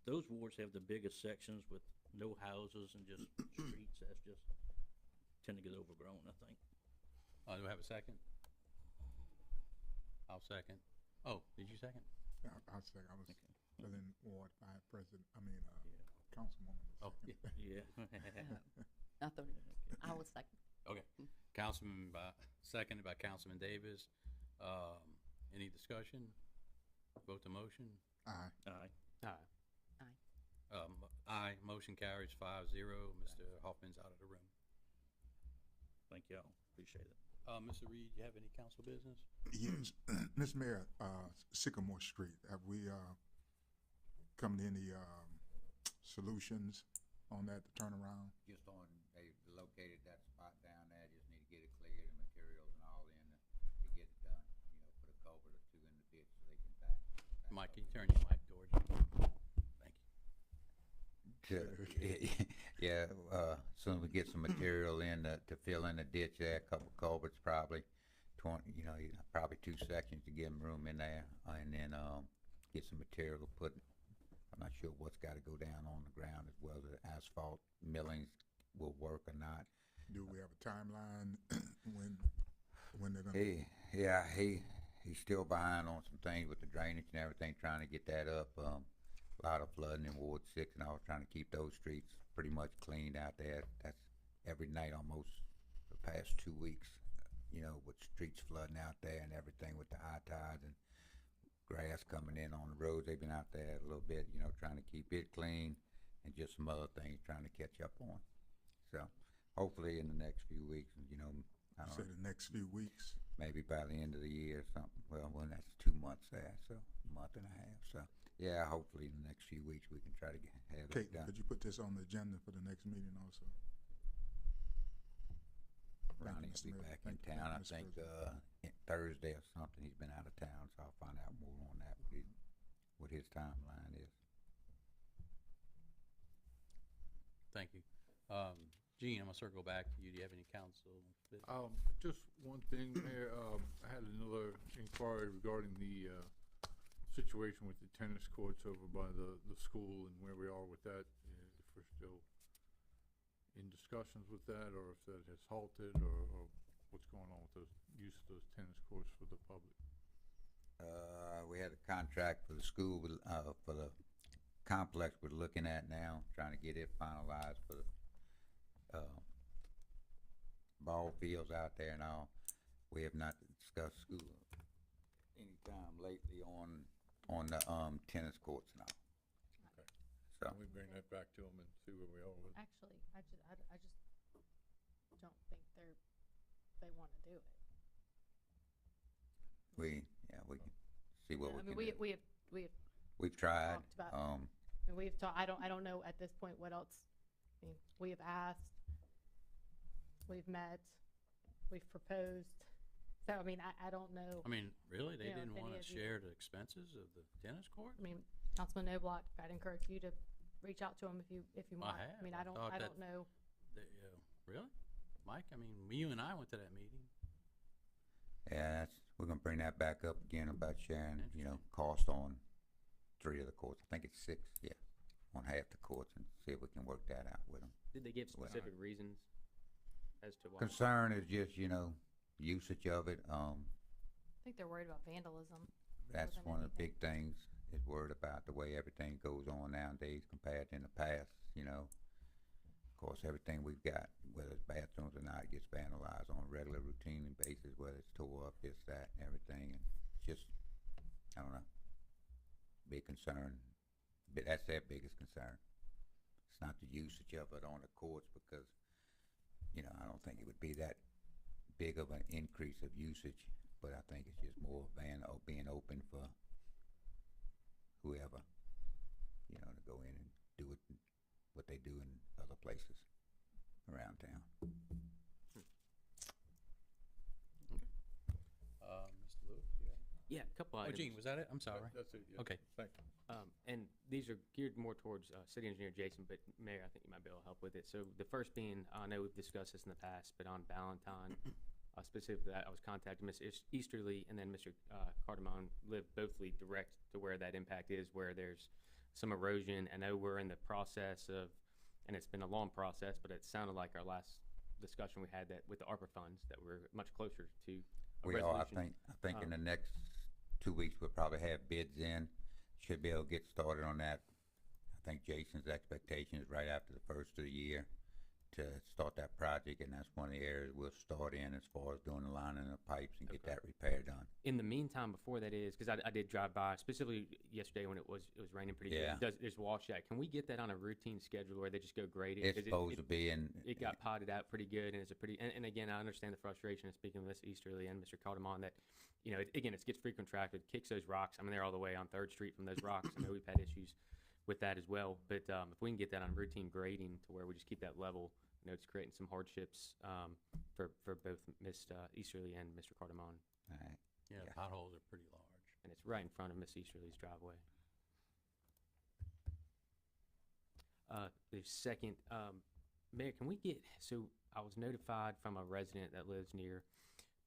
Those wards have the biggest sections with no houses and just streets. That's just tend to get overgrown, I think. Do we have a second? I'll second. Oh, did you second? I'll say, I was Okay. filling Ward 5 president, councilwoman. Oh, second. Yeah. I thought, I was second. Okay. Councilman, seconded by Councilman Davis. Any discussion? Vote the motion? Aye. Aye. Aye. Aye, motion carries 5-0. Mr. Hoffman's out of the room. Thank y'all. Appreciate it. Mr. Reed, you have any council business? Yes, Mr. Mayor, Sycamore Street, have we, come to any, solutions on that to turn around? Just on, they located that spot down there, just need to get it cleared and materials and all in to get it done. You know, put a culvert or two in the ditch so they can back. Mike, can you turn your mic towards you? Thank you. Yeah, soon as we get some material in to fill in the ditch there, a couple culverts probably, 20, probably 2 sections to give them room in there, and then, get some material to put, I'm not sure what's gotta go down on the ground as well, the asphalt millings will work or not. Do we have a timeline when they're gonna? He's still behind on some things with the drainage and everything, trying to get that up. A lot of flooding in Ward 6 and all, trying to keep those streets pretty much cleaned out there. That's every night almost the past 2 weeks, with streets flooding out there and everything with the high tides and grass coming in on the roads. They've been out there a little bit, trying to keep it clean and just some other things trying to catch up on. So hopefully in the next few weeks, I don't Say know, the next few weeks. maybe by the end of the year or something. Well, that's 2 months there, so a month and a half. So yeah, hopefully in the next few weeks we can try to have Kate, it done. could you put this on the agenda for the next meeting also? Thank you, Ronnie Mr. will be Mayor. back in Thank you, town, I Mr. think, President. Thursday or something. He's been out of town, so I'll find out more on that, what his timeline is. Thank you. Gene, I'm gonna circle back to you. Do you have any council business? Just one thing, Mayor, I had another inquiry regarding the, situation with the tennis courts over by the school and where we are with that, if we're still in discussions with that, or if that has halted, or what's going on with those, use of those tennis courts for the public. We had a contract for the school, for the complex we're looking at now, trying to get it finalized for the, ball fields out there and all. We have not discussed school anytime lately on the, tennis courts and all. Okay. So, Can we bring that back to them and see where we are with it? Actually, I just don't think they wanna do it. we can see what I we mean, can do. we've We've tried, talked about, and we've I don't know at this point what else. I mean, we have asked, we've met, we've proposed. So, I mean, I don't know. I mean, really, they You know, didn't if any want to of you- share the expenses of the tennis court? I mean, Councilman Noblock, I'd encourage you to reach out to him if you I want. have. I mean, I I don't thought that- know. Really? Mike, I mean, you and I went to that meeting. yeah, we're gonna bring that back up again about sharing, cost on 3 of the courts. I think it's 6, yeah, on half the courts, and see if we can work that out with them. Did they give Well, specific reasons as to why? Concern is just, usage of it. I think they're worried about vandalism. That's than one of the anything. big things, is worried about the way everything goes on nowadays compared to in the past, Of course, everything we've got, whether it's bathrooms or not, gets vandalized on a regular routine basis, whether it's tore up, this, that, and everything, and just, I don't know, big concern. But that's their biggest concern. It's not the usage of it on the courts, because, I don't think it would be that big of an increase of usage, but I think it's just more being open for whoever, to go in and do it, what they do in other places around town. Mr. Lewis, you got? Yeah, a couple Oh, items. Gene, was that it? I'm sorry. That's it, yeah. Okay. Thank you. And these are geared more towards City Engineer Jason, but Mayor, I think you might be able to help with it. So the first being, I know we've discussed this in the past, but on Valentine, specifically, I was contacting Ms. Easterly and then Mr. Cardamone both lead direct to where that impact is, where there's some erosion. I know we're in the process of, and it's been a long process, but it sounded like our last discussion we had that with the ARPA funds, that we're much closer to a We are, resolution. I think in the next 2 weeks, we'll probably have bids in, should be able to get started on that. I think Jason's expectation is right after the first of the year to start that project, and that's one of the areas we'll start in as far as doing the lining of pipes and get that repair done. In the meantime, before that is, because I did drive by, specifically yesterday when it was raining pretty Yeah. good. There's washout. Can we get that on a routine schedule where they just go grade it? It's 'Cause supposed to be in, It got potted out pretty good, and it's a pretty. And again, I understand the frustration of speaking with Ms. Easterly and Mr. Caldemon that, again, it gets frequent traffic, kicks those rocks. I'm there all the way on 3rd Street from those rocks. I know we've had issues with that as well. But if we can get that on routine grading to where we just keep that level, it's creating some hardships for both Ms. Easterly and Mr. Cardamon. all right. Yeah, the potholes are pretty large. And it's right in front of Miss Easterly's driveway. The second, Mayor, can we get, so I was notified from a resident that lives near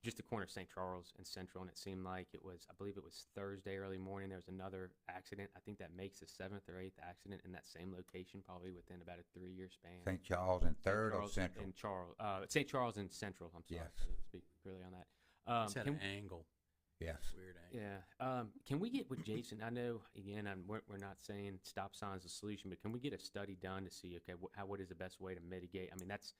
just the corner of St. Charles and Central, and it seemed like I believe it was Thursday early morning, there was another accident. I think that makes the 7th or 8th accident in that same location, probably within about a 3-year span. St. Charles and St. 3rd or Charles Central? and St. Charles and Central, I'm sorry. Yes. I didn't speak clearly on that. It's at an angle. Yes. Weird angle. Yeah. Can we get with Jason? I know, again, we're not saying stop signs is the solution, but can we get a study done to see, okay, what is the best way to mitigate? I mean, that's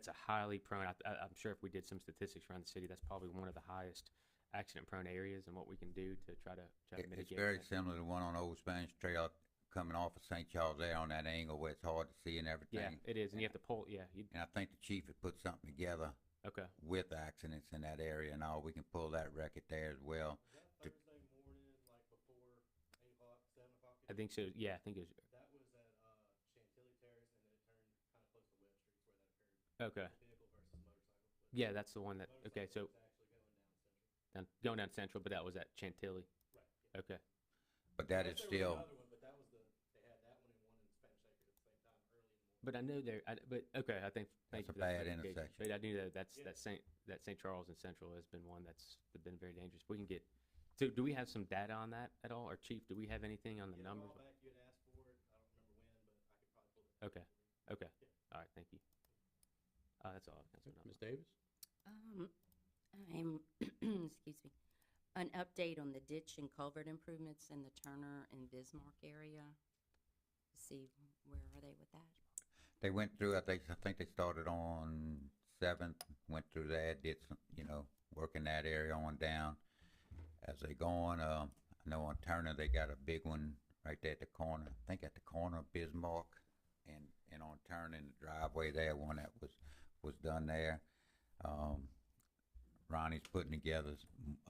a highly prone, I'm sure if we did some statistics around the city, that's probably one of the highest accident-prone areas, and what we can do to try to mitigate It's very that. similar to one on Old Spanish Trail coming off of St. Charles there on that angle where it's hard to see and everything. Yeah, it is, and you have to pull, And I think the chief had put something together okay. with accidents in that area and all. We can pull that record there as well. I think so, yeah, I think it was. That was at Chantilly Terrace, and then it turned kind of close to Webb Street where that occurred. Okay. Vehicle versus motorcycle. Yeah, that's the one that, okay, so. Going down Central, but that was at Chantilly? Right. Okay. But that is still, But that was they had that one and one in Spanish Acres at the same time early in the morning. But I know but okay, I think, thank That's you a for that bad clarification. intersection. But I knew that St. Charles and Central has been one that's been very dangerous. We can get, so do we have some data on that at all? Or Chief, do we have anything on the numbers? A while back you had asked for it. I don't remember when, but I could probably pull it. Okay, okay. All right, thank you. That's all. Ms. Davis? I'm, excuse me, an update on the ditch and culvert improvements in the Turner and Bismarck area. To see where are they with that? they went through, I think they started on 7th, went through there, did some, work in that area on down. As they go on, I know on Turner, they got a big one right there at the corner, I think at the corner of Bismarck and on Turner in the driveway there, one that was done there. Ronnie's putting together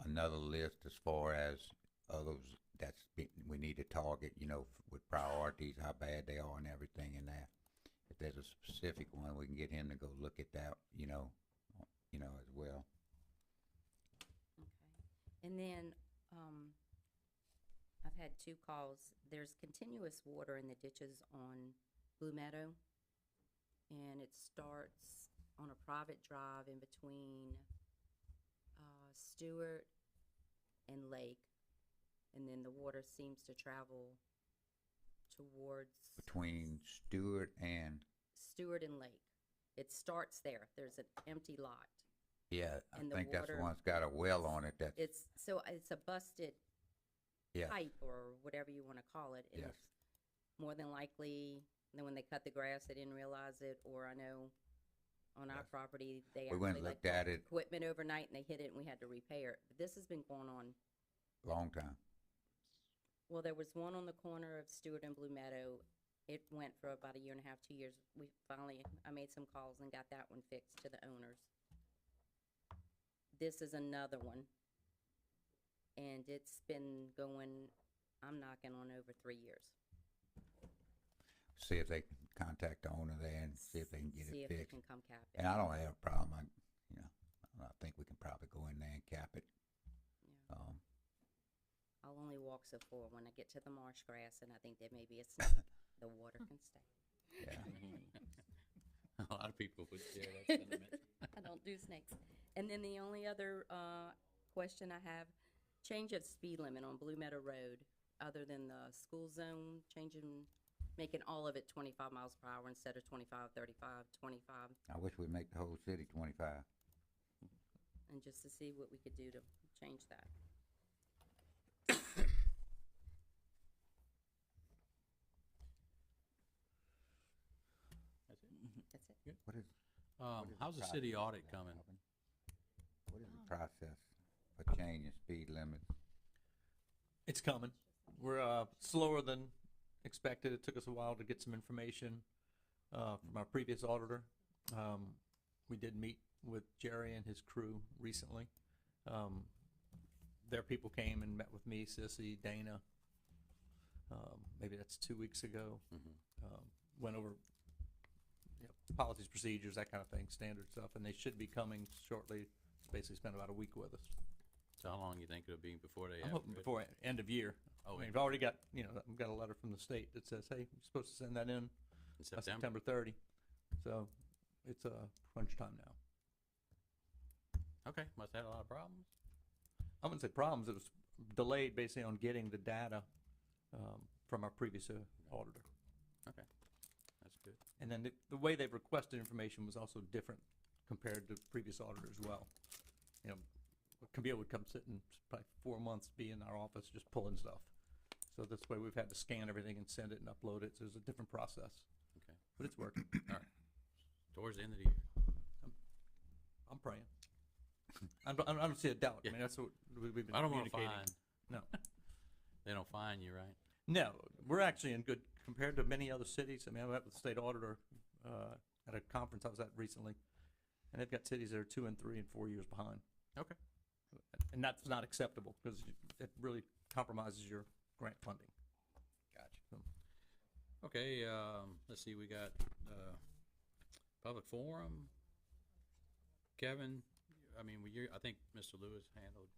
another list as far as others we need to target, with priorities, how bad they are and everything in that. If there's a specific one, we can get him to go look at that, as well. Okay. And then, I've had 2 calls. There's continuous water in the ditches on Blue Meadow, and it starts on a private drive in between Stewart and Lake, and then the water seems to travel towards Between Stewart and, Lake. It starts there. There's an empty lot. yeah, I And the think that's the water one that's got a well on it that's, It's a busted yeah, pipe or whatever you want to call it. And Yes. it's more than likely, then when they cut the grass, they didn't realize it. Or I know on our Yes. property, they We went actually and looked at it. equipment overnight and they hit it and we had to repair it. But this has been going on. long time. Well, there was one on the corner of Stewart and Blue Meadow. It went for about 1.5 to 2 years. I made some calls and got that one fixed to the owners. This is another one. And it's been going, I'm knocking on over 3 years. See if they can contact the owner there and see if they can get See it if they fixed. can come cap it. And I don't have a problem, I think we can probably go in there and cap it. I'll only walk so far. When I get to the marsh grass and I think there may be a snake, the water can stay. Yeah. A lot of people would share that sentiment. I don't do snakes. And then the only other question I have, change of speed limit on Blue Meadow Road, other than the school zone, making all of it 25 miles per hour instead of 25, 35, 25, I wish we'd make the whole city 25. and just to see what we could do to change that. That's it? That's it. Good. What is How's the city audit coming? What is the process for changing speed limits? It's coming. We're slower than expected. It took us a while to get some information from our previous auditor. We did meet with Jerry and his crew recently. Their people came and met with me, Sissy, Dana. Maybe that's 2 weeks ago. Went over policies, procedures, that kind of thing, standard stuff, and they should be coming shortly. Basically spent about a week with us. So how long you think it'll be before they I'm have? hoping before end of year. Oh, I mean, we've already got, I've got a letter from the state that says, hey, you're supposed to send that in by September 30. So it's crunch time now. Okay, must have had a lot of problems. I wouldn't say problems. It was delayed basically on getting the data from our previous auditor. Okay, that's good. And then the way they've requested information was also different compared to previous auditor as well. Camille would come sit and probably 4 months be in our office just pulling stuff. So this way we've had to scan everything and send it and upload it. So there's a different process. Okay. But it's working. All right. Towards the end of the year. I'm praying. I don't see a doubt. Yeah. I mean, that's what we've been I don't want to communicating. fine. No. They don't fine you, right? No, we're actually in good, compared to many other cities. I mean, I met with the state auditor at a conference I was at recently, and they've got cities that are 2 and 3 and 4 years behind. Okay. And that's not acceptable, because it really compromises your grant funding. Gotcha. Okay, let's see, we got public forum. Kevin, I mean, I think Mr. Lewis handled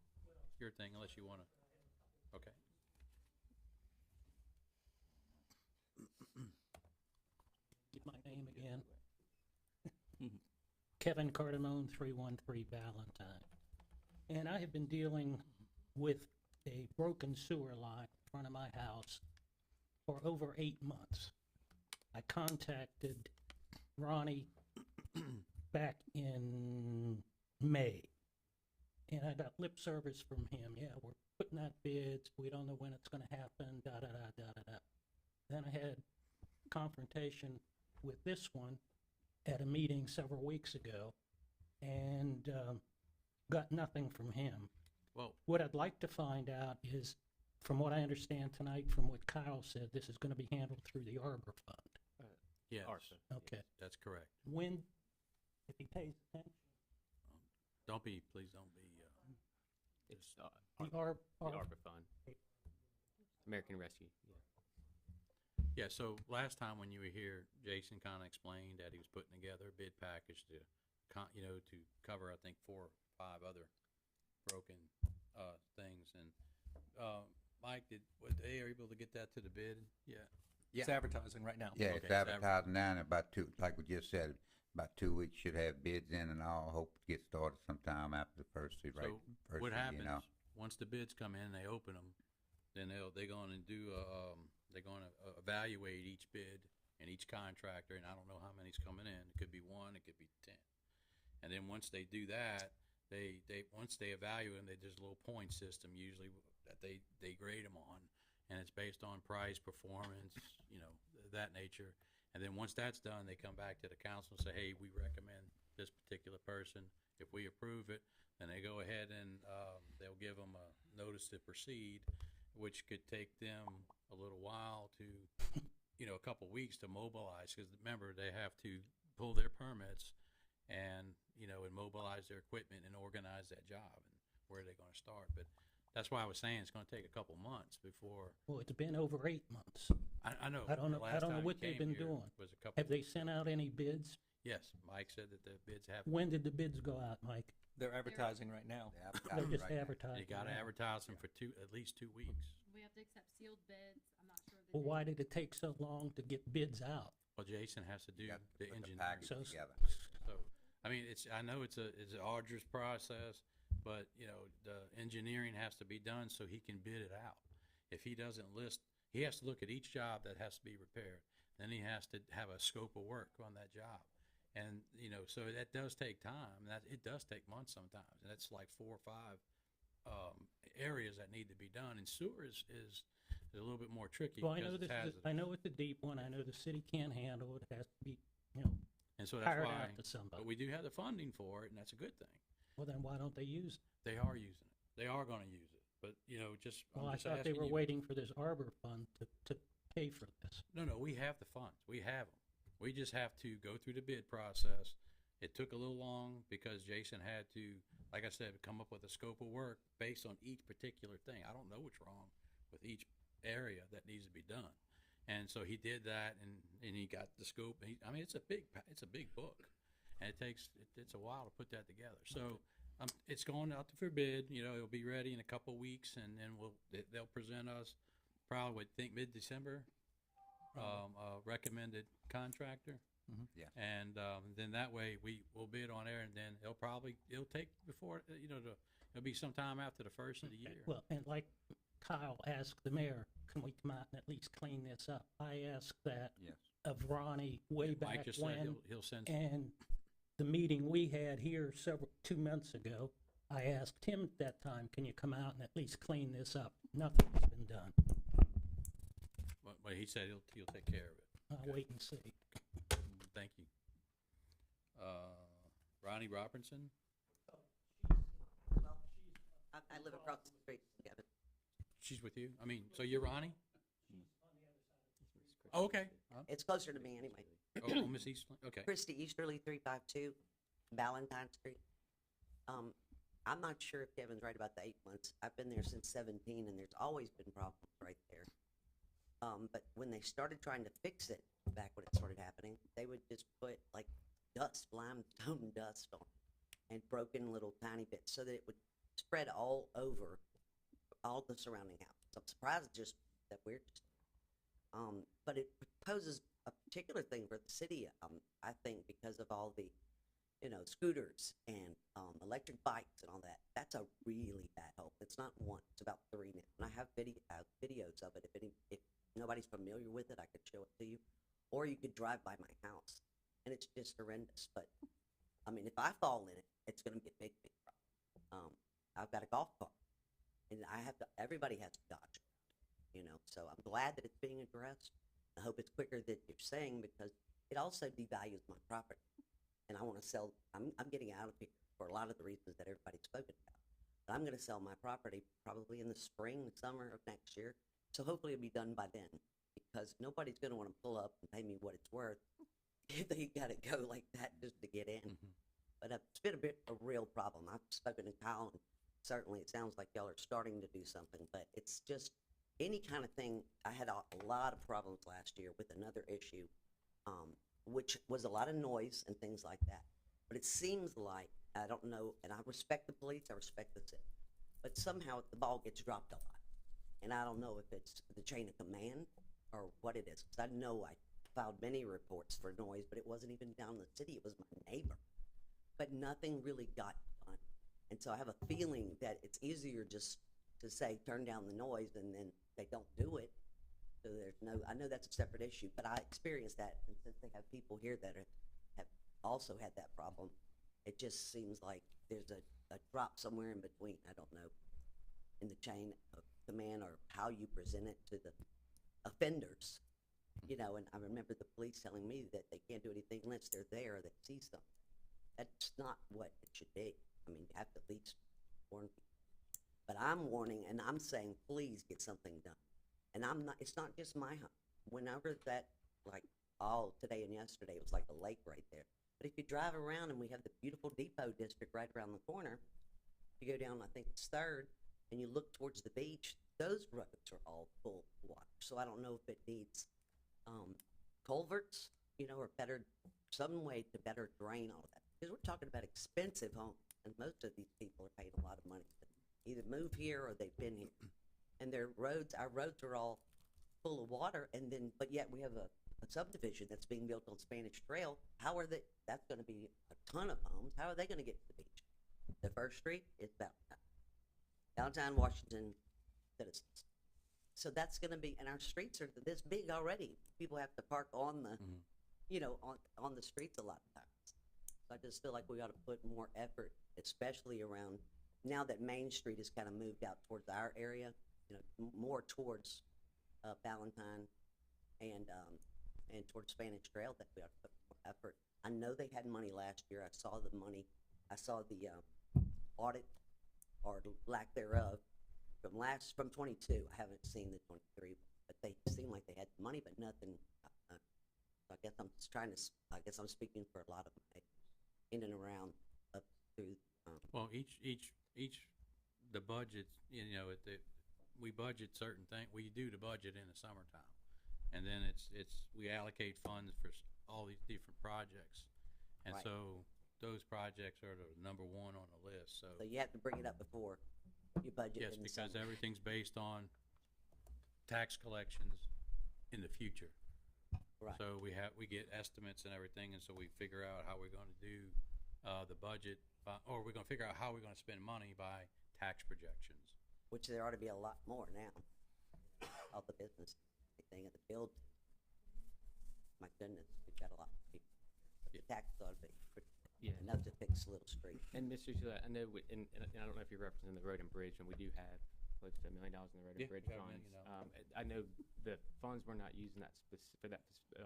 your thing, unless you want to. Okay. Get my name again. Kevin Cardamone, 313 Valentine. And I have been dealing with a broken sewer line in front of my house for over 8 months. I contacted Ronnie back in May, and I got lip service from him. Yeah, we're putting out bids. We don't know when it's going to happen, da-da-da-da-da-da. Then I had confrontation with this one at a meeting several weeks ago, and got nothing from him. Well, What I'd like to find out is, from what I understand tonight, from what Kyle said, this is gonna be handled through the Arbor Fund. yes, Okay. that's correct. When, if he pays attention, Please don't be, It's, the the ARPA fund, American Rescue, yeah. yeah, so last time when you were here, Jason kind of explained that he was putting together a bid package to, to cover, I think, 4 or 5 other broken, things, and, Mike, were they able to get that to the bid? Yeah. It's advertising right now. Yeah, Okay, it's it's advertising now in about 2, like we just said, about 2 weeks should have bids in and all. Hope to get started sometime after the first, So first what of, happens, you know. once the bids come in, they open them, then they're gonna do, they're gonna evaluate each bid and each contractor, and I don't know how many's coming in. It could be 1, it could be 10. And then once they do that, once they evaluate them, there's a little point system usually that they grade them on, and it's based on price, performance, that nature. And then once that's done, they come back to the council and say, hey, we recommend this particular person. If we approve it, then they go ahead and they'll give them a notice to proceed, which could take them a little while to, a couple weeks to mobilize, because remember, they have to pull their permits and, and mobilize their equipment and organize that job and where they're gonna start. But that's why I was saying it's gonna take a couple months before. well, it's been over 8 months. I know. I don't know, the I last don't know time what you they've came been here doing. Was a couple. Have they sent out any bids? Yes, Mike said that the bids have. When did the bids go out, Mike? They're advertising right now. They're just advertising. You gotta now. advertise them for at least 2 weeks. We have to accept sealed bids. I'm not sure. Well, why did it take so long to get bids out? Well, Jason has to do Got to the put the engineering. package So- together. So, I mean, I know it's an arduous process, but, the engineering has to be done so he can bid it out. If he doesn't list, he has to look at each job that has to be repaired. Then he has to have a scope of work on that job. And, so that does take time. It does take months sometimes. And that's like 4 or 5 areas that need to be done. And sewer is a little bit more tricky Well, I because know it's hazardous. I know it's a deep one. I know the city can't handle it. It has to be, And so that's hired why, out to somebody. but we do have the funding for it, and that's a good thing. Well, then why don't they use it? They are using it. They are gonna use it, but, Well, I'm I just thought they asking were you. waiting for this Arbor Fund to pay for this. No, we have the funds. We have them. We just have to go through the bid process. It took a little long because Jason had to, like I said, come up with a scope of work based on each particular thing. I don't know what's wrong with each area that needs to be done. And so he did that, and he got the scope. It's a big book, and it's a while to put that together. So it's going out for bid. It'll be ready in a couple of weeks, and then they'll present us probably mid-December, a recommended contractor. Yeah. And then that way we'll bid on there, and then it'll take before it'll be sometime after the first of the year. Well, and like Kyle asked the mayor, can we come out and at least clean this up? I asked that Yes. of Ronnie way Mike back just said when. he'll send. And the meeting we had here 2 months ago, I asked him at that time, can you come out and at least clean this up? Nothing's been done. But he said he'll take care of it. I'll wait and see. Thank you. Ronnie Robertson. I live across the street from Kevin. She's with you. So you're Ronnie? Oh, okay. It's closer to me anyway. Oh, Miss Eastland. Okay. Christy Easterly, 352 Valentine Street. I'm not sure if Kevin's right about the 8 months. I've been there since 17, and there's always been problems right there. But when they started trying to fix it, back when it started happening, they would just put like dust, limestone dust on and broken little tiny bits so that it would spread all over all the surrounding houses. I'm surprised just that we're just, but it poses a particular thing for the city, I think, because of all the, scooters and electric bikes and all that. That's a really bad hole. It's not one, it's about 3 now. And I have videos of it. If nobody's familiar with it, I could show it to you. Or you could drive by my house, and it's just horrendous. But, if I fall in it, it's going to be a big, big problem. I've got a golf cart, and everybody has to dodge it, so I'm glad that it's being addressed. I hope it's quicker than you're saying, because it also devalues my property. and I wanna sell, I'm getting out of here for a lot of the reasons that everybody's spoken about. But I'm gonna sell my property probably in the spring, summer of next year, so hopefully it'll be done by then, because nobody's gonna wanna pull up and pay me what it's worth if they gotta go like that just to get in. But it's been a real problem. I've spoken to Kyle, and certainly it sounds like y'all are starting to do something, but it's just any kind of thing. I had a lot of problems last year with another issue, which was a lot of noise and things like that. But it seems like, I don't know, and I respect the police, I respect the city, but somehow the ball gets dropped a lot. And I don't know if it's the chain of command or what it is. 'Cause I know I filed many reports for noise, but it wasn't even down in the city, it was my neighbor. But nothing really got done. And so I have a feeling that it's easier just to say, turn down the noise, and then they don't do it. So there's no, I know that's a separate issue, but I experienced that, and since they have people here that have also had that problem, it just seems like there's a drop somewhere in between, I don't know, in the chain of command or how you present it to the offenders. You know, and I remember the police telling me that they can't do anything unless they're there or they see something. That's not what it should be. I mean, you have to at least warn people. But I'm warning, and I'm saying, please get something done. And it's not just my home. Whenever that, like, today and yesterday, it was like a lake right there. But if you drive around, and we have the beautiful Depot District right around the corner, you go down, I think it's 3rd, and you look towards the beach, those roads are all full of water. So I don't know if it needs culverts, you know, or some way to better drain all of that. Because we're talking about expensive homes, and most of these people are paying a lot of money to either move here or they've been here. And our roads are all full of water, but yet we have a subdivision that's being built on Spanish Trail. That's gonna be a ton of homes, how are they gonna get to the beach? The First Street is downtown Washington citizens. So that's gonna be, and our streets are this big already. People have to park on the, you know, on the streets a lot of times. So I just feel like we ought to put more effort, especially around, now that Main Street has kind of moved out towards our area, you know, more towards Valentine and towards Spanish Trail, that we ought to put more effort. I know they had money last year. I saw the money. I saw the audit or lack thereof from 22. I haven't seen the 23, but they seem like they had money, but nothing. I guess I'm just I guess I'm speaking for a lot of them in and around up through. Well, the budgets, you know, we budget certain things, we do the budget in the summertime. And then we allocate funds for all these different projects. And Right. so those projects are the number one on the list, so. So you have to bring it up before you budget Yes, in the because summer. everything's based on tax collections in the future. Right. So we get estimates and everything, and so we figure out how we're gonna do, the budget, or we're gonna figure out how we're gonna spend money by tax projections. Which there ought to be a lot more now. All the business, everything at the build. My goodness, we've got a lot of people. The tax ought to be enough to fix a little street. And Mr. Shula, I know, and I don't know if you're representing the road and bridge, and we do have close to $1 million in the road and bridge we have $1 funds. million. I know the funds were not using for that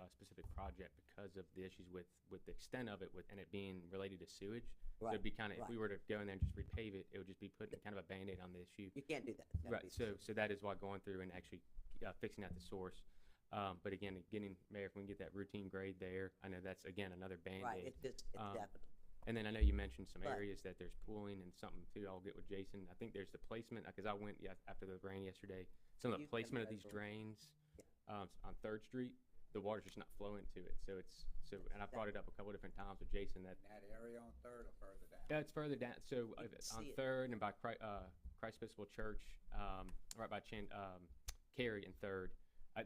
specific project because of the issues with the extent of it, and it being related to sewage. So it'd be kind of, if we were to go in there and just repave it, it would just be putting kind of a Band-Aid on the issue. You can't do that. That'd Right, be- so that is why going through and actually fixing at the source. But again, Mayor, if we can get that routine grade there, I know that's, again, another Band-Aid. Right, it's definitely. And then I know you mentioned some But- areas that there's pooling and something too, I'll get with Jason. I think there's the placement, because I went after the rain yesterday, some of the You can placement of go these for it. drains on 3rd Street, the water's just not flowing to it. And I've brought it up a couple different times with Jason that. That area on 3rd or further down? Yeah, it's further down, so can on see it. 3rd and by Christ Episcopal Church, right by Cary and 3rd.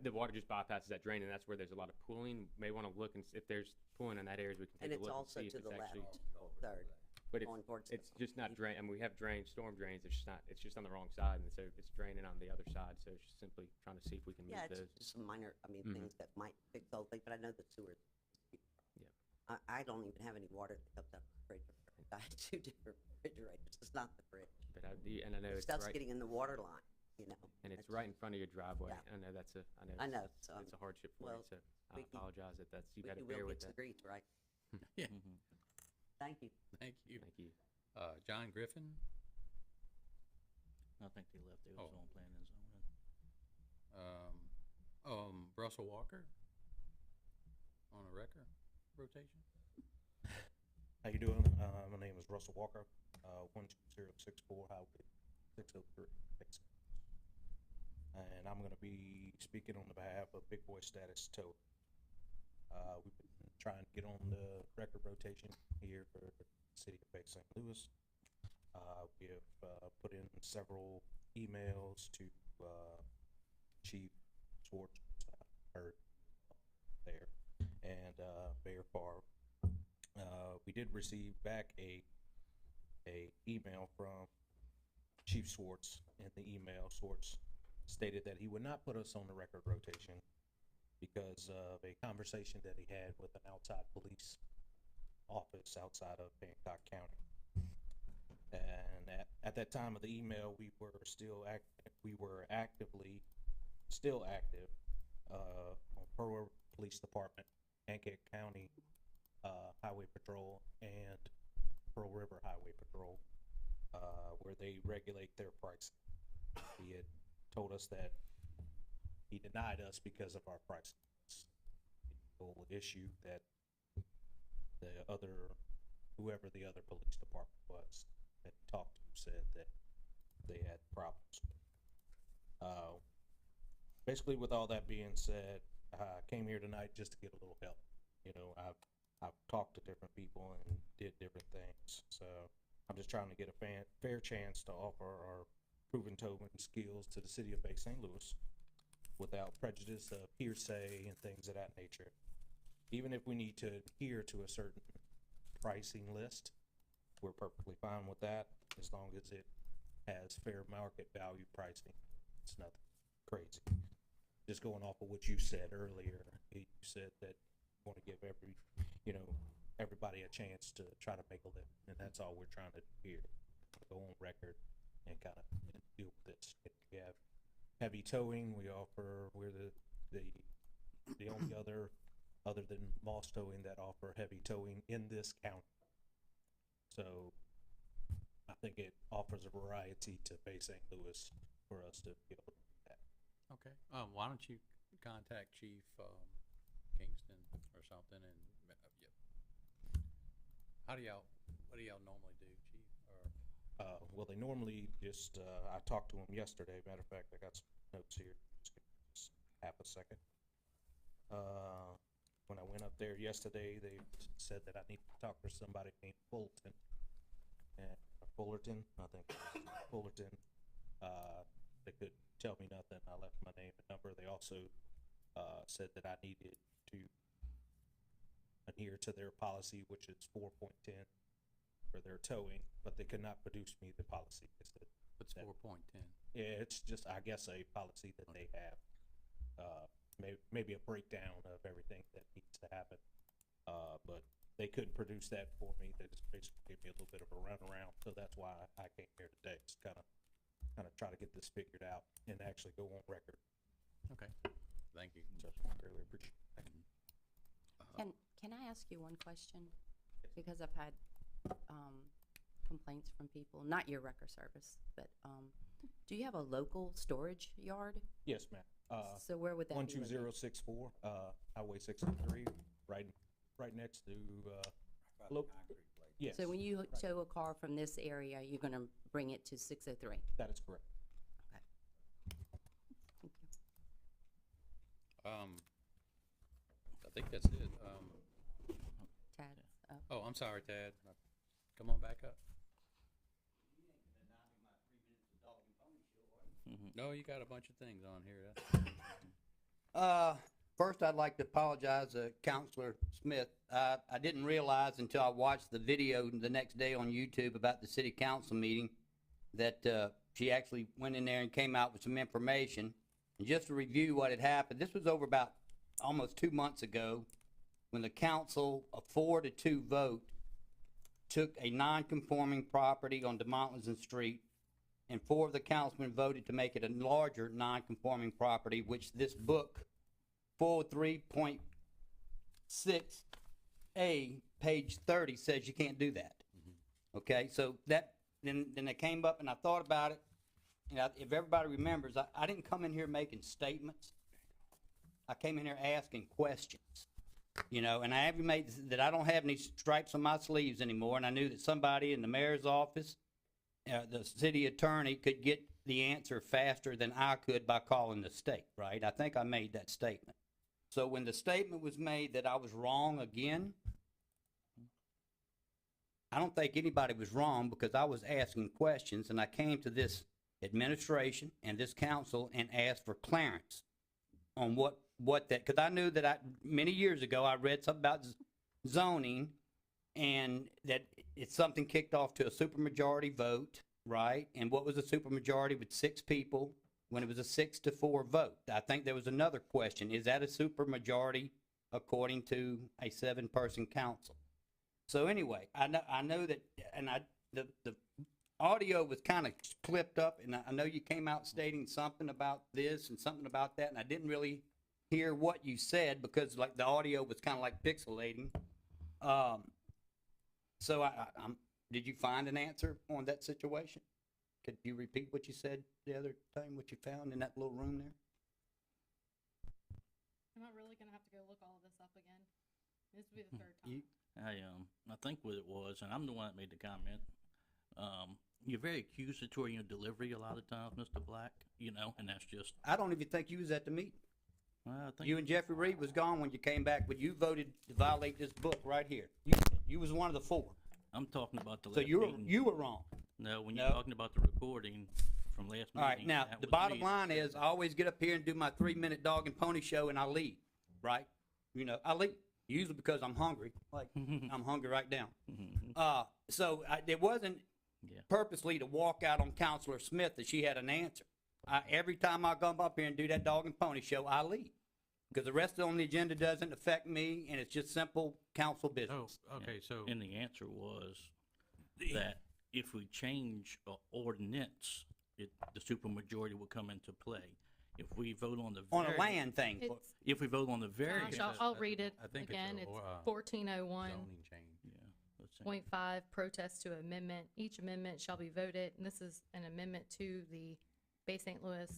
The water just bypasses that drain, and that's where there's a lot of pooling. May want to look and if there's pooling in that area, we can And take a it's look and also see if to it's the left, actually. Third. But going towards it's just not drain. I mean, we have storm drains. It's just on the wrong side, and so it's draining on the other side. So it's just simply trying to see if we can move Yeah, those. it's just some minor, Mhm. things that might fix the whole thing, but I know the sewer. Yeah. I don't even have any water that comes out of the refrigerator. I have 2 different refrigerators. It's not the fridge. But I know it's Stuff's right, getting in the water line, you know. and it's right in front of your driveway. Yeah. I know I know, it's so, a hardship for well, you. So I we apologize that you got to will bear with fix the that. grease, right? Yeah. Thank you. Thank you. Thank you. John Griffin? I think they left, they was Oh. on planning and zoning. Russell Walker? On a wrecker rotation? How you doing? My name is Russell Walker, 12064 Highway 603. And I'm gonna be speaking on the behalf of Big Boy Status Tow. We've been trying to get on the record rotation here for the city of Bay St. Louis. We have put in several emails to Chief Schwartz, heard there, and Mayor Favre. We did receive back a email from Chief Schwartz. In the email, Schwartz stated that he would not put us on the record rotation because of a conversation that he had with an outside police office outside of Hancock County. And at that time of the email, we were still actively on Pearl River Police Department, Hancock County Highway Patrol, and Pearl River Highway Patrol, where they regulate their pricing. He had told us that he denied us because of our pricing. The whole issue that whoever the other police department was that he talked to said that they had problems with. Basically, with all that being said, I came here tonight just to get a little help. You know, I've talked to different people and did different things, so I'm just trying to get a fair chance to offer our proven towing skills to the city of Bay St. Louis without prejudice of hearsay and things of that nature. Even if we need to adhere to a certain pricing list, we're perfectly fine with that as long as it has fair market value pricing. It's nothing crazy. Just going off of what you said earlier, you said that you want to give everybody a chance to try to make a living, and that's all we're trying to do here. Go on record and kind of deal with this. If we have heavy towing, we're the only other than Moss Towing that offer heavy towing in this county. So I think it offers a variety to Bay St. Louis for us to be able to do that. Okay. Why don't you contact Chief Kingston or something, and what do y'all normally do, Chief? Or Well, they normally just, I talked to them yesterday. Matter of fact, I got some notes here. Just give me just half a second. When I went up there yesterday, they said that I need to talk to somebody named Fullerton. And Fullerton, I think it was Fullerton. They couldn't tell me nothing. I left my name and number. They also said that I needed to adhere to their policy, which is 4.10 for their towing, but they could not produce me the policy. What's 4.10? Yeah, it's just, I guess, a policy that they have. Maybe a breakdown of everything that needs to happen. But they couldn't produce that for me. They just basically gave me a little bit of a runaround. So that's why I came here today. Just kind of try to get this figured out and actually go on record. Okay. Thank you. So I really appreciate it. Can I ask you one question? Because I've had complaints from people, not your wrecker service, but do you have a local storage yard? Yes, ma'am. So where would that be located? 12064 Highway 603, right next to Yes. So when you tow a car from this area, you're going to bring it to 603? That is correct. Okay. Thank you. I think that's it. Tad. Oh, I'm sorry, Tad. Come on back up. No, you got a bunch of things on here. First, I'd like to apologize to Counselor Smith. I didn't realize until I watched the video the next day on YouTube about the city council meeting that she actually went in there and came out with some information. And just to review what had happened, this was over about almost 2 months ago when the council, a 4-2 vote, took a non-conforming property on DeMontlinson Street, and 4 of the councilmen voted to make it a larger non-conforming property, which this book 403.6 A, page 30 says you can't do that. Okay, so that, then it came up and I thought about it. And if everybody remembers, I didn't come in here making statements. I came in here asking questions. You know, and I have made that I don't have any stripes on my sleeves anymore. And I knew that somebody in the mayor's office, the city attorney, could get the answer faster than I could by calling the state, right? I think I made that statement. So when the statement was made that I was wrong again, I don't think anybody was wrong, because I was asking questions, and I came to this administration and this council and asked for clearance on what that, because I knew that many years ago I read something about zoning, and that it's something kicked off to a supermajority vote, right? And what was a supermajority with 6 people when it was a 6-4 vote? I think there was another question: is that a supermajority according to a 7-person council? So anyway, I know that, and the audio was kind of clipped up, and I know you came out stating something about this and something about that, and I didn't really hear what you said because like the audio was kind of like pixelating. So did you find an answer on that situation? Could you repeat what you said the other time, what you found in that little room there? I'm not really gonna have to go look all of this up again. This will be the third time. I think what it was, and I'm the one that made the comment, you're very accusatory in your delivery a lot of times, Mr. Black, you know, and that's just. I don't even think you was at the meeting. Well, I think You and Jeffrey Reed was gone when you came back, but you voted to violate this book right here. You was one of the 4. I'm talking about the So last you meeting. were wrong. No, when No. you're talking about the recording from last meeting. All right, now, that the was bottom me. line is, I always get up here and do my 3-minute dog and pony show, and I leave, right? You know, I leave, usually because I'm hungry, like, I'm hungry right now. So it wasn't purposely to walk out on Counselor Smith that she had an answer. Every time I come up here and do that dog and pony show, I leave. Because the rest on the agenda doesn't affect me, and it's just simple council business. Okay, so. And the answer was that if we change an ordinance, the supermajority will come into play. If we vote on the. On a land thing. It's- If we vote on the variance. Josh, I'll read it I think it's again. a, It's zoning 1401. change. Let's see. Point 5, protest to amendment. Each amendment shall be voted, and this is an amendment to the Bay St. Louis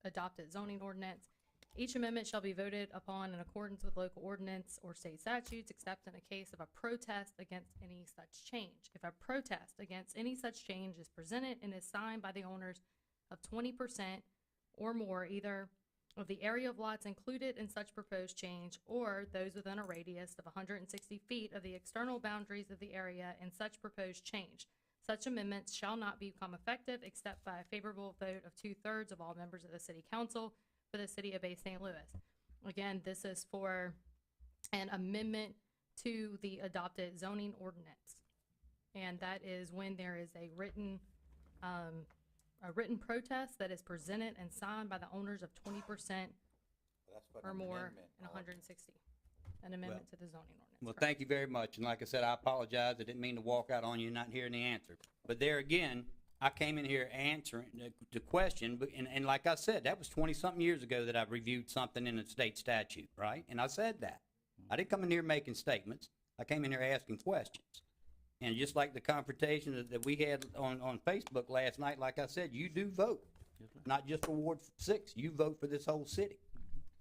adopted zoning ordinance. Each amendment shall be voted upon in accordance with local ordinance or state statutes, except in the case of a protest against any such change. If a protest against any such change is presented and is signed by the owners of 20% or more, either of the area of lots included in such proposed change, or those within a radius of 160 feet of the external boundaries of the area in such proposed change. Such amendments shall not become effective except by a favorable vote of 2/3 of all members of the city council for the city of Bay St. Louis. Again, this is for an amendment to the adopted zoning ordinance. And that is when there is a written protest that is presented and signed by the owners of 20% or more in 160. An amendment to the zoning ordinance. Well, thank you very much, and like I said, I apologize, I didn't mean to walk out on you not hearing the answer. But there again, I came in here answering the question, and like I said, that was 20-something years ago that I reviewed something in a state statute, right? And I said that. I didn't come in here making statements, I came in here asking questions. And just like the confrontation that we had on Facebook last night, like I said, you do vote, not just for Ward 6, you vote for this whole city.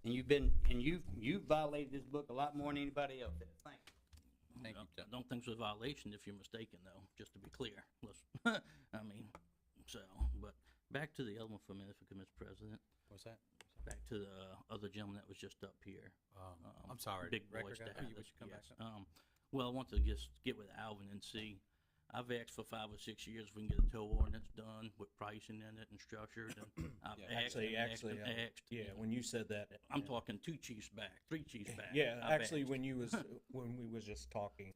And you've violated this book a lot more than anybody else has. Thank you. Thank you, I don't think it's a violation if you're mistaken, though, just to be clear. I mean, so, but back to the other one for a minute, Mr. President. What's that? Back to the other gentleman that was just up here. I'm sorry, Big record boy guy, status, would you come back yes. up? Well, I want to just get with Alvin and see. I've asked for 5 or 6 years if we can get a tow ordinance done with pricing in it and structured. And I've asked and asked and asked. Yeah, when you said that. I'm talking 2 chiefs back, 3 chiefs back. Yeah, I've actually, asked. when you was, when we was just talking,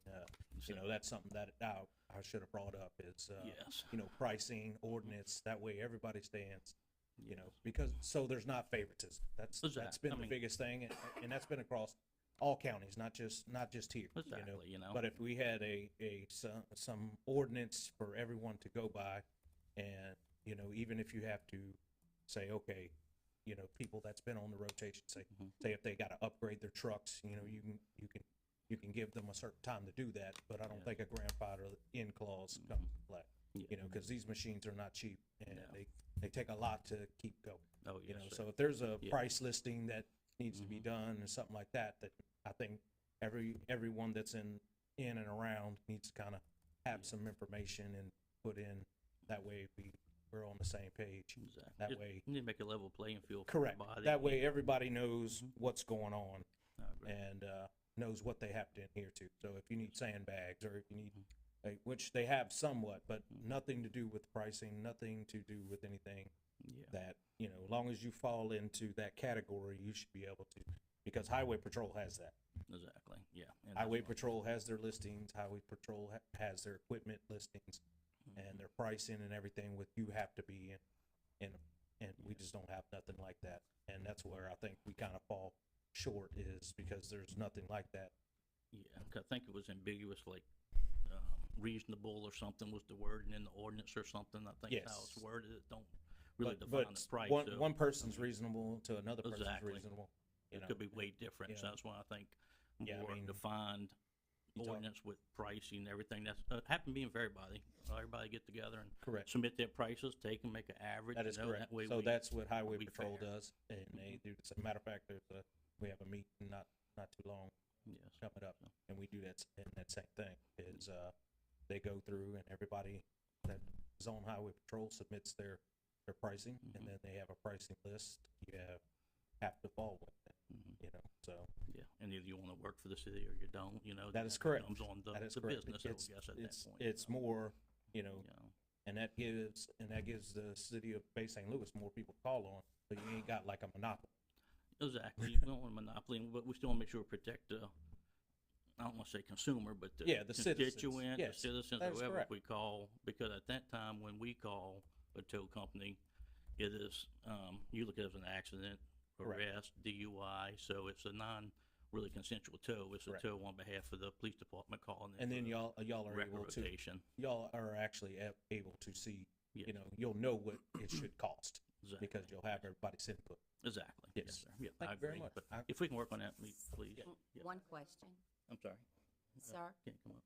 you know, that's something that I should have brought up is, Yes. you know, pricing, ordinance, that way everybody stands, you know, because, so there's not favoritism. That's Exactly. been I the mean- biggest thing, and that's been across all counties, not just here. Exactly, you know. But if we had some ordinance for everyone to go by, and, you know, even if you have to say, okay, you know, people that's been on the rotation, say if they gotta upgrade their trucks, you know, you can give them a certain time to do that, but I don't Yeah. think a grandfather in clause comes into play. Yeah. You know, cause these machines are not cheap and No. they take a lot to keep going. Oh, You yes, know, sir. so if there's a Yeah. price listing that needs to be Mhm. done and something like that, that I think everyone that's in and around needs to kind of have some information and put in. That way we're on the same page. Exactly. That Just way, need to make a level playing field for correct. everybody. That way everybody knows Mhm. what's going on I agree. and, knows what they have to adhere to. So if you need sandbags or if you need, Mhm. which they have somewhat, but Mhm. nothing to do with pricing, nothing to do with anything Yeah. that, you know, as long as you fall into that category, you should be able to, because Highway Patrol has that. Exactly, yeah. and that's Highway what- Patrol has their listings, Highway Patrol has their equipment listings and their pricing and everything with you have to be and we just don't have nothing like that. And that's where I think we kind of fall short is because there's nothing like that. Yeah, 'cause I think it was ambiguous, like, reasonable or something was the wording in the ordinance or something. I think how it's Yes. worded, it don't really But define the price. so, one person's reasonable to another person's Exactly. reasonable. You It know, could be way different, so yeah. that's why I think Yeah, I more mean, defined you talk- ordinance with pricing, everything that's, happen being for everybody. Everybody get together and Correct. submit their prices, take and make an average. That is you know, correct. That way So we, that's what Highway we Patrol fair. does, and they do, as a matter of fact, we have a meeting not too long yes. coming up, So- and we do that same thing, is, they go through and everybody that is on Highway Patrol submits their pricing, Mhm. and then they have a pricing list you have to fall with it, Mhm. you know, so. Yeah, and either you wanna work for the city or you don't, you know. That is correct. Comes on That is the correct. business, I It's- guess, at that it's- point. It's more, you know, You know, and that gives the city of Bay St. Louis more people to call on, but you ain't got like a monopoly. exactly. We don't want a monopoly, but we still wanna make sure we protect the, I don't wanna say consumer, but the Yeah, the citizens. constituent, the Yes, citizens, that is whoever correct. we call, because at that time, when we call a tow company, it is, you look at it as an accident, Correct. arrest, DUI, so it's a really consensual tow. It's a Correct. tow on behalf of the police department calling in. And for then the y'all are record able to, rotation. y'all are actually able to see, Yes. you know, you'll know what it should cost Exactly. because you'll have everybody's input. Exactly. Yes. Yes, sir. Yeah, Thank I you very agree. much. But I- if we can work on that, please. W- Yes. One question, I'm sorry. sir. Can't come up.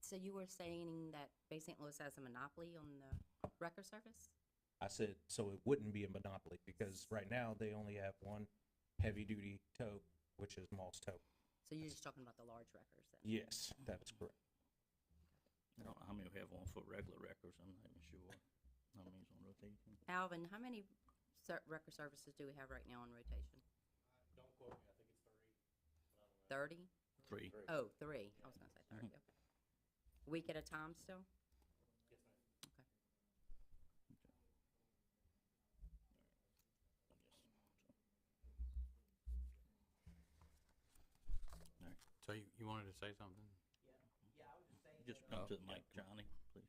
So you were saying that Bay St. Louis has a monopoly on the record service? I said, so it wouldn't be a monopoly because right now they only have one heavy-duty tow, which is Moss Tow. So you're just talking about the large records then? Yes, that is correct. I don't know how many we have on for regular records. I'm not even sure how many's on rotation. Alvin, how many record services do we have right now on rotation? Don't quote me, I think it's 30? 3. Oh, 3. I was gonna say 30, okay. A week at a time still? Okay. So you wanted to say something? Just come Oh, to the yeah, mic, Johnny, please.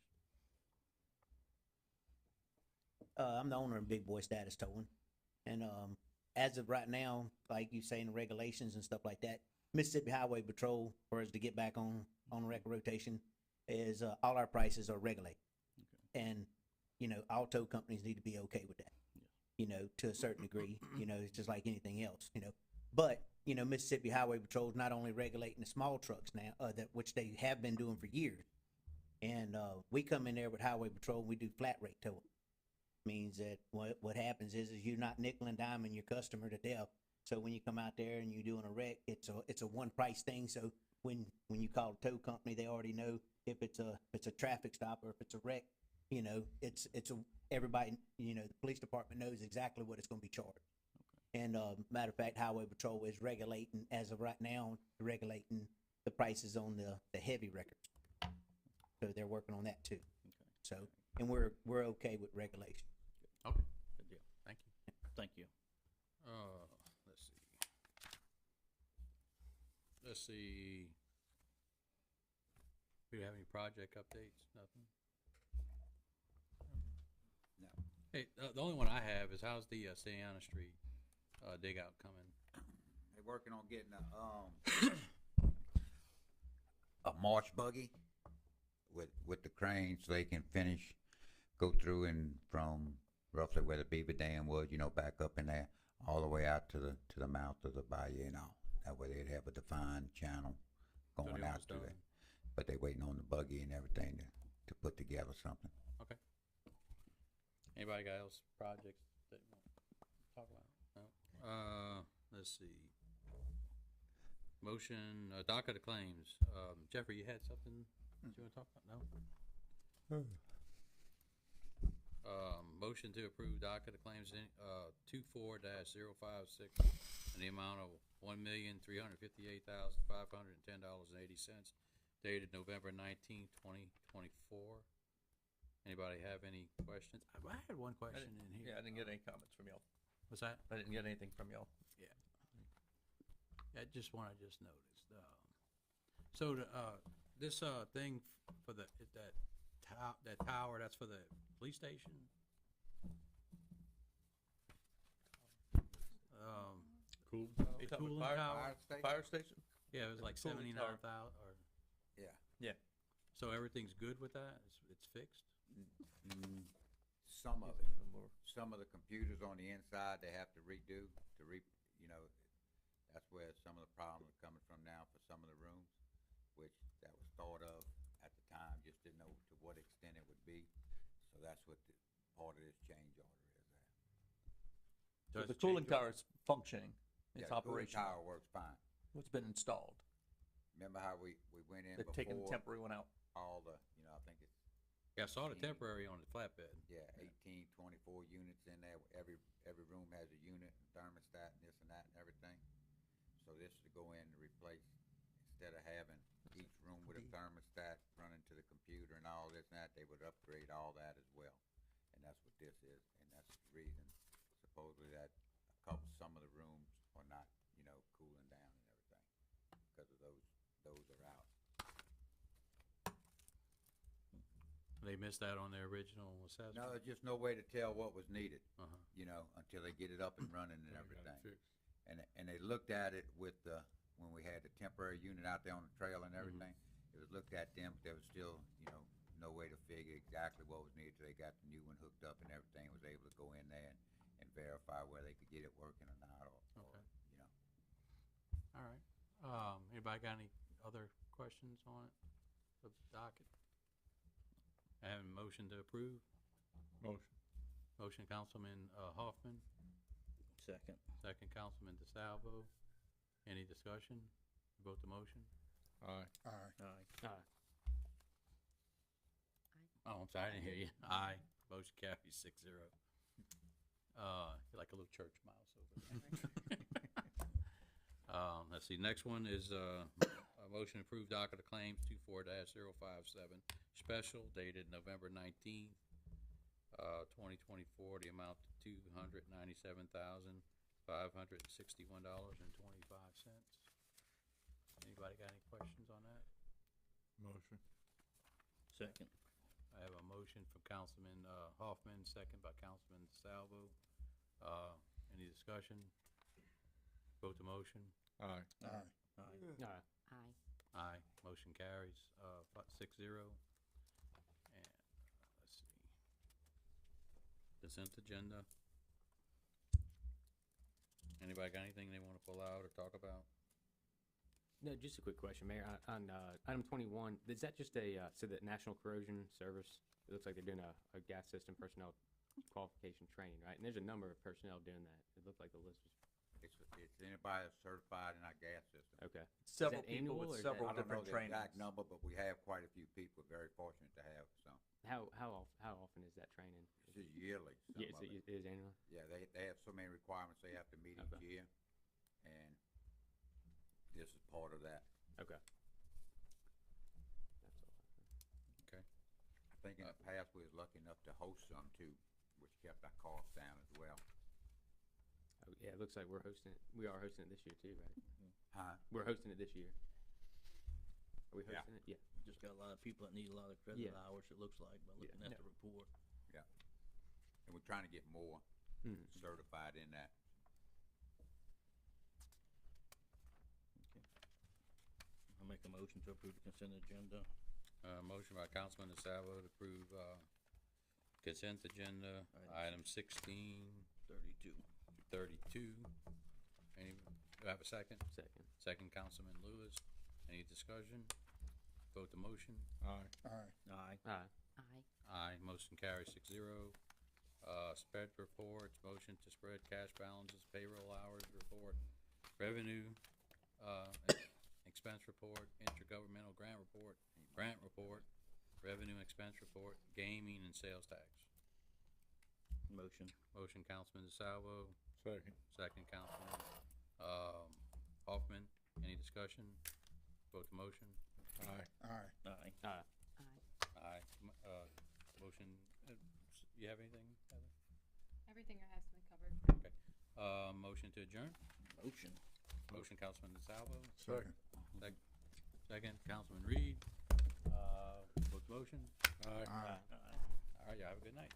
I'm the owner of Big Boy Status Towing. And as of right now, like you say in the regulations and stuff like that, Mississippi Highway Patrol, for us to get back on record rotation, is all our prices are regulated. And, you know, all tow companies need to be okay with that, you know, to a certain degree. You know, it's just like anything else, you know. But, you know, Mississippi Highway Patrol is not only regulating the small trucks now, which they have been doing for years. And we come in there with Highway Patrol and we do flat rate towing. Means that what happens is you're not nickel and diming your customer to death. So when you come out there and you're doing a wreck, it's a one price thing. So when you call a tow company, they already know if it's a traffic stop or if it's a wreck. You know, everybody, you know, the police department knows exactly what it's going to be charged. And matter of fact, Highway Patrol is regulating, as of right now, regulating the prices on the heavy records. So they're working on that too. So, and we're okay with regulation. Okay, Good deal. Thank you. Thank you. Let's see. Let's see. Do you have any project updates? Nothing? No. Hey, the only one I have is how's the Sienna Street dig out coming? They're working on getting a march buggy with the crane so they can go through and from roughly where the beaver dam was, you know, back up in there, all the way out to the mouth of the bayou and all. That way they'd have a defined channel but they waiting on the buggy and everything to put together something. Okay. Anybody got else projects that you want to talk about? No? Let's see. Motion, docket of claims. Jeffrey, you had something that you want to talk about? No? Motion to approve docket of claims, 24-056 in the amount of $1,358,510.80 dated November 19th, 2024. Anybody have any questions? I had one question in here. Yeah, I didn't get any comments from y'all. What's that? I didn't get anything from y'all. Yeah. I just noticed. So this thing for that tower, that's for the police station? Cool. Cooling tower? Fire station? Yeah, it was like Cooling tower. 79,000 or, Yeah. Yeah. so everything's good with that? It's fixed? Some of it. Some of the computers on the inside, they have to redo, that's where some of the problems are coming from now for some of the rooms, which that was thought of at the time, just didn't know to what extent it would be. So that's what part of this change order is at. So the cooling tower is functioning. It's Yeah, the cooling operational. tower works fine. What's been installed? Remember how we went in They're before? taking the temporary one out. All the, I think it's, Yeah, I saw the temporary on the flatbed. yeah, 18, 24 units in there. Every room has a unit, and thermostat, and this and that and everything. So this to go in and replace, instead of having each room with a thermostat running to the computer and all this and that, they would upgrade all that as well. And that's what this is, and that's the reason supposedly that some of the rooms are not, cooling down and everything, because of those are out. They missed that on their original assessment? No, there's just no way to tell what was needed, Uh-huh. Until they get it up and running and everything. And they looked at it with when we had the temporary unit out there on the trail and everything. It was looked at them, but there was still, no way to figure exactly what was needed till they got the new one hooked up and everything, was able to go in there and verify whether they could get it working or not, or All right. Anybody got any other questions on it, of the docket? I have a motion to approve. Motion. Motion, Councilman Hoffman. Second. Second, Councilman DeSalvo. Any discussion? Vote the motion. Aye. Aye. Aye. Oh, I'm sorry, I didn't hear you. Aye. Motion carries 6-0. You're like a little church mouse over there. Let's see, next one is a motion to approve docket of claims 24-057, special dated November 19th, 2024, the amount to $297,561.25. Anybody got any questions on that? Motion. Second. I have a motion from Councilman Hoffman, second by Councilman DeSalvo. Any discussion? Vote the motion. Aye. Aye. Aye. Aye. Aye. Motion carries 6-0. And let's see. Consent agenda. Anybody got anything they want to pull out or talk about? No, just a quick question, Mayor. On item 21, is that just so that National Corrosion Service, it looks like they're doing a gas system personnel qualification training, right? And there's a number of personnel doing that. It looked like the list was. It's anybody that's certified in our gas system. Okay. Several Is that people annual with or is that- several I don't know different the exact trainings. number, but we have quite a few people, very fortunate to have some. How often is that training? It's just yearly, some Yeah, of it it. is annual? Yeah, they have so many requirements they have to meet each Okay. year, and this is part of that. Okay. That's all. Okay. I think in the past, we was lucky enough to host some too, which kept our costs down as well. Oh, yeah, it looks like we're hosting it. We are hosting it this year too, right? Huh? We're hosting it this year. Are we Yeah. hosting it? Yeah. Just got a lot of people that need a lot of credit Yeah. hours, it looks like, by looking at Yeah. the report. Yeah. And we're trying to get more Mhm. certified in that. I'll make a motion to approve the consent agenda. Motion by Councilman DeSalvo to approve consent agenda, item 16 32. Any, do I have a second? Second. Second, Councilman Lewis. Any discussion? Vote the motion. Aye. Aye. Aye. Aye. Aye. Aye, motion carries 6-0. Spread reports, motion to spread cash balances, payroll hours report, revenue, expense report, intergovernmental grant report, revenue and expense report, gaming and sales tax. Motion. Motion, Councilman DeSalvo, Second. second, Councilman, Hoffman. Any discussion? Vote the motion. Aye. Aye. Aye. Aye. Aye. Motion, you have anything, Heather? Everything I have has been covered. Okay. Motion to adjourn? Motion. Motion, Councilman DeSalvo. Second. Second, Councilman Reed. Vote the motion. Aye. All right, y'all have a good night.